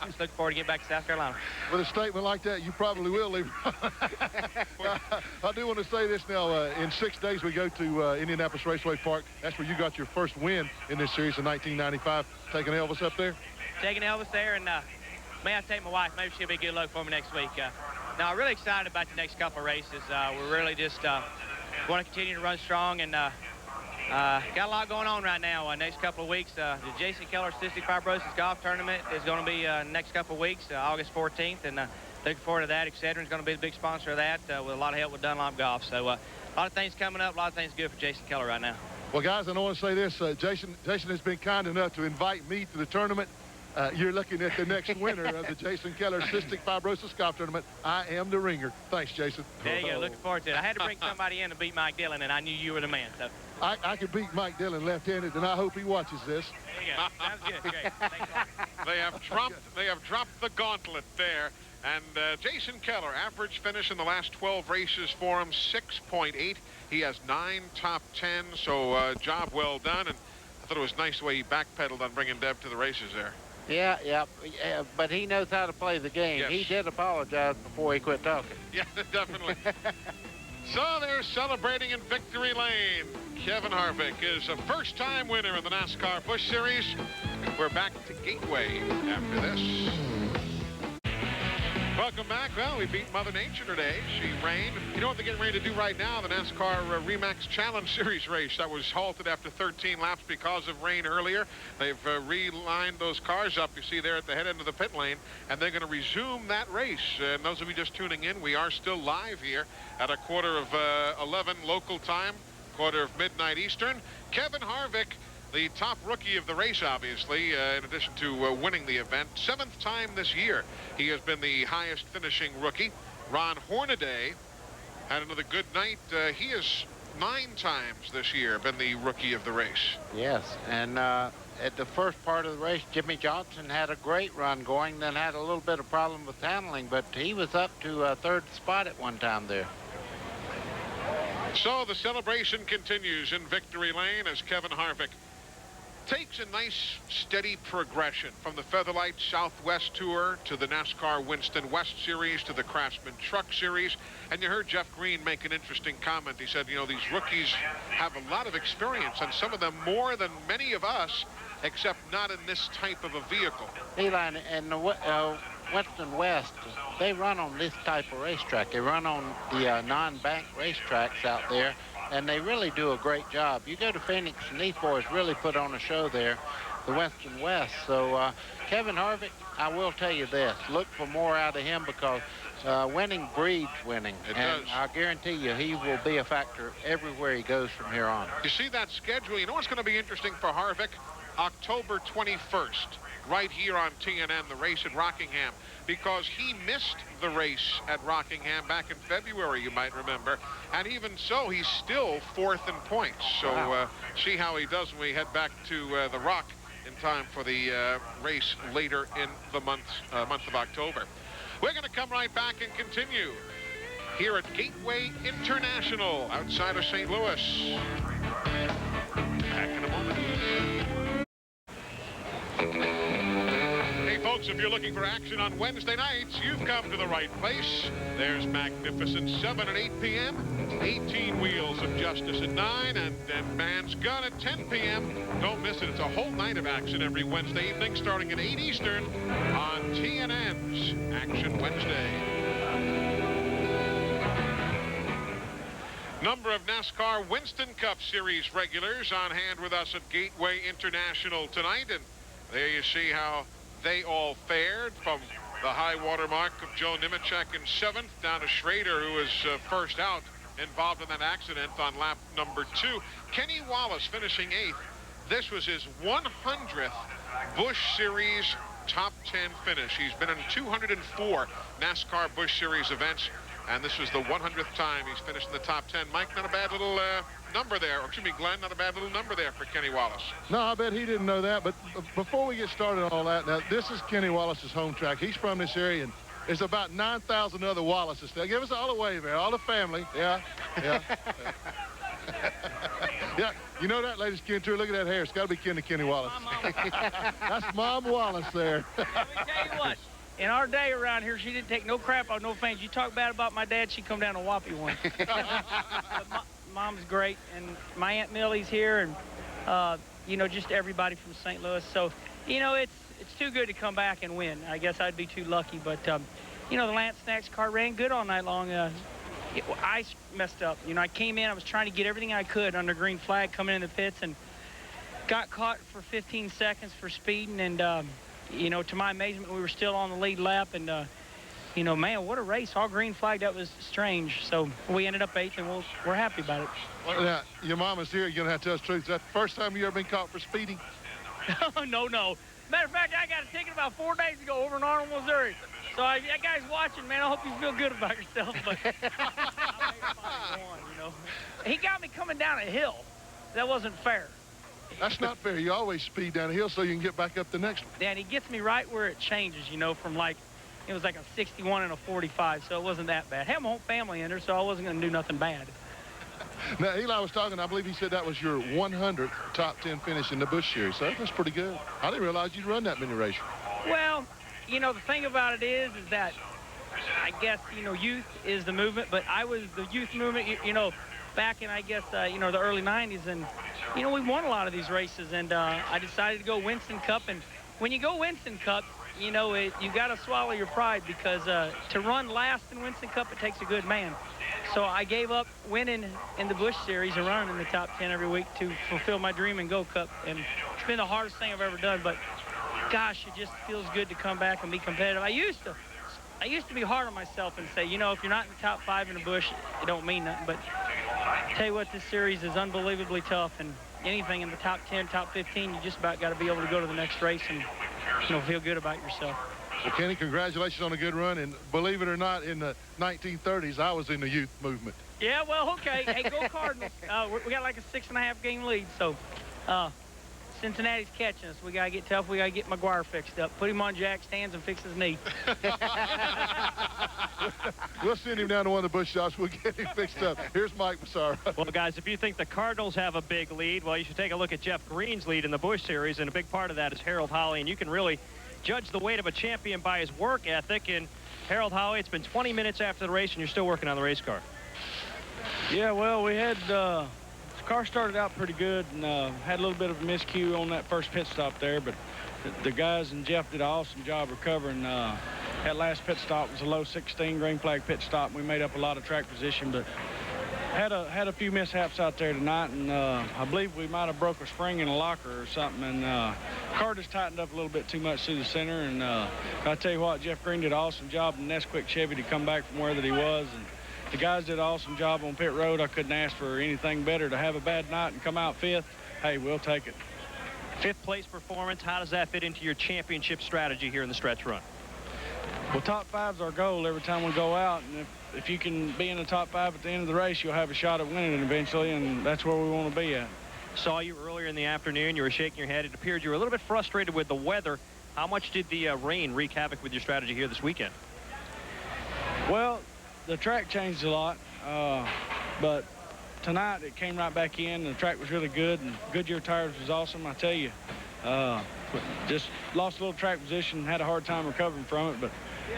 just looking forward to getting back to South Carolina. With a statement like that, you probably will leave. I do want to say this now. In 6 days, we go to Indianapolis Raceway Park. That's where you got your first win in this series in 1995. Taking Elvis up there? Taking Elvis there, and may I take my wife? Maybe she'll be good luck for me next week. Now, I'm really excited about the next couple of races. We're really just want to continue to run strong, and got a lot going on right now. Next couple of weeks, the Jason Keller Cystic Fibrosis Golf Tournament is going to be next couple of weeks, August 14th, and looking forward to that. Excedrin is going to be the big sponsor of that with a lot of help with Dunlop Golf. So a lot of things coming up, a lot of things good for Jason Keller right now. Well, guys, I want to say this. Jason has been kind enough to invite me to the tournament. You're looking at the next winner of the Jason Keller Cystic Fibrosis Golf Tournament. I am the ringer. Thanks, Jason. There you go. Looking forward to it. I had to bring somebody in to beat Mike Dillon, and I knew you were the man. So I could beat Mike Dillon left-handed, and I hope he watches this. There you go. Sounds good. Great. Thanks a lot. They have dropped the gauntlet there. And Jason Keller, average finish in the last 12 races for him, 6.8. He has 9 top 10, so job well done. And I thought it was nice the way he backpedaled on bringing Deb to the races there. Yeah, but he knows how to play the game. Yes. He did apologize before he quit talking. Yeah, definitely. So they're celebrating in Victory Lane. Kevin Harvick is a first-time winner in the NASCAR Busch Series. We're back to Gateway after this. Welcome back. Well, we beat Mother Nature today. She rained. You know what they're getting ready to do right now? The NASCAR Remax Challenge Series race that was halted after 13 laps because of rain earlier. They've relined those cars up you see there at the head end of the pit lane, and they're going to resume that race. And those of you just tuning in, we are still live here at a quarter of 11 local time, quarter of midnight Eastern. Kevin Harvick, the top rookie of the race, obviously, in addition to winning the event. 7th time this year he has been the highest finishing rookie. Ron Hornaday had another good night. He has 9 times this year been the rookie of the race. Yes, and at the first part of the race, Jimmy Johnson had a great run going, then had a little bit of problem with handling, but he was up to third spot at one time there. So the celebration continues in victory lane as Kevin Harvick takes a nice steady progression from the Featherlight Southwest Tour to the NASCAR Winston West Series to the Craftsman Truck Series. And you heard Jeff Green make an interesting comment. He said, you know, these rookies have a lot of experience, and some of them more than many of us, except not in this type of a vehicle. Eli, and the Winston West, they run on this type of racetrack. They run on the non-bank racetracks out there, and they really do a great job. You go to Phoenix, and these boys really put on a show there, the Winston West. So Kevin Harvick, I will tell you this, look for more out of him, because winning breeds winning. It and does. I guarantee you he will be a factor everywhere he goes from here on. You see that schedule? You know what's going to be interesting for Harvick? October 21st, right here on TNN, the race at Rockingham, because he missed the race at Rockingham back in February, you might remember. And even so, he's still 4th in points. So see how he does when we head back to the Rock in time for the race later in the month of October. We're going to come right back and continue here at Gateway International outside of St. Louis. Back in a moment. Hey folks, if you're looking for action on Wednesday nights, you've come to the right place. There's Magnificent 7 at 8 p.m., 18 Wheels of Justice at 9, and Man's Gun at 10 p.m. Don't miss it. It's a whole night of action every Wednesday evening starting at 8 Eastern on TNN's Action Wednesday. Number of NASCAR Winston Cup Series regulars on hand with us at Gateway International tonight, and there you see how they all fared, from the high water mark of Joe Nemechek in 7th down to Schrader, who was first out, involved in that accident on lap number 2. Kenny Wallace finishing 8th. This was his 100th Busch Series top 10 finish. He's been in 204 NASCAR Busch Series events, and this was the 100th time he's finished in the top 10. Mike, not a bad little number there. Or excuse me, Glenn, not a bad little number there for Kenny Wallace. No, I bet he didn't know that. But before we get started on all that, now, this is Kenny Wallace's home track. He's from this area, and there's about 9,000 other Wallaces. Now, give us all a wave there, all the family. Yeah, yeah. Yeah, you know that, ladies and gentlemen, look at that hair. It's got to be Kenny Wallace. That's Mom Wallace there. Let me tell you what. In our day around here, she didn't take no crap on no fans. You talk bad about my dad, she'd come down and whop you one. Mom's great, and my Aunt Millie's here, and, you know, just everybody from St. Louis. So, you know, it's too good to come back and win. I guess I'd be too lucky, but, you know, the Lance Snacks car ran good all night long. I messed up. You know, I came in, I was trying to get everything I could under green flag coming in the pits, and got caught for 15 seconds for speeding, and, you know, to my amazement, we were still on the lead lap, and, you know, man, what a race. All green flag. That was strange. So we ended up 8th, and we're happy about it. Well, now, your mama's here. You're going to have to tell us the truth. Is that the first time you ever been caught for speeding? No. Matter of fact, I got a ticket about 4 days ago over in Arnold, Missouri. So that guy's watching, man. I hope you feel good about yourself. But I made one, you know. He got me coming down a hill. That wasn't fair. That's not fair. You always speed down a hill so you can get back up the next one. Yeah, and he gets me right where it changes, you know, from like, it was like a 61 and a 45, so it wasn't that bad. I have my whole family in there, so I wasn't going to do nothing bad. Now, Eli was talking, I believe he said that was your 100th top 10 finish in the Busch Series. So that's pretty good. I didn't realize you'd run that many races. Well, you know, the thing about it is that I guess, you know, youth is the movement, but I was the youth movement, you know, back in, I guess, you know, the early 90s. And, you know, we won a lot of these races. And I decided to go Winston Cup. And when you go Winston Cup, you know, you got to swallow your pride because to run last in Winston Cup, it takes a good man. So I gave up winning in the Busch Series and running in the top 10 every week to fulfill my dream and go Cup. And it's been the hardest thing I've ever done. But, gosh, it just feels good to come back and be competitive. I used to be hard on myself and say, you know, if you're not in the top 5 in the Busch, it don't mean nothing. But I tell you what, this series is unbelievably tough. And anything in the top 10, top 15, you just about got to be able to go to the next race and, you know, feel good about yourself. Well, Kenny, congratulations on a good run. And believe it or not, in the 1930s, I was in the youth movement. Yeah, well, okay. Hey, go Cardinals. We got like a 6.5-game lead, so Cincinnati's catching us. We got to get tough. We got to get McGuire fixed up. Put him on jack stands and fix his knee. We'll send him down to one of the Busch shops. We'll get him fixed up. Here's Mike Massaro. Well, guys, if you think the Cardinals have a big lead, well, you should take a look at Jeff Green's lead in the Busch Series, and a big part of that is Harold Holley, and you can really judge the weight of a champion by his work ethic. And Harold Holley, it's been 20 minutes after the race, and you're still working on the race car. Yeah, well, we had the car started out pretty good and had a little bit of a miscue on that first pit stop there, but the guys and Jeff did an awesome job recovering. That last pit stop was a low 16 green flag pit stop, and we made up a lot of track position, but had a few mishaps out there tonight, and I believe we might have broke a spring in a locker or something, and car just tightened up a little bit too much through the center. And I tell you what, Jeff Green did an awesome job in Nesquik Chevy to come back from where that he was, and the guys did an awesome job on pit road. I couldn't ask for anything better. To have a bad night and come out 5th, hey, we'll take it. 5th place performance, how does that fit into your championship strategy here in the stretch run? Well, top 5's our goal every time we go out, and if you can be in the top 5 at the end of the race, you'll have a shot at winning it eventually, and that's where we want to be at. Saw you earlier in the afternoon. You were shaking your head. It appeared you were a little bit frustrated with the weather. How much did the rain wreak havoc with your strategy here this weekend? Well, the track changed a lot, but tonight it came right back in. The track was really good, and Goodyear tires was awesome, I tell you. Just lost a little track position, had a hard time recovering from it, but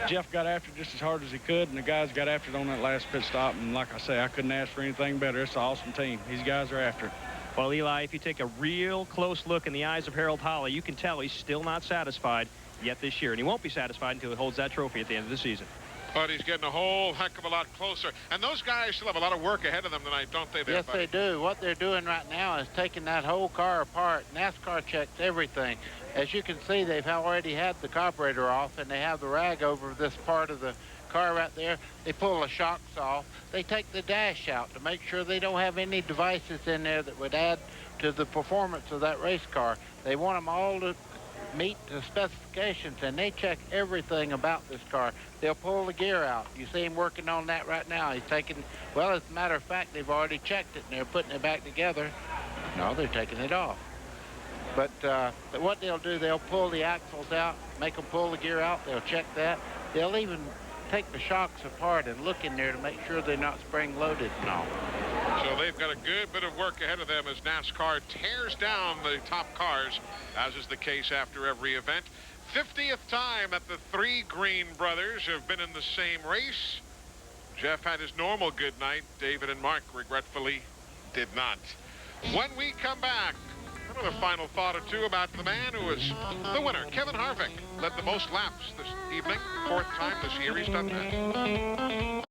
Jeff got after it just as hard as he could, and the guys got after it on that last pit stop. And like I say, I couldn't ask for anything better. It's an awesome team. These guys are after it. Well, Eli, if you take a real close look in the eyes of Harold Holley, you can tell he's still not satisfied yet this year, and he won't be satisfied until he holds that trophy at the end of the season. But he's getting a whole heck of a lot closer. And those guys still have a lot of work ahead of them tonight, don't they? Yes, they do. What they're doing right now is taking that whole car apart. NASCAR checks everything. As you can see, they've already had the carburetor off, and they have the rag over this part of the car right there. They pull the shocks off. They take the dash out to make sure they don't have any devices in there that would add to the performance of that race car. They want them all to meet the specifications, and they check everything about this car. They'll pull the gear out. You see him working on that right now. He's taking, well, as a matter of fact, they've already checked it, and they're putting it back together. No, they're taking it off. But what they'll do, they'll pull the axles out, make them pull the gear out. They'll check that. They'll even take the shocks apart and look in there to make sure they're not spring-loaded and all. So they've got a good bit of work ahead of them as NASCAR tears down the top cars, as is the case after every event. 50th time that the 3 Green brothers have been in the same race. Jeff had his normal good night. David and Mark regretfully did not. When we come back, another final thought or two about the man who was the winner. Kevin Harvick led the most laps this evening. 4th time this year he's done that.